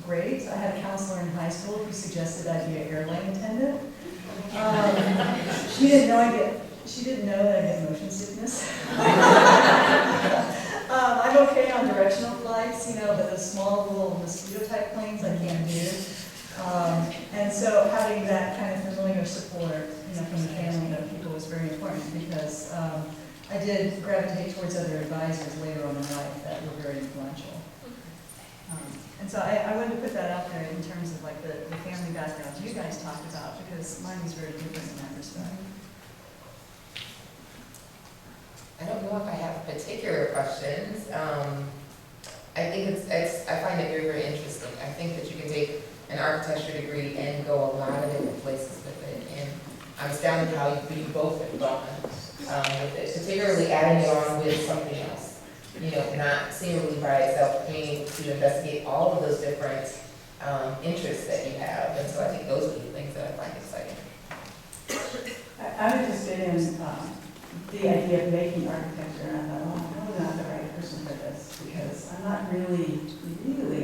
great. I had a counselor in high school who suggested I be an airline attendant. She didn't know that I get motion sickness. I'm okay on directional flights, but the small little mosquito type planes I can't do. And so having that kind of familiar support, from the family and people was very important because I did gravitate towards other advisors later on in life that were very influential. And so I wanted to put that out there in terms of like the family backgrounds you guys talked about, because mine was very different in that respect. I don't know if I have particular questions. I think I find it very, very interesting. I think that you can take an architecture degree and go a lot of different places with it. And I'm astounded how you both have gone with it, particularly adding it on with something else. Not singly by itself, being able to investigate all of those different interests that you have. And so I think those are the things that I find exciting. I'm interested in the idea of making architecture, and I thought, well, I'm probably not the right person for this because I'm not really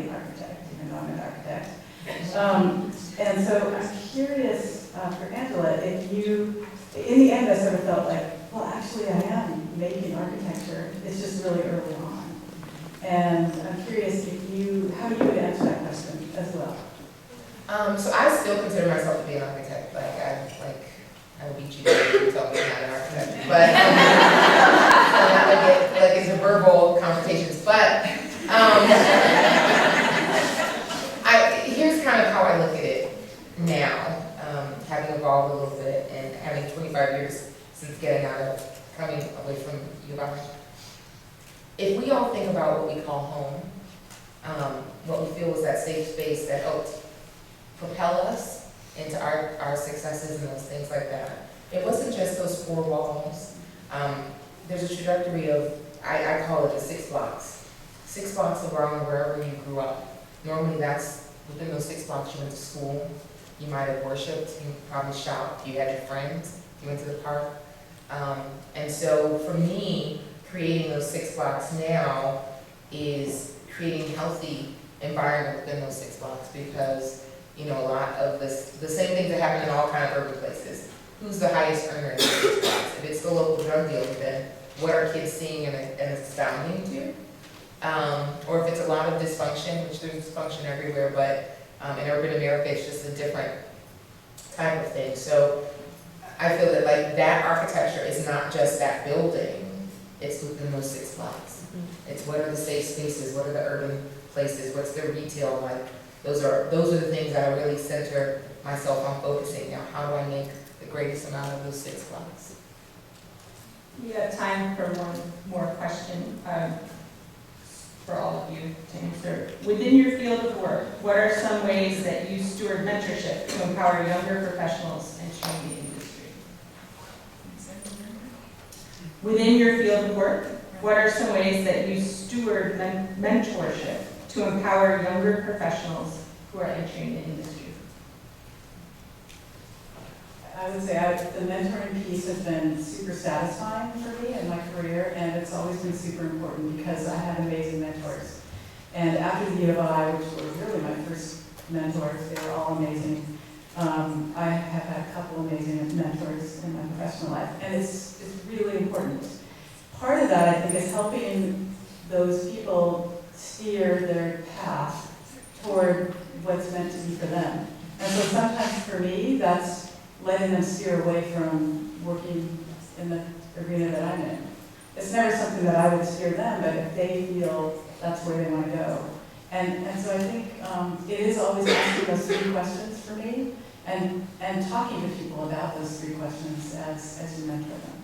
an architect, even though I'm an architect. And so I'm curious for Angela, if you, in the end I sort of felt like, well, actually I am making architecture, it's just really early on. And I'm curious how you would answer that question as well. So I still consider myself to be an architect. I will beat you down if you tell me I'm not an architect. But so not like into verbal confrontations. But here's kind of how I look at it now, having evolved a little bit and having 25 years since coming away from U of I. If we all think about what we call home, what we feel is that safe space that helped propel us into our successes and those things like that. It wasn't just those 4 walls. There's a trajectory of, I call it the 6 blocks. 6 blocks around wherever you grew up. Normally that's, within those 6 blocks you went to school, you might have worshiped, you probably shopped, you had your friends, you went to the park. And so for me, creating those 6 blocks now is creating a healthy environment within those 6 blocks because a lot of the same things that happen in all kind of urban places. Who's the highest earner in those 6 blocks? If it's the local drug dealer, then what are kids seeing and astounding to? Or if it's a lot of dysfunction, which there's dysfunction everywhere, but in urban America, it's just a different type of thing. So I feel that that architecture is not just that building, it's within those 6 blocks. It's what are the safe spaces, what are the urban places, what's the retail like? Those are the things that I really center myself on focusing now. How do I make the greatest amount of those 6 blocks? We have time for one more question for all of you to answer. Within your field of work, what are some ways that you steward mentorship to empower younger professionals and train the industry? Within your field of work, what are some ways that you steward mentorship to empower younger professionals who are entering the industry? I would say the mentoring piece has been super satisfying for me in my career, and it's always been super important because I had amazing mentors. And after the U of I, which were really my first mentors, they were all amazing. I have had a couple amazing mentors in my professional life, and it's really important. Part of that, I think, is helping those people steer their path toward what's meant to be for them. And so sometimes for me, that's letting them steer away from working in the arena that I'm in. It's never something that I would steer them, but if they feel that's where they want to go. And so I think it is always asking those 3 questions for me and talking to people about those 3 questions as you mentor them.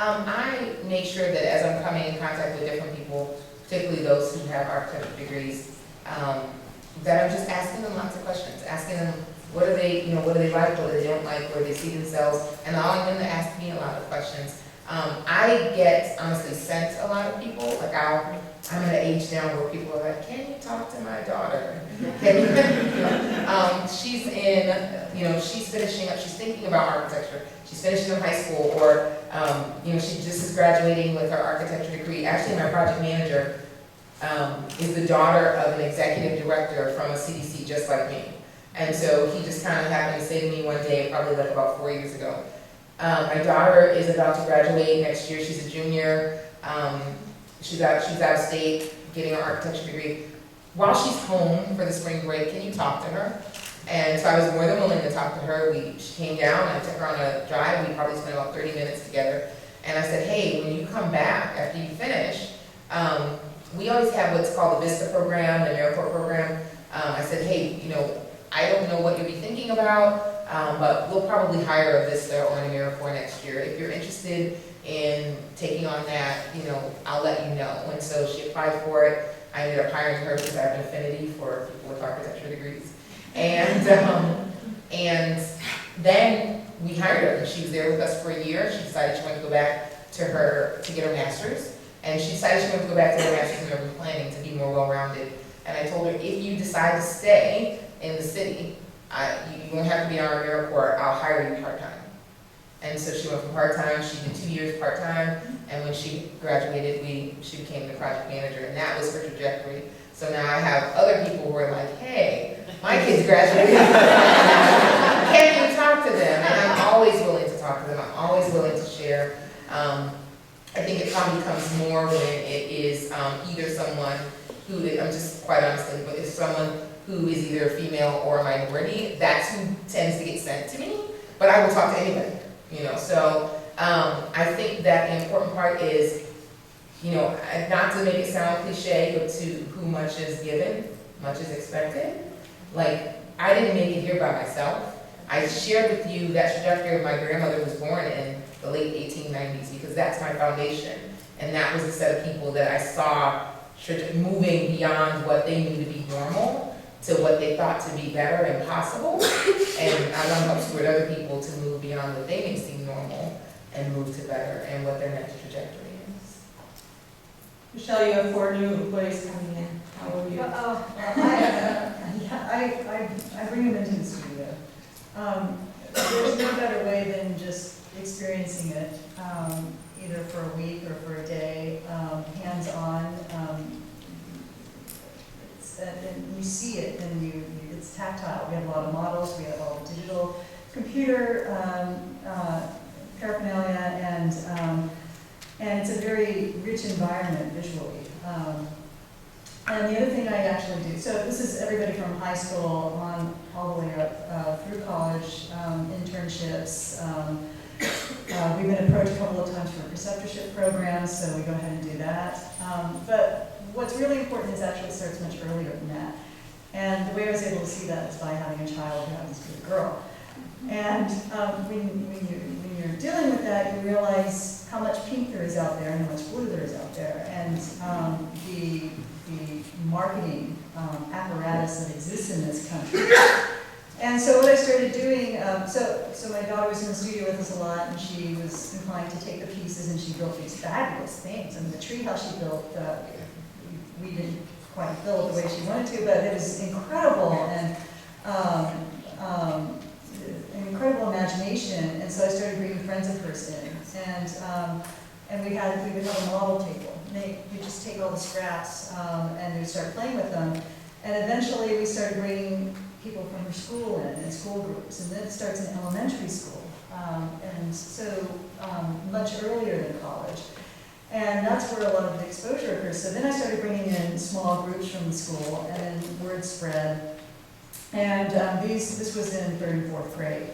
I make sure that as I'm coming in contact with different people, particularly those who have architecture degrees, that I'm just asking them lots of questions, asking them what do they like, what do they don't like, where they see themselves, and allowing them to ask me a lot of questions. I get honestly sent a lot of people, like I'm at an age now where people are like, can you talk to my daughter? Can you? She's she's finishing up, she's thinking about architecture, she's finishing up high school, or she just is graduating with her architecture degree. Actually, my project manager is the daughter of an executive director from a CDC just like me. And so he just kind of happened to say to me one day, probably like about 4 years ago, my daughter is about to graduate next year, she's a junior, she's out of state getting her architecture degree. While she's home for the spring break, can you talk to her? And so I was more than willing to talk to her. She came down, I took her on a drive, we probably spent about 30 minutes together. And I said, hey, when you come back after you finish, we always have what's called the VISTA program, the AmeriCorps program. I said, hey, I don't know what you'll be thinking about, but we'll probably hire a VISTA or an AmeriCorps next year. If you're interested in taking on that, I'll let you know. And so she applied for it. I ended up hiring her because I have an affinity for people with architecture degrees. And then we hired her, and she was there with us for a year. She decided she wanted to go back to get her master's. And she decided she wanted to go back to her master's in urban planning to be more well-rounded. And I told her, if you decide to stay in the city, you won't have to be on our AmeriCorps, I'll hire you part-time. And so she went from part-time, she did 2 years part-time, and when she graduated, she became the project manager, and that was her trajectory. So now I have other people who are like, hey, my kids graduated. Can you talk to them? And I'm always willing to talk to them, I'm always willing to share. I think it probably becomes more when it is either someone who, I'm just quite honestly, but it's someone who is either a female or a minority, that's who tends to get sent to me, but I will talk to anybody, So I think that the important part is, not to make it sound cliche, but to who much is given, much is expected. Like, I didn't make it here by myself. I shared with you that trajectory of my grandmother was born in the late 1890s because that's my foundation. And that was the set of people that I saw moving beyond what they knew to be normal to what they thought to be better and possible. And I want to help steward other people to move beyond what they may seem normal and move to better and what their next trajectory is. Michelle, you have 4 new employees coming in. How will you? I bring them into the studio. There's no better way than just experiencing it, either for a week or for a day, hands-on. And you see it, and it's tactile. We have a lot of models, we have all the digital computer paraphernalia, and it's a very rich environment visually. And the other thing I actually do, so this is everybody from high school on all the way up through college, internships. We've been approached a couple of times for preceptorship programs, so we go ahead and do that. But what's really important is actually starts much earlier than that. And the way I was able to see that is by having a child who happens to be a girl. And when you're dealing with that, you realize how much pink there is out there and how much blue there is out there. And the marketing apparatus that exists in this country. And so what I started doing, so my daughter was in the studio with us a lot, and she was inclined to take the pieces, and she built these fabulous things. I mean, the treehouse she built, we didn't quite build the way she wanted to, but it was incredible, and an incredible imagination. And so I started bringing friends of hers in, and we would have a model table. You just take all the scraps, and we start playing with them, and eventually we started bringing people from her school in school groups, and then it starts in elementary school, and so much earlier than college. And that's where a lot of the exposure occurs. So then I started bringing in small groups from the school, and then word spread. And this was in 3rd and 4th grade.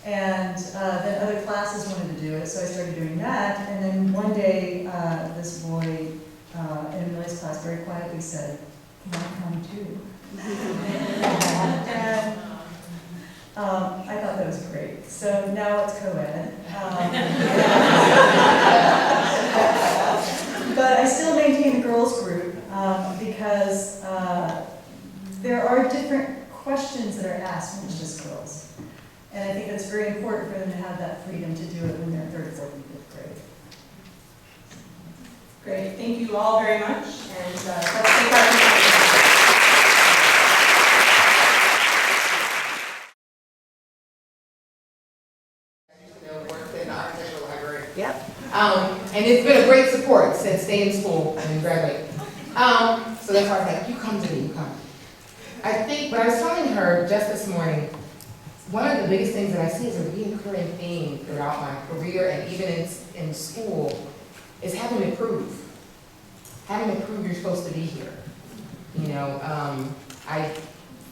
And then other classes wanted to do it, so I started doing that. And then one day, this boy in Emily's class very quietly said, "Can I come too?" And I thought that was great. So now it's co-ed. class when it's just girls. And I think it's very important for them to have that freedom to do it when they're third, fourth, and fifth grade. Great, thank you all very much, and let's take our questions. Worked in the architectural library. Yep. And it's been a great support since staying in school and graduating. So that's why I was like, you come to me, you come. I think, but I was telling her just this morning, one of the biggest things that I see is a recurring theme throughout my career and even in school is having to prove. Having to prove you're supposed to be here. You know, I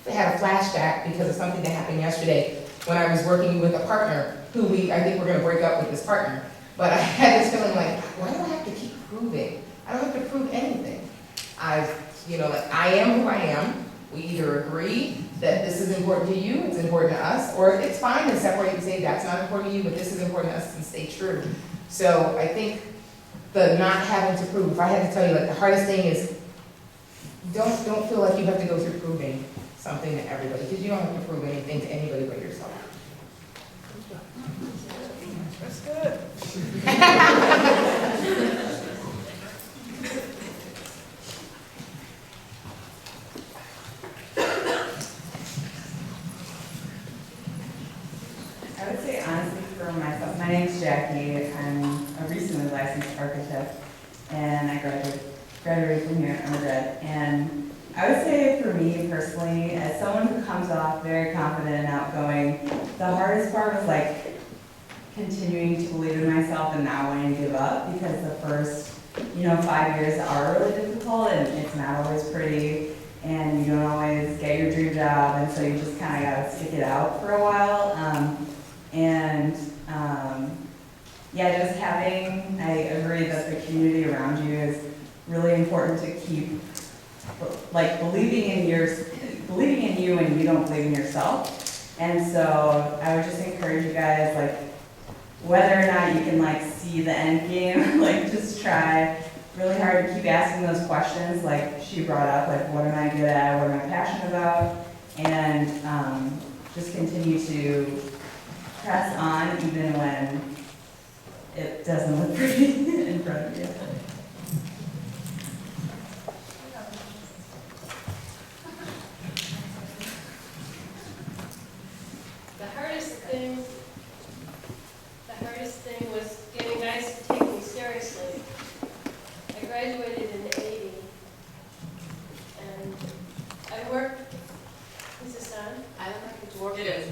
had a flashback because of something that happened yesterday when I was working with a partner who I think we're gonna break up with this partner. But I had this feeling like, why do I have to keep proving? I don't have to prove anything. I am who I am. We either agree that this is important to you, it's important to us, or it's fine to separate and say that's not important to you, but this is important to us, and stay true. So I think the not having to prove, if I had to tell you, like the hardest thing is don't feel like you have to go through proving something to everybody, because you don't have to prove anything to anybody but yourself. That's good. I would say honestly for myself, my name's Jackie. I'm a recently licensed architect, and I graduated from here at undergrad. And I would say for me personally, as someone who comes off very confident and outgoing, the hardest part was like continuing to believe in myself and not wanting to give up, because the first 5 years are really difficult and it's not always pretty, and you don't always get your dream job, and so you just kind of got to stick it out for a while. Just having, I agree that the community around you is really important to keep, like, believing in you when you don't believe in yourself. And so I would just encourage you guys, like, whether or not you can, like, see the end game, like, just try really hard to keep asking those questions, like she brought up, like, what am I good at, what am I passionate about, and just continue to press on even when it doesn't look pretty in front of you. The hardest thing was getting guys to take me seriously. I graduated in '80, and I worked. Is this on? I don't know if it's working. It is.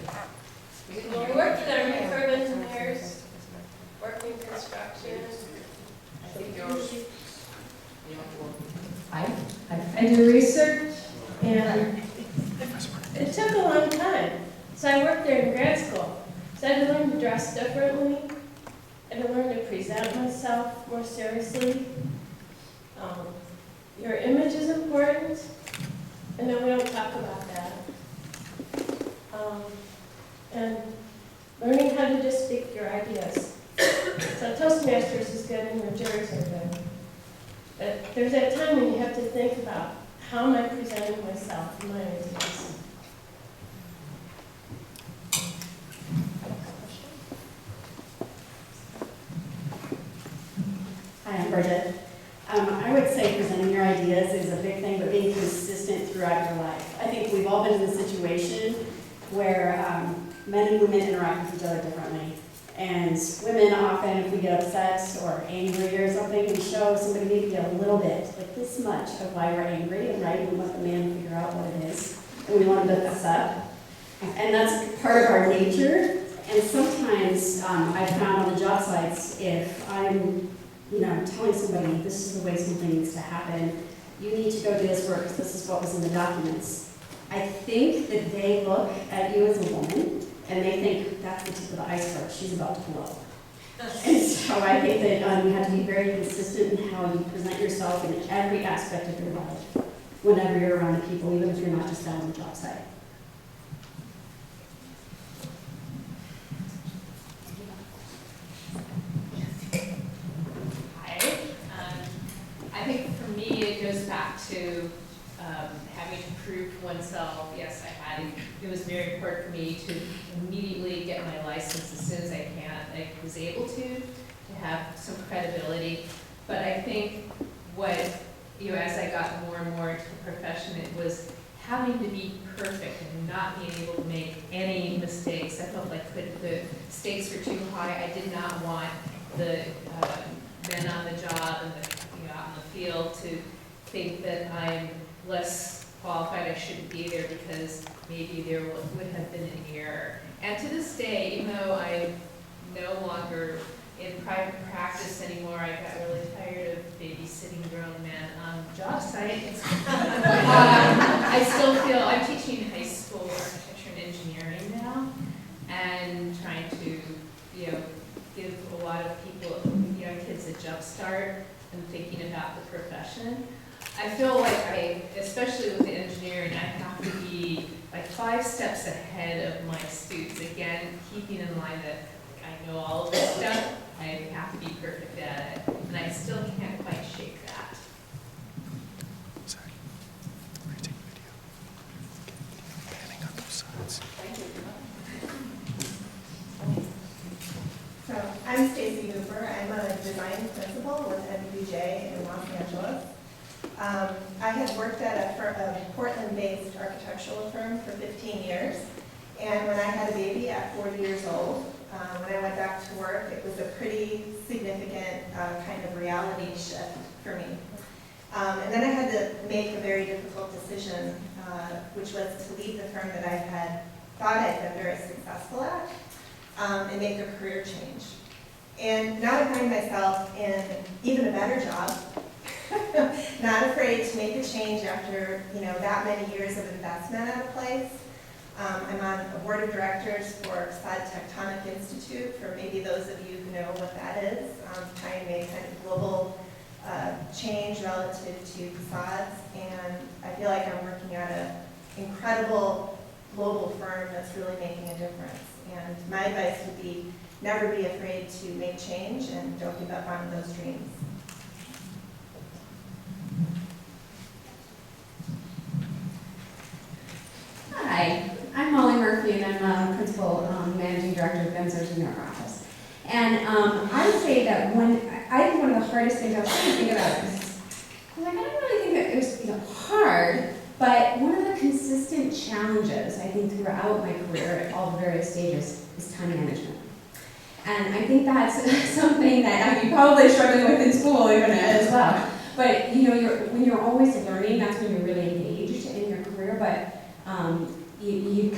Well, I worked with Army Corps of Engineers, worked in construction. I think yours. I do research, and it took a long time. So I worked there in grad school. So I had to learn to dress differently. I had to learn to present myself more seriously. Your image is important, and then we don't talk about that. And learning how to just speak your ideas. So Toastmasters is good and your juries are good. But there's that time when you have to think about how am I presenting myself and my ideas. Hi, I'm Bridget. I would say presenting your ideas is a big thing, but being consistent throughout your life. I think we've all been in a situation where men and women interact with each other differently. And women often, if we get upset or angry or something, we show somebody maybe a little bit, like this much of why we're angry, and right, we want the man to figure out what it is, and we want to build this up. And that's part of our nature. And sometimes I've found on the job sites, if I'm telling somebody this is the way something needs to happen, you need to go do this work because this is what was in the documents. I think that they look at you as a woman and they think that's the tip of the iceberg, she's about to blow. And so I think that you have to be very consistent in how you present yourself in every aspect of your life whenever you're around people, even if you're not just out on the job site. I think for me it goes back to having to prove to oneself, yes, I it was very important for me to immediately get my license as soon as I was able to have some credibility. But I think what, as I got more and more into the profession, it was having to be perfect and not being able to make any mistakes. I felt like the stakes were too high. I did not want the men on the job and out in the field to think that I'm less qualified, I shouldn't be there because maybe there would have been an error. And to this day, even though I'm no longer in private practice anymore, I got really tired of babysitting grown men on job sites. I still feel, I'm teaching high school architecture and engineering now, and trying to, give a lot of people, young kids a jump start and thinking about the profession. I feel like especially with the engineering, I have to be like 5 steps ahead of my students. Again, keeping in mind that I know all of this stuff, I have to be perfect at it, and I still can't quite shake that. Sorry. We're taking video. Panning on both sides. Thank you. So I'm Stacy Hooper. I'm a design principal with MPJ in Los Angeles. I had worked at a Portland-based architectural firm for 15 years, and when I had a baby at 40 years old, when I went back to work, it was a pretty significant kind of reality shift for me. And then I had to make a very difficult decision, which was to leave the firm that I had thought I'd been very successful at, and make a career change. And now I find myself in even a better job, not afraid to make a change after that many years of investment at a place. I'm on a board of directors for Facade Tectonic Institute, for maybe those of you who know what that is, trying to make kind of global change relative to facades. And I feel like I'm working at an incredible global firm that's really making a difference. And my advice would be never be afraid to make change and don't give up on those dreams. Hi, I'm Molly Murphy, and I'm a principal managing director of Benzer's New York office. And I would say that I think one of the hardest things I was trying to think about this, I don't really think that it was hard, but one of the consistent challenges I think throughout my career at all the various stages is time management. And I think that's something that you're probably struggling with in school even as well. But when you're always learning, that's when you're really engaged in your career. But you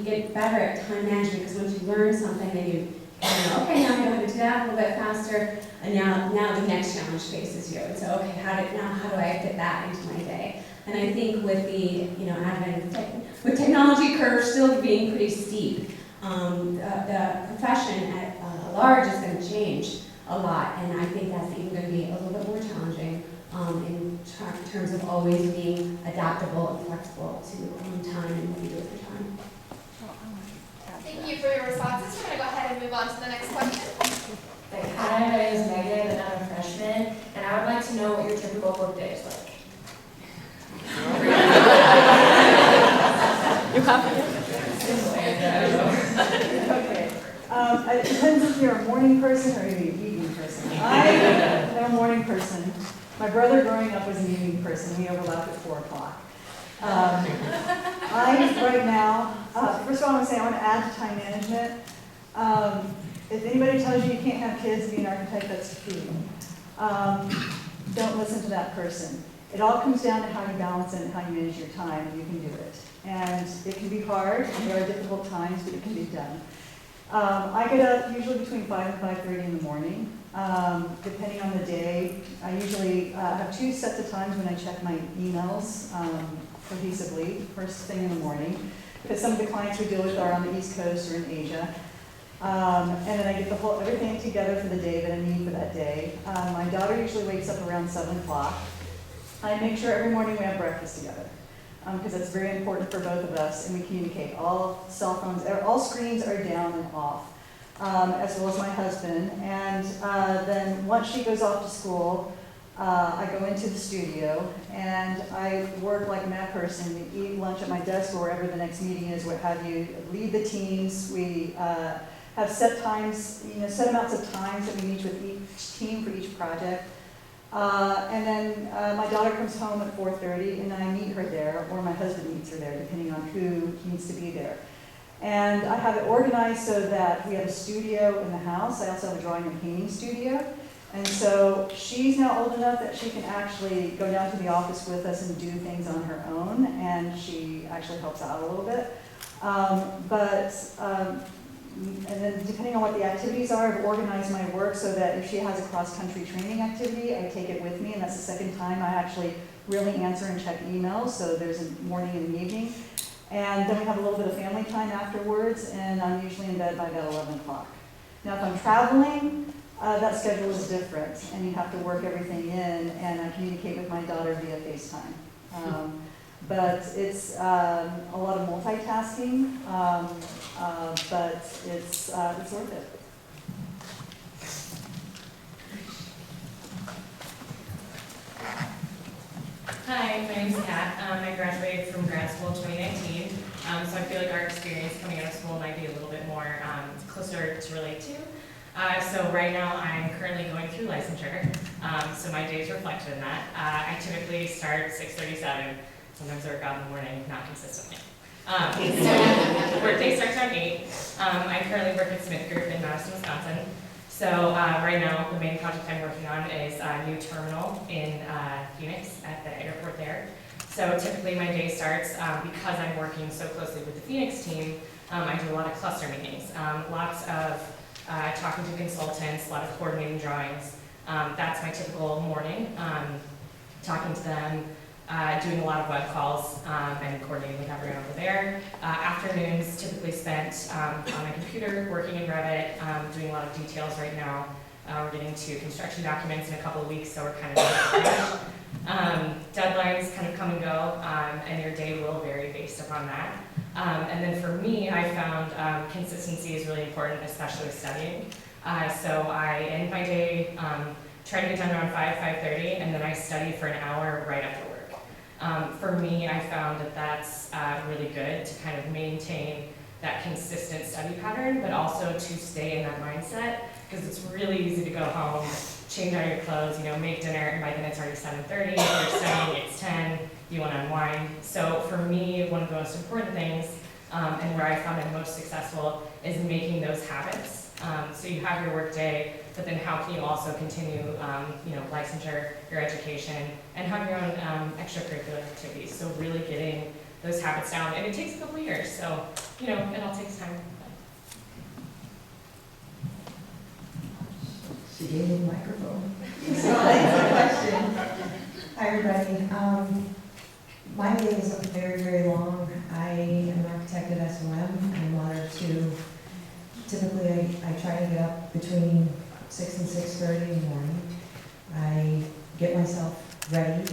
get better at time management, because once you learn something, then you okay, now I know how to do that a little bit faster, and now the next challenge faces you. And so, okay, how do I fit that into my day? And I think with the advent of with technology curve still being pretty steep, the profession at large is going to change a lot, and I think that's even going to be a little bit more challenging in terms of always being adaptable and flexible to time and what you do with your time. Thank you for your responses. We're going to go ahead and move on to the next question. Hi, my name is Megan, and I'm a freshman, and I would like to know what your typical workday is like. You have Okay. It depends if you're a morning person or you're an evening person. I am a morning person. My brother growing up was an evening person. We overlapped at 4 o'clock. Right now, first of all, I want to add to time management. If anybody tells you you can't have kids and be an architect, that's true. Don't listen to that person. It all comes down to how you balance it and how you manage your time, and you can do it. And it can be hard, and there are difficult times, but it can be done. I get up usually between 5 and 5:30 in the morning. Depending on the day, I usually have 2 sets of times when I check my emails cohesively, first thing in the morning, because some of the clients we deal with are on the East Coast or in Asia. And then I get everything together for the day that I need for that day. My daughter usually wakes up around 7 o'clock. I make sure every morning we have breakfast together, because that's very important for both of us, and we communicate. All cell phones, all screens are down and off, as well as my husband. And then once she goes off to school, I go into the studio and I work like a mad person, eat lunch at my desk or wherever the next meeting is, what have you, lead the teams. We have set times, set amounts of times that we meet with each team for each project. And then my daughter comes home at 4:30 and I meet her there, or my husband meets her there, depending on who needs to be there. And I have it organized so that we have a studio in the house. I also have a drawing and painting studio. And so she's now old enough that she can actually go down to the office with us and do things on her own, and she actually helps out a little bit. And then depending on what the activities are, I've organized my work so that if she has a cross-country training activity, I take it with me, and that's the second time I actually really answer and check emails, so there's a morning and an evening. And then we have a little bit of family time afterwards, and I'm usually in bed by about 11 o'clock. Now if I'm traveling, that schedule is different, and you have to work everything in, and I communicate with my daughter via FaceTime. But it's a lot of multitasking, but it's worth it. Hi, my name's Kat. I graduated from grad school in 2019, so I feel like our experience coming out of school might be a little bit more closer to relate to. So right now I'm currently going through licensure, so my days reflected in that. I typically start 6:37. Sometimes I work out in the morning, not consistently. So workday starts around 8. I currently work at Smith Group in Madison, Wisconsin. So right now the main project I'm working on is a new terminal in Phoenix at the airport there. So typically my day starts, because I'm working so closely with the Phoenix team, I do a lot of cluster meetings, lots of talking to consultants, a lot of coordinating drawings. That's my typical morning, talking to them, doing a lot of web calls and coordinating with everyone over there. Afternoons typically spent on my computer, working in Revit, doing a lot of details right now. We're getting to construction documents in a couple of weeks, so we're kind of deadlines kind of come and go, and your day will vary based upon that. And then for me, I found consistency is really important, especially with studying. So I end my day, try to get done around 5:30, and then I study for an hour right after work. For me, I found that that's really good to kind of maintain that consistent study pattern, but also to stay in that mindset, because it's really easy to go home, change out your clothes, make dinner, and by then it's already 7:30. If you're studying, it's 10. You want to unwind. So for me, one of the most important things, and where I found it most successful, is making those habits. So you have your work day, but then how can you also continue, licensure, your education, and have your own extracurricular activities. So really getting those habits down, and it takes a couple years. So it all takes time. She gave me the microphone. So thanks for the question. Hi, everybody. My day is very, very long. I am an architect at SOM. I'm a mother of 2. Typically, I try to get up between 6 and 6:30 in the morning. I get myself ready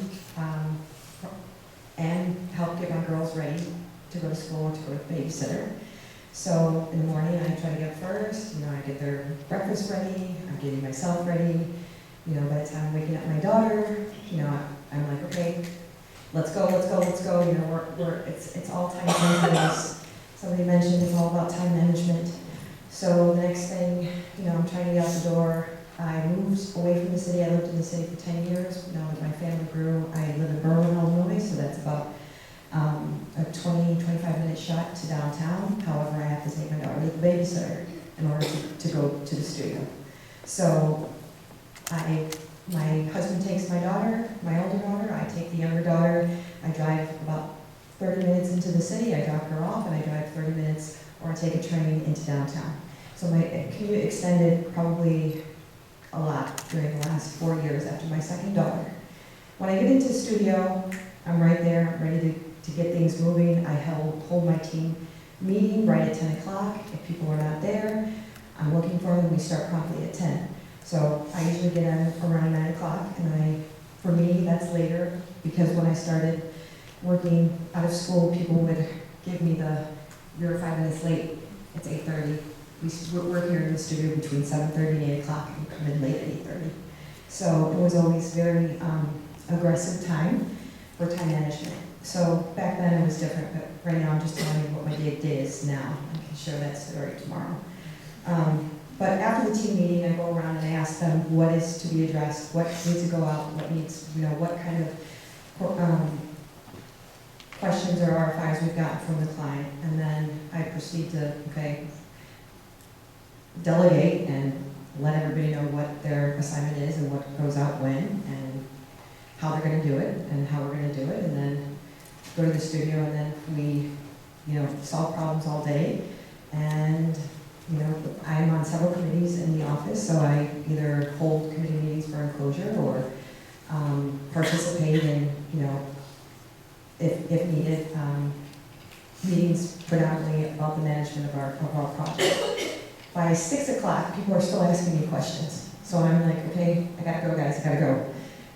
and help get my girls ready to go to school or to go to the babysitter. So in the morning, I try to get up first. I get their breakfast ready. I'm getting myself ready. By the time I'm waking up my daughter, I'm like, okay, let's go. It's all time sensitive. Somebody mentioned it's all about time management. So the next thing, I'm trying to get out the door. I moved away from the city. I lived in the city for 10 years. Now that my family grew, I live in Berlin, Illinois, so that's about a 20, 25-minute shot to downtown. However, I have to take my daughter to the babysitter in order to go to the studio. So my husband takes my daughter, my older daughter. I take the younger daughter. I drive about 30 minutes into the city. I drop her off, and I drive 30 minutes or take a train into downtown. So my commute extended probably a lot during the last 4 years after my second daughter. When I get into the studio, I'm right there, I'm ready to get things moving. I hold my team meeting right at 10 o'clock. If people are not there, I'm looking for them. We start promptly at 10. So I usually get in around 9 o'clock, and for me, that's later, because when I started working out of school, people would give me you're 5 minutes late, it's 8:30. We're here in the studio between 7:30 and 8 o'clock, and we come in late at 8:30. So it was always very aggressive time for time management. So back then it was different, but right now I'm just telling you what my day is now. I can share that story tomorrow. But after the team meeting, I go around and I ask them what is to be addressed, what needs to go out, what needs, what kind of questions or RFIs we've gotten from the client. And then I proceed to, delegate and let everybody know what their assignment is and what goes out when and how they're going to do it and how we're going to do it. And then go to the studio and then we, solve problems all day. And I'm on several committees in the office, so I either hold committee meetings for enclosure or participate in, if needed, meetings predominantly about the management of our project. By 6 o'clock, people are still asking me questions. So I'm like, okay, I gotta go, guys, I gotta go.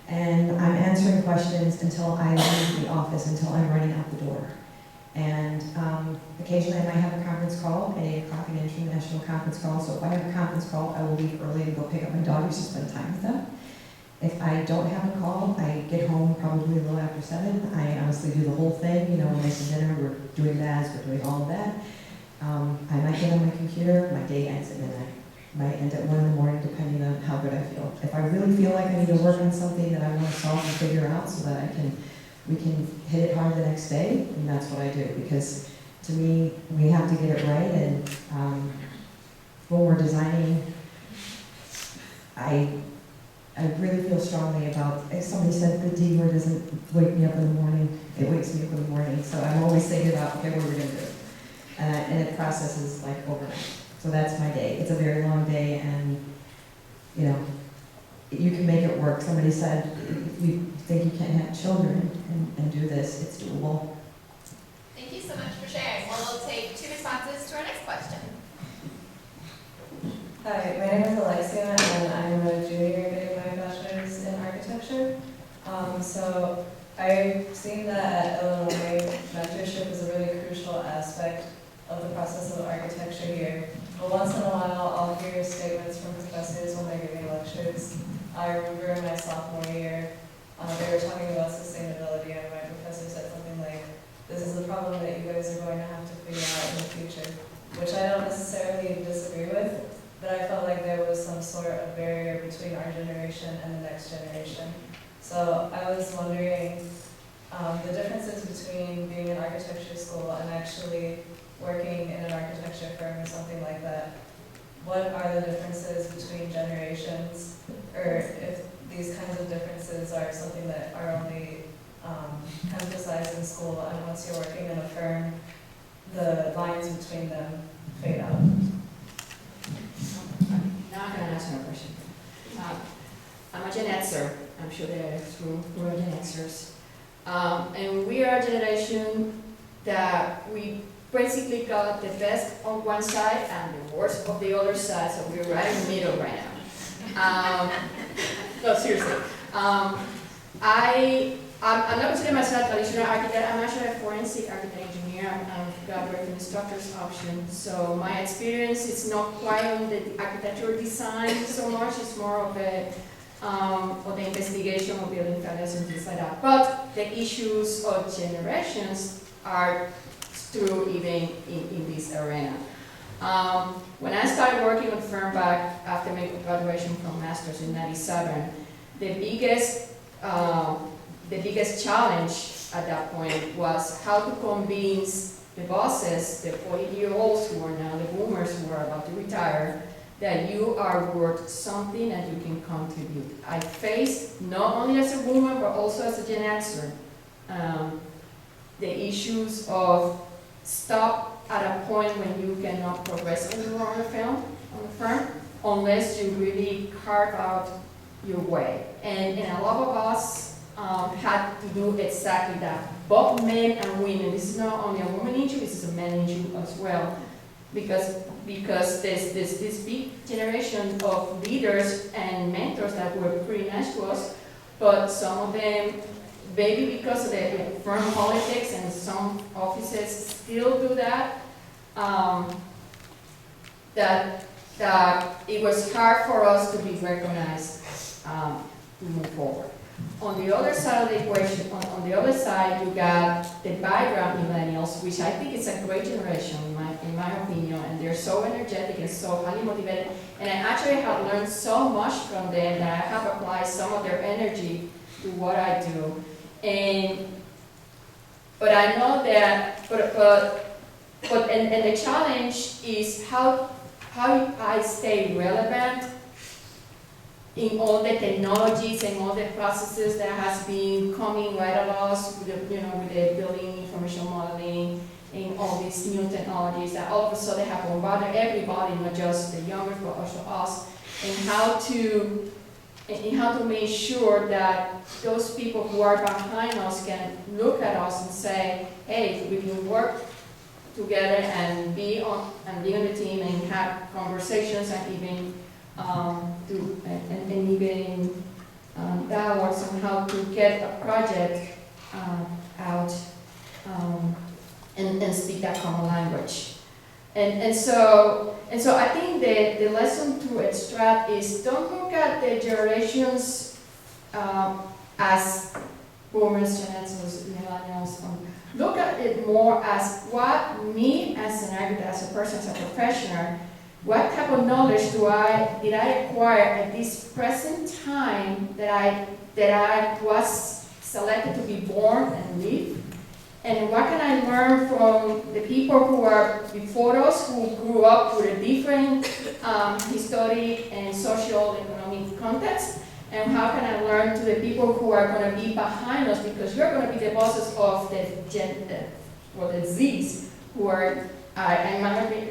And I'm answering questions until I leave the office, until I'm running out the door. And occasionally I might have a conference call at 8 o'clock, an international conference call. So if I have a conference call, I will leave early and go pick up my daughters to spend time with them. If I don't have a call, I get home probably a little after 7. I honestly do the whole thing, we're making dinner, we're doing baths, we're doing all of that. I might get on my computer, my day ends at midnight. Might end at 1 in the morning, depending on how good I feel. If I really feel like I need to work on something that I want to solve and figure out so that we can hit it hard the next day, and that's what I do. Because to me, we have to get it right, and when we're designing, I really feel strongly about, as somebody said, the D word doesn't wake me up in the morning, it wakes me up in the morning. So I'm always thinking about, okay, what are we going to do? And it processes like overnight. So that's my day. It's a very long day, and you can make it work. Somebody said, if you think you can't have children and do this, it's doable. Thank you so much for sharing. We'll take 2 responses to our next question. Hi, my name is Alexia, and I'm a junior getting my bachelor's in architecture. So I've seen that at Illinois, mentorship is a really crucial aspect of the process of architecture here. But once in a while, I'll hear statements from professors when they're giving lectures. I remember in my sophomore year, they were talking about sustainability, and my professor said something like, this is a problem that you guys are going to have to figure out in the future, which I don't necessarily disagree with, but I felt like there was some sort of barrier between our generation and the next generation. So I was wondering the differences between being in architecture school and actually working in an architecture firm or something like that. What are the differences between generations, or if these kinds of differences are something that are only emphasized in school, and once you're working in a firm, the lines between them fade out? Now I'm going to answer a question. I'm a Gen Xer. I'm sure there's room for Gen Xers. And we are a generation that we basically got the best on one side and the worst of the other side, so we're right in the middle right now. No, seriously. I'm not considering myself a traditional architect. I'm actually a forensic architect engineer. I'm graduated from instructor's option. So my experience is not quite on the architectural design so much. It's more of the investigation of building standards and things like that. But the issues of generations are true even in this arena. When I started working with firm back after my graduation from master's in '97, the biggest challenge at that point was how to convince the bosses, the 40-year-olds who are now the boomers who are about to retire, that you are worth something and you can contribute. I faced, not only as a boomer, but also as a Gen Xer, the issues of stop at a point when you cannot progress on the firm, unless you really carve out your way. And a lot of us had to do exactly that. Both men and women. This is not only a woman issue, this is a man issue as well. Because there's this big generation of leaders and mentors that were pretty nice to us, but some of them, maybe because of the firm politics, and some offices still do that, that it was hard for us to be recognized to move forward. On the other side of the equation, on the other side, you got the background millennials, which I think is a great generation in my opinion, and they're so energetic and so highly motivated. And I actually have learned so much from them that I have applied some of their energy to what I do. But I know that, and the challenge is how I stay relevant in all the technologies and all the processes that has been coming right at us with the building information modeling and all these new technologies that all of a sudden have bombarded everybody, not just the younger, but also us, and how to make sure that those people who are behind us can look at us and say, hey, we can work together and be on the team and have conversations and even dialogues on how to get a project out and speak that common language. And so I think the lesson to extract is don't look at the generations as boomers, Gen Xers, millennials. Look at it more as what me as an architect, as a person, as a professional, what type of knowledge did I acquire at this present time that I was selected to be born and live? And what can I learn from the people who are before us, who grew up with a different historic and social economic context? And how can I learn to the people who are going to be behind us, because you're going to be the bosses of the Zs, who are, and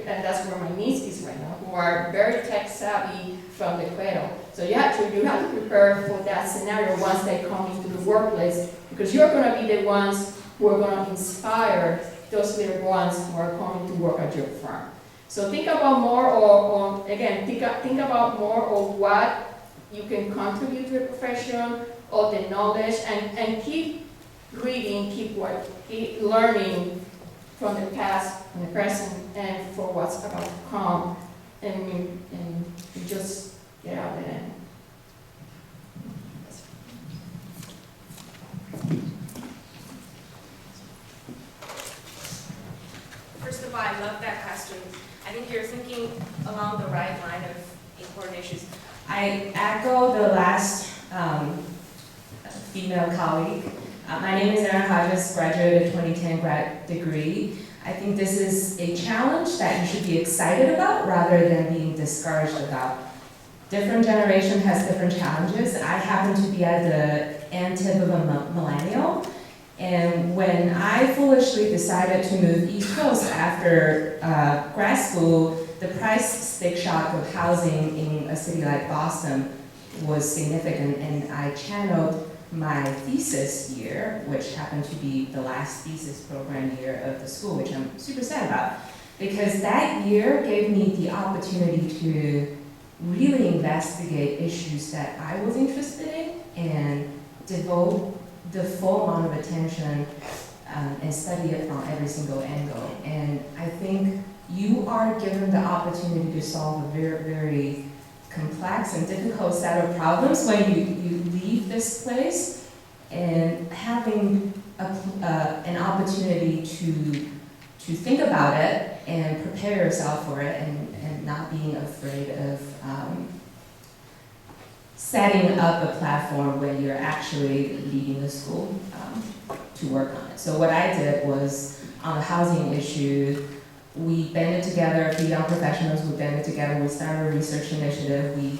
that's where my niece is right now, who are very tech savvy from the cradle. So you have to prepare for that scenario once they come into the workplace, because you're going to be the ones who are going to inspire those little ones who are coming to work at your firm. So think about more, think about more of what you can contribute to the profession, or the knowledge, and keep reading, keep learning from the past and the present, and for what's about to come, and just get out there. First of all, I love that question. I think you're thinking along the right line of important issues. I echo the last female colleague. My name is Erin Hodges, graduated 2010 grad degree. I think this is a challenge that you should be excited about rather than being discouraged about. Different generation has different challenges. I happen to be at the end tip of a millennial. And when I foolishly decided to move East Coast after grad school, the price stick shock of housing in a city like Boston was significant, and I channeled my thesis year, which happened to be the last thesis program year of the school, which I'm super sad about, because that year gave me the opportunity to really investigate issues that I was interested in and devote the full amount of attention and study it from every single angle. And I think you are given the opportunity to solve a very, very complex and difficult set of problems when you leave this place, and having an opportunity to think about it and prepare yourself for it, and not being afraid of setting up a platform where you're actually leading the school to work on it. So what I did was, on the housing issue, we banded together, a few young professionals, we banded together, we started a research initiative, we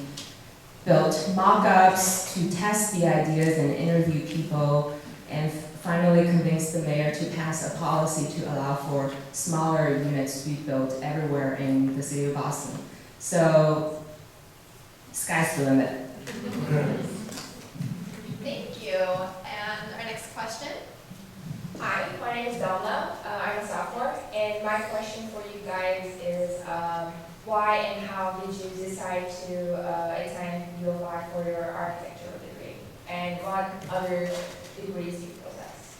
built mock-ups to test the ideas and interview people, and finally convinced the mayor to pass a policy to allow for smaller units to be built everywhere in the city of Boston. So, sky's the limit. Thank you. And our next question. Hi, my name is Donna. I'm a sophomore, and my question for you guys is why and how did you decide to attend U of I for your architectural degree, and what other degrees do you possess?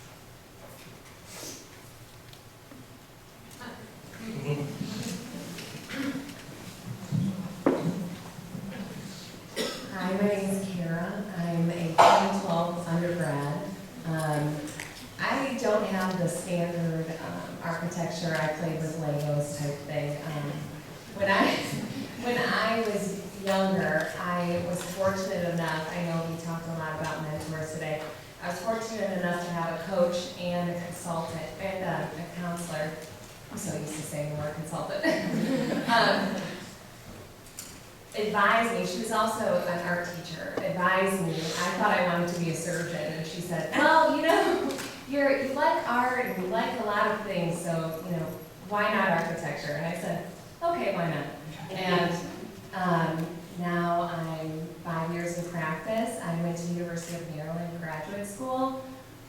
Hi, my name is Kara. I'm a 2012 undergrad. I don't have the standard architecture. I played with Legos type thing. When I was younger, I was fortunate enough, I know we talked a lot about mentors today, I was fortunate enough to have a coach and a consultant and a counselor. I'm so used to saying the word consultant. Advised me, she was also an art teacher, advised me, I thought I wanted to be a surgeon, and she said, well, you know, you like art and you like a lot of things, so, you know, why not architecture? And I said, okay, why not? And now I'm 5 years in practice. I went to University of Maryland graduate school.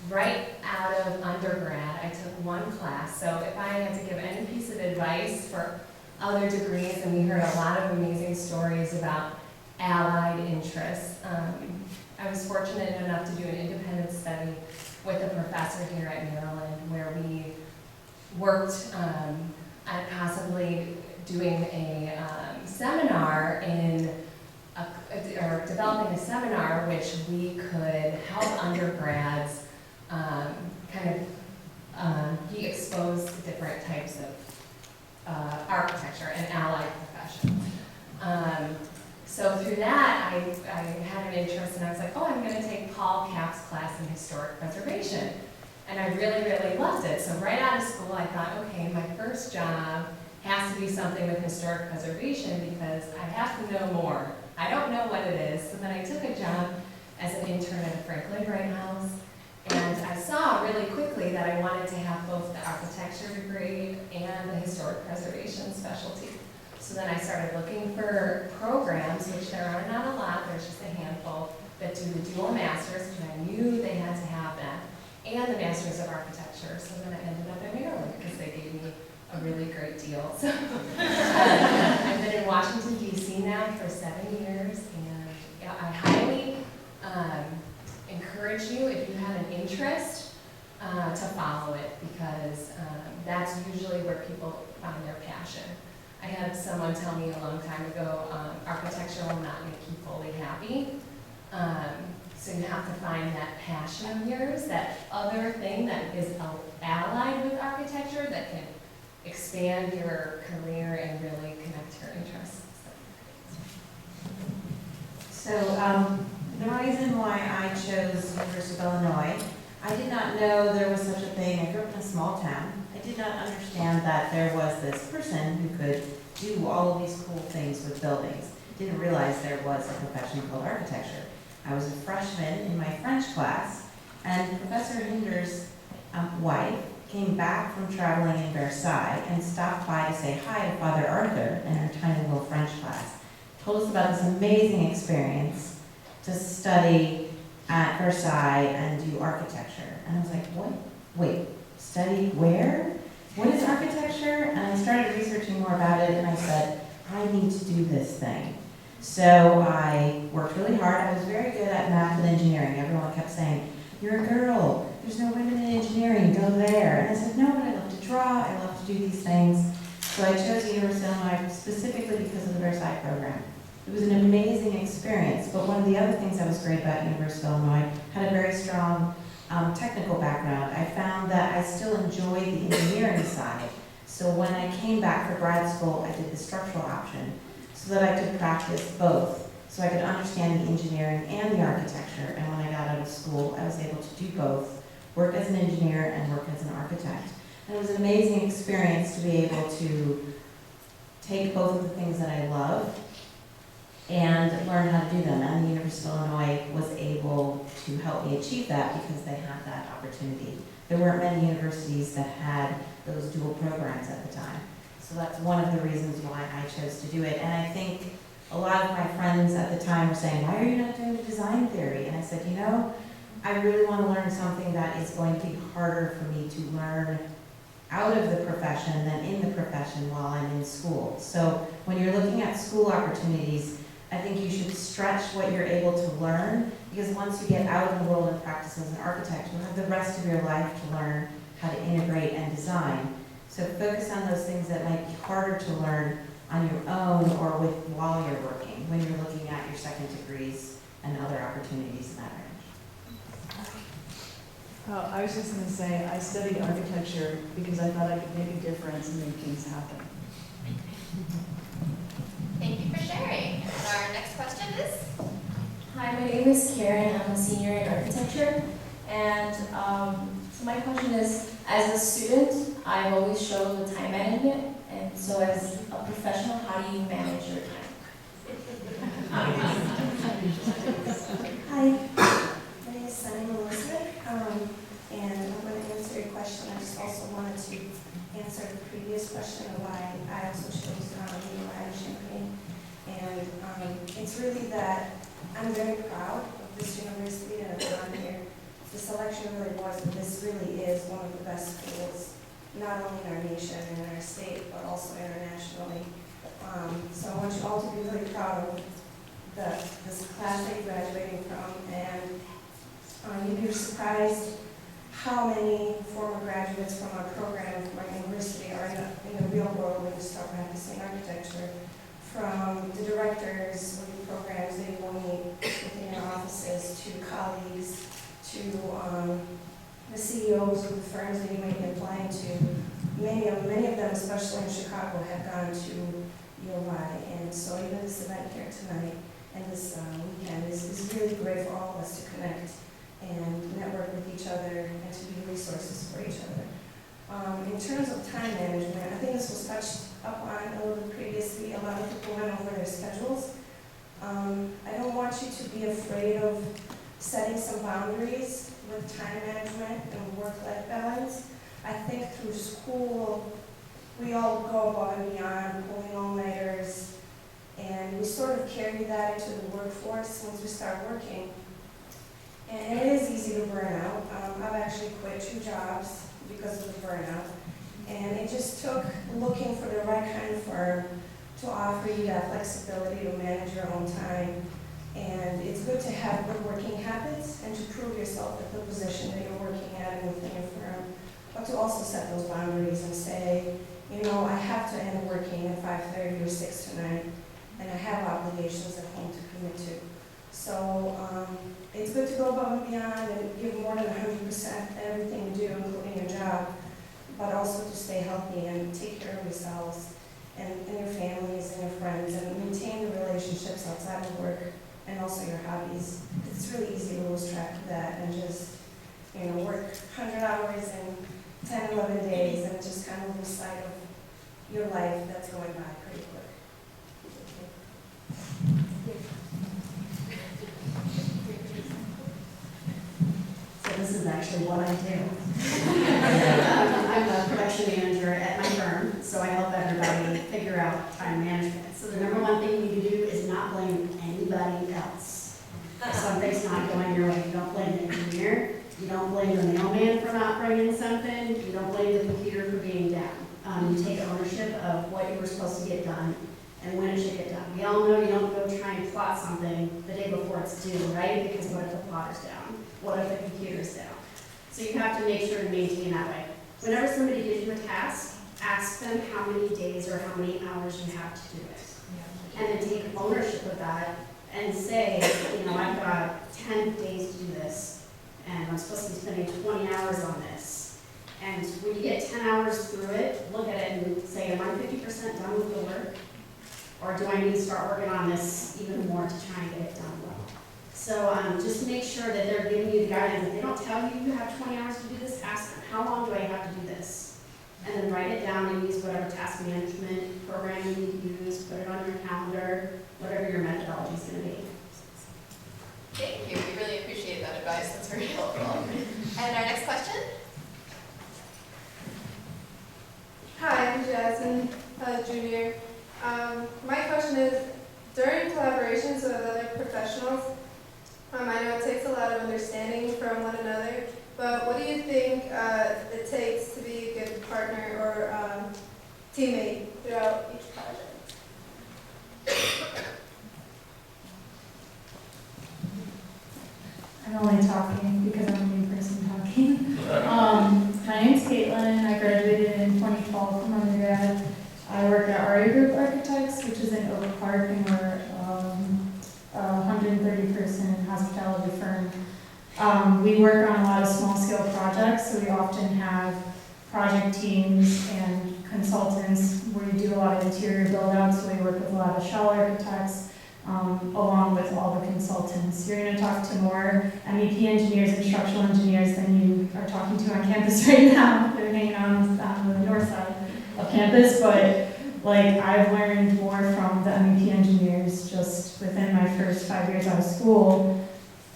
Right out of undergrad, I took one class, so if I had to give any piece of advice for other degrees, and we heard a lot of amazing stories about allied interests. I was fortunate enough to do an independent study with a professor here at Maryland where we worked at possibly doing a seminar or developing a seminar which we could help undergrads kind of be exposed to different types of architecture and allied professions. So through that, I had an interest, and I was like, oh, I'm going to take Paul Kapp's class in historic preservation. And I really, really loved it. So right out of school, I thought, okay, my first job has to be something with historic preservation because I have to know more. I don't know what it is. So then I took a job as an intern at a Frank Lloyd Wright house. And I saw really quickly that I wanted to have both the architecture degree and the historic preservation specialty. So then I started looking for programs, which there are not a lot, there's just a handful, that do the dual masters, because I knew they had to have that, and the masters of architecture. So then I ended up in Maryland because they gave me a really great deal. So I've been in Washington, D.C. now for 7 years, and yeah, I highly encourage you, if you have an interest, to follow it, because that's usually where people find their passion. I had someone tell me a long time ago, architecture will not make you fully happy. So you have to find that passion of yours, that other thing that is allied with architecture that can expand your career and really connect your interests. So the reason why I chose University of Illinois, I did not know there was such a thing. I grew up in a small town. I did not understand that there was this person who could do all of these cool things with buildings. Didn't realize there was a profession called architecture. I was a freshman in my French class, and Professor Hinder's wife came back from traveling in Versailles and stopped by to say hi to Father Arthur in her tiny little French class. Told us about this amazing experience to study at Versailles and do architecture. And I was like, what? Wait, study where? What is architecture? And I started researching more about it, and I said, I need to do this thing. So I worked really hard. I was very good at math and engineering. Everyone kept saying, you're a girl, there's no women in engineering, go there. And I said, no, but I love to draw, I love to do these things. So I chose University of Illinois specifically because of the Versailles program. It was an amazing experience, but one of the other things that was great about University of Illinois had a very strong technical background. I found that I still enjoyed the engineering side. So when I came back for grad school, I did the structural option so that I could practice both. So I could understand the engineering and the architecture. And when I got out of school, I was able to do both, work as an engineer and work as an architect. And it was an amazing experience to be able to take both of the things that I love and learn how to do them. And the University of Illinois was able to help me achieve that because they had that opportunity. There weren't many universities that had those dual programs at the time. So that's one of the reasons why I chose to do it. And I think a lot of my friends at the time were saying, why are you not doing design theory? And I said, you know, I really want to learn something that is going to be harder for me to learn out of the profession than in the profession while I'm in school. So when you're looking at school opportunities, I think you should stretch what you're able to learn, because once you get out in the world and practice as an architect, you'll have the rest of your life to learn how to integrate and design. So focus on those things that might be harder to learn on your own or while you're working, when you're looking at your second degrees and other opportunities in that range? Oh, I was just going to say, I studied architecture because I thought I could make a difference and make things happen. Thank you for sharing. And our next question is? Hi, my name is Karen. I'm a senior in architecture. And so my question is, as a student, I've always struggled with time management. And so as a professional, how do you manage your time? Hi, my name is Sunny Melissa, and I'm going to answer your question. I just also wanted to answer the previous question of why I also chose Champaign. And it's really that I'm very proud of this university and everyone here. The selection really was, but this really is one of the best schools, not only in our nation and in our state, but also internationally. So I want you all to be really proud of this class that you're graduating from, and you'd be surprised how many former graduates from our program, from our university, are in the real world when you start practicing architecture. From the directors of the programs that you will meet within your offices, to colleagues, to the CEOs of the firms that you may be applying to. Many of them, especially in Chicago, have gone to U of I, and so even this event here tonight and this weekend is really great for all of us to connect and network with each other and to be resources for each other. In terms of time management, I think this was touched upon a little bit previously. A lot of people went over their schedules. I don't want you to be afraid of setting some boundaries with time management and work-life balance. I think through school, we all go above and beyond, pulling all-nighters, and we sort of carry that into the workforce once we start working. And it is easy to burn out. I've actually quit 2 jobs because of the burnout. And it just took looking for the right kind of firm to offer you that flexibility to manage your own time. And it's good to have good working habits and to prove yourself at the position that you're working at and within your firm, but to also set those boundaries and say, you know, I have to end working at 5:30 or 6 tonight, and I have obligations at home to commit to. So it's good to go above and beyond and give more than 100% everything you do, including your job, but also to stay healthy and take care of yourselves and your families and your friends and maintain the relationships outside of work and also your hobbies. It's really easy to lose track of that and just, you know, work 100 hours in 10, 11 days and just kind of lose sight of your life that's going by pretty quick. So this is actually what I do. I'm a production manager at my firm, so I help everybody figure out time management. So the number one thing you need to do is not blame anybody else. If something's not going your way, you don't blame the engineer, you don't blame the mailman for not bringing something, you don't blame the computer for being down. You take ownership of what you were supposed to get done and when it should get done. We all know you don't go try and plot something the day before it's due, right? Because what if the plotter's down? What if the computer's down? So you have to make sure to maintain that way. Whenever somebody gives you a task, ask them how many days or how many hours you have to do it. And then take ownership of that and say, you know, I've got 10 days to do this, and I'm supposed to be spending 20 hours on this. And when you get 10 hours through it, look at it and say, am I 50% done with the work? Or do I need to start working on this even more to try and get it done well? So just make sure that they're giving you the guidance. If they don't tell you you have 20 hours to do this, ask them, how long do I have to do this? And then write it down and use whatever task management program you need to use, put it on your calendar, whatever your methodology is going to be. Thank you. We really appreciate that advice. That's very helpful. And our next question? Hi, I'm Jasmine, junior. My question is, during collaborations with other professionals, I know it takes a lot of understanding from one another, but what do you think it takes to be a good partner or teammate throughout each project? I'm only talking because I'm the new person talking. My name's Caitlin. I graduated in 2012 from undergrad. I work at RA Group Architects. We work on a lot of small-scale projects, so we often have project teams and consultants where we do a lot of interior build-outs, so we work with a lot of shell architects, along with all the consultants. You're going to talk to more MEP engineers and structural engineers than you are talking to on campus right now. They're hanging on the north side of campus, but like I've learned more from the MEP engineers just within my first 5 years out of school,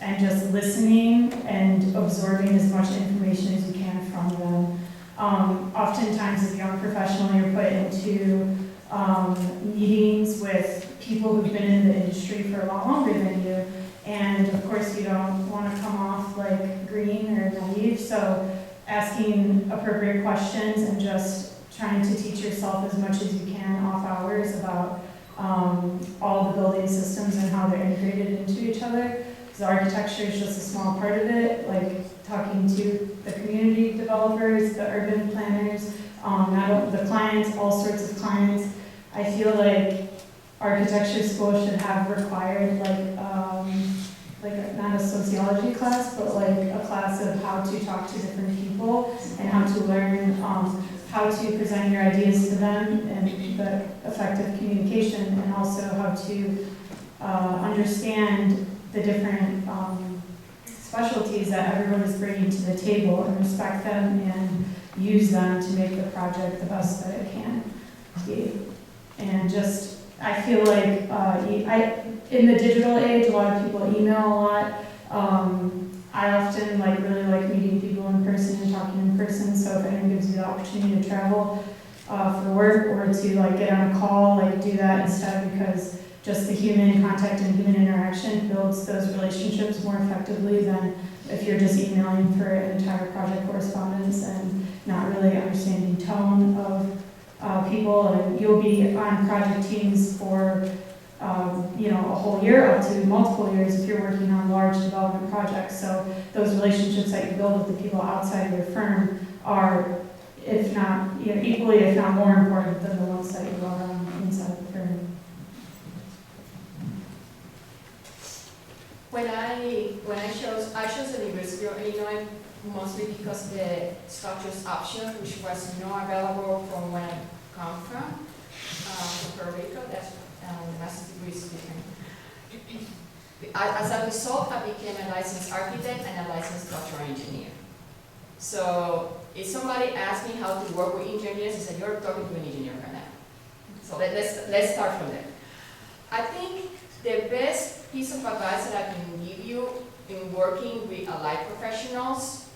and just listening and absorbing as much information as you can from them. Oftentimes as a young professional, you're put into meetings with people who've been in the industry for a lot longer than you, and of course you don't want to come off like green or naive, so asking appropriate questions and just trying to teach yourself as much as you can off hours about all the building systems and how they're integrated into each other. Because architecture is just a small part of it, like talking to the community developers, the urban planners, the clients, all sorts of clients. I feel like architecture school should have required not a sociology class, but like a class of how to talk to different people and how to learn how to present your ideas to them and the effective communication, and also how to understand the different specialties that everyone is bringing to the table and respect them and use them to make the project the best that it can be. And just, I feel like in the digital age, a lot of people email a lot. I often really like meeting people in person and talking in person, so if anyone gives you the opportunity to travel for work or to get on a call, do that instead, because just the human contact and human interaction builds those relationships more effectively than if you're just emailing for an entire project correspondence and not really understanding tone of people. And you'll be on project teams for a whole year up to multiple years if you're working on large development projects. So those relationships that you build with the people outside of your firm are, if not equally, if not more important than the ones that you build on inside the firm. When I chose the University of Illinois mostly because the structures option, which was not available from where I come from Puerto Rico. That's the master's degree is different. As a result, I became a licensed architect and a licensed structural engineer. So if somebody asks me how to work with engineers, I say, you're talking to an engineer right now. So let's start from there. I think the best piece of advice that I can give you in working with allied professionals,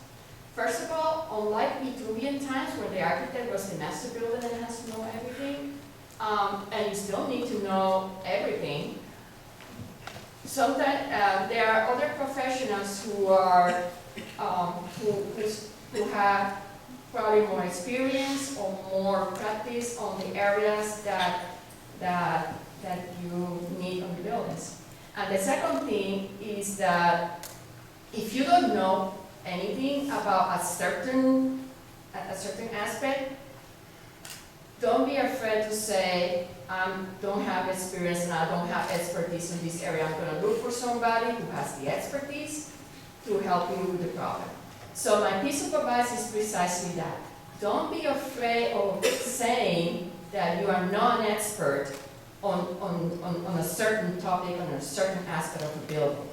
first of all, unlike Vitruvian times where the architect was the master builder and has to know everything, and you still need to know everything, sometimes there are other professionals who are who have probably more experience or more practice on the areas that you need on the buildings. And the second thing is that if you don't know anything about a certain aspect, don't be afraid to say, I don't have experience and I don't have expertise in this area. I'm going to look for somebody who has the expertise to help you with the problem. So my piece of advice is precisely that. Don't be afraid of saying that you are not an expert on a certain topic, on a certain aspect of the building.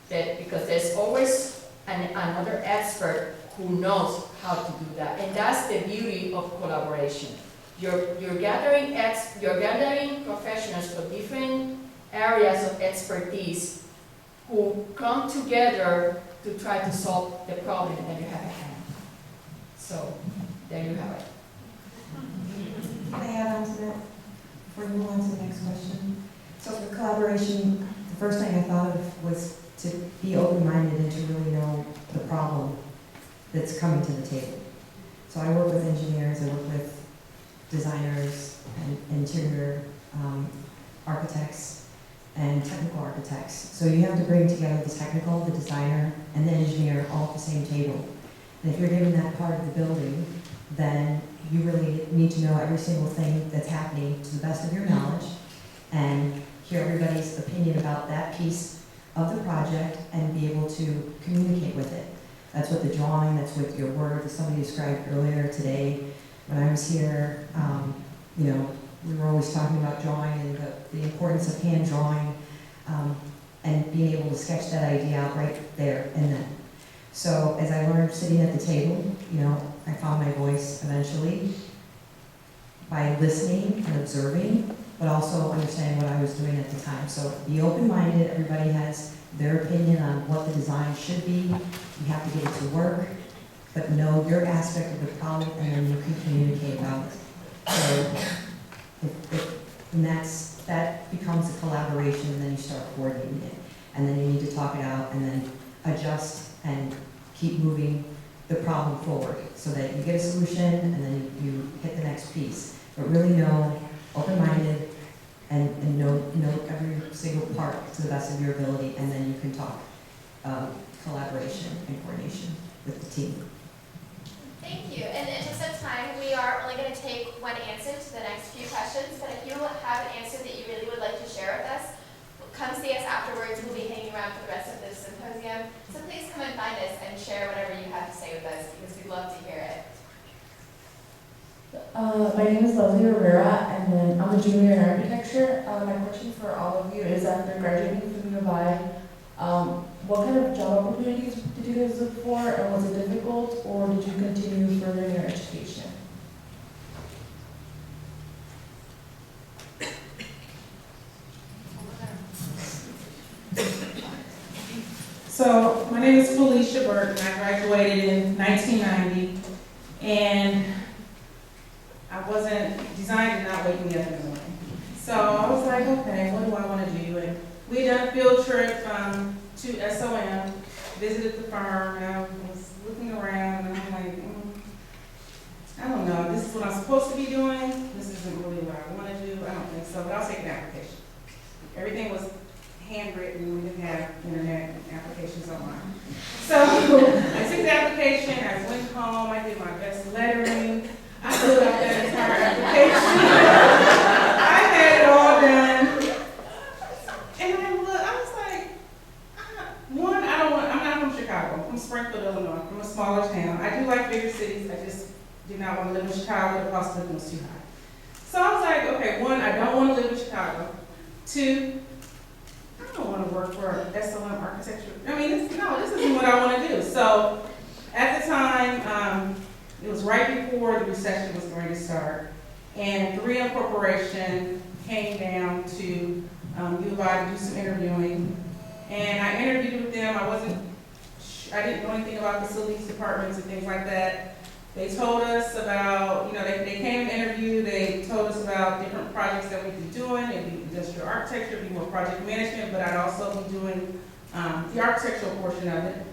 Because there's always another expert who knows how to do that. And that's the beauty of collaboration. You're gathering professionals for different areas of expertise who come together to try to solve the problem that you have at hand. So there you have it. Can I add on to that before you move on to the next question? So for collaboration, the first thing I thought of was to be open-minded and to really know the problem that's coming to the table. So I work with engineers, I work with designers and interior architects and technical architects. So you have to bring together the technical, the designer, and the engineer all at the same table. And if you're given that part of the building, then you really need to know every single thing that's happening to the best of your knowledge and hear everybody's opinion about that piece of the project and be able to communicate with it. That's what the drawing, that's what your word, as somebody described earlier today, when I was here, you know, we were always talking about drawing and the importance of hand drawing, and being able to sketch that idea out right there and then. So as I learned sitting at the table, you know, I found my voice eventually by listening and observing, but also understanding what I was doing at the time. So be open-minded, everybody has their opinion on what the design should be. You have to get it to work, but know your aspect of the problem and then you can communicate about it. So and that becomes a collaboration and then you start coordinating it. And then you need to talk it out and then adjust and keep moving the problem forward so that you get a solution and then you hit the next piece. But really know, open-minded, and know every single part to the best of your ability, and then you can talk collaboration and coordination with the team. Thank you. And in interest of time, we are only going to take one answer to the next few questions, but if you have an answer that you really would like to share with us, come see us afterwards. We'll be hanging around for the rest of this symposium. So please come and find us and share whatever you have to say with us because we'd love to hear it. My name is Leslie Rivera, and then I'm a junior in architecture. My question for all of you is, after graduating from U of I, what kind of job opportunities did you guys look for, and was it difficult, or did you continue further in your education? So, my name is Felicia Burton. I graduated in 1990, and design did not wake me up in the morning. So I was like, okay, what do I want to do? And we done a field trip to SOM, visited the firm, and I was looking around, and I'm like, I don't know, this is what I'm supposed to be doing. This isn't really what I want to do. I don't think so, but I'll take an application. Everything was handwritten. We didn't have internet applications online. So I took the application. I went home. I did my best lettering. I filled out that entire application. I had it all done. And I was like, I'm not from Chicago. I'm from Springfield, Illinois. I'm a smaller town. I do like bigger cities. I just did not want to live in Chicago. The cost of living was too high. So I was like, okay, one, I don't want to live in Chicago. Two, I don't want to work for SOM architecture. I mean, this isn't what I want to do. So at the time, it was right before the recession was going to start, and 3M Corporation came down to U of I to do some interviewing, and I interviewed with them. I didn't know anything about facilities departments and things like that. They told us about, they came and interviewed, they told us about different projects that we'd be doing. It'd be industrial architecture, it'd be more project management, but I'd also be doing the architectural portion of it.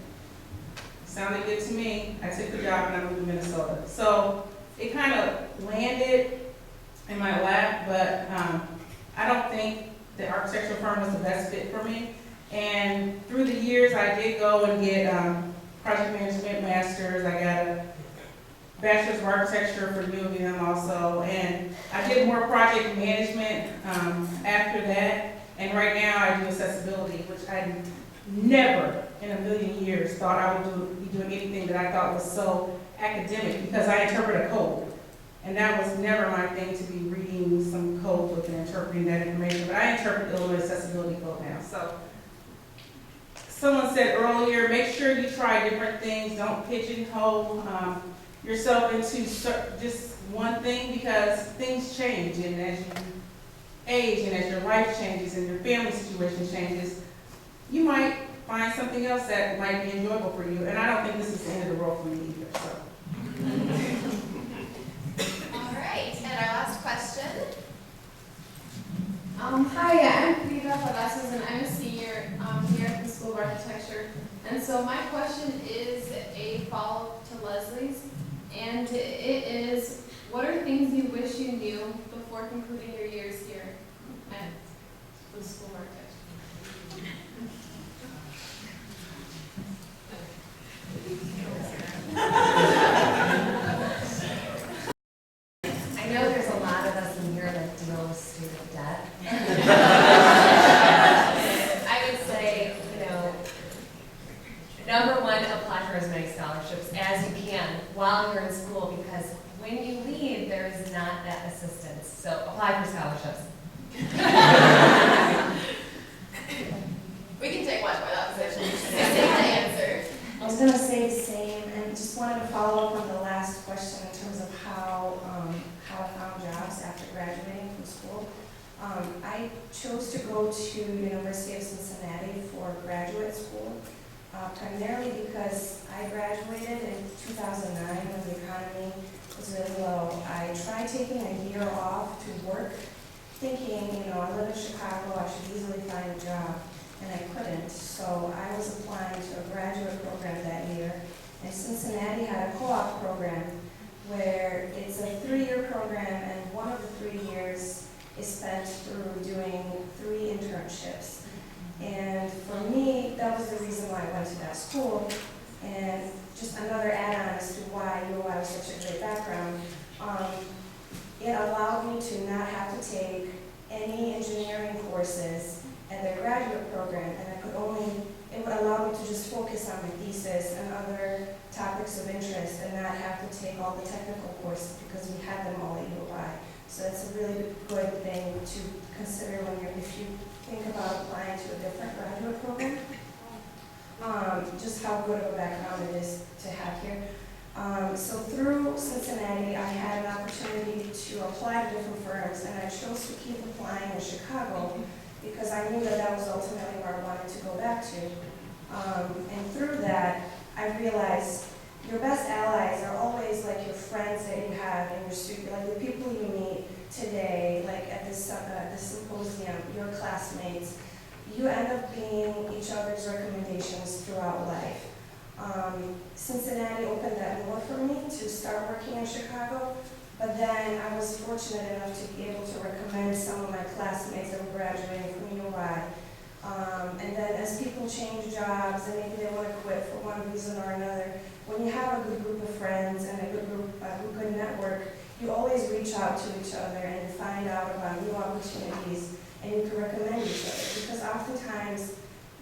Sounded good to me. I took the job and I moved to Minnesota. So it kind of landed in my lap, but I don't think the architectural firm was the best fit for me. And through the years, I did go and get project management masters. I got a bachelor's of architecture for U of M also, and I did more project management after that. And right now, I do accessibility, which I never in a million years thought I would be doing anything that I thought was so academic, because I interpret a code. And that was never my thing, to be reading some code book and interpreting that information. But I interpret Illinois accessibility code now. So someone said earlier, make sure you try different things. Don't pigeonhole yourself into just one thing, because things change. And as you age and as your life changes and your family situation changes, you might find something else that might be enjoyable for you. And I don't think this is the end of the world for me either. So. All right, and our last question. Hi, I'm Frida Palacios, and I'm a senior here at the School of Architecture. And so my question is a follow-up to Leslie's, and it is, what are things you wish you knew before concluding your years here at the School of Architecture? I know there's a lot of us in here that deal with student debt. I would say, Number one, apply for as many scholarships as you can while you're in school, because when you leave, there is not that assistance. So apply for scholarships. We can take one more, that was the answer. I was gonna say the same, and just wanted to follow up on the last question in terms of how I found jobs after graduating from school. I chose to go to University of Cincinnati for graduate school, primarily because I graduated in 2009 when the economy was really low. I tried taking a year off to work, thinking, I live in Chicago, I should easily find a job. And I couldn't, so I was applying to a graduate program that year. And Cincinnati had a co-op program where it's a 3-year program, and one of the 3 years is spent through doing 3 internships. And for me, that was the reason why I went to that school. And just another add-on as to why UI was such a great background. It allowed me to not have to take any engineering courses at their graduate program, and it would allow me to just focus on my thesis and other topics of interest and not have to take all the technical courses because we had them all at UI. So that's a really good thing to consider if you think about applying to a different graduate program. Just how good of a background it is to have here. So through Cincinnati, I had an opportunity to apply to different firms, and I chose to keep applying in Chicago because I knew that was ultimately where I wanted to go back to. And through that, I realized your best allies are always like your friends that you have in your studio, like the people you meet today, like at this symposium, your classmates. You end up being each other's recommendations throughout life. Cincinnati opened that door for me to start working in Chicago, but then I was fortunate enough to be able to recommend some of my classmates that were graduating from UI. And then as people change jobs and maybe they want to quit for one reason or another, when you have a good group of friends and a good network, you always reach out to each other and find out about new opportunities, and you can recommend each other. Because oftentimes,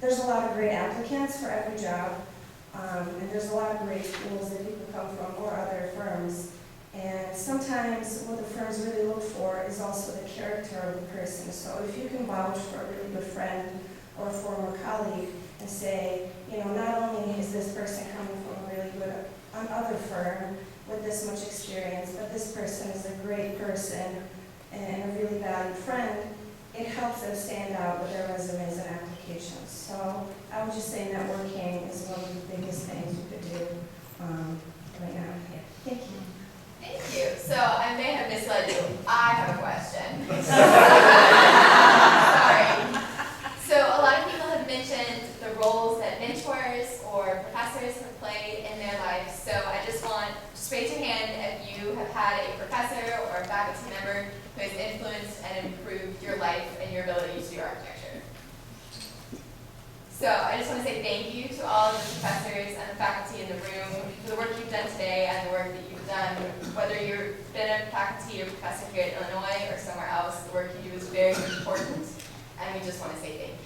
there's a lot of great applicants for every job, and there's a lot of great schools that people come from or other firms. And sometimes what the firms really look for is also the character of the person. So if you can vouch for a really good friend or a former colleague and say, not only is this person coming from a really good other firm with this much experience, but this person is a great person and a really valued friend, it helps them stand out with their resumes and applications. So I would just say networking is one of the biggest things you could do right now. Yeah. Thank you. Thank you. So I may have misled you. I have a question. Sorry. So a lot of people have mentioned the roles that mentors or professors have played in their lives. So I just raise your hand if you have had a professor or a faculty member who has influenced and improved your life and your ability to do architecture. So I just want to say thank you to all of the professors and the faculty in the room for the work you've done today and the work that you've done. Whether you've been a faculty or professor here at Illinois or somewhere else, the work you do is very important, and we just want to say thank you.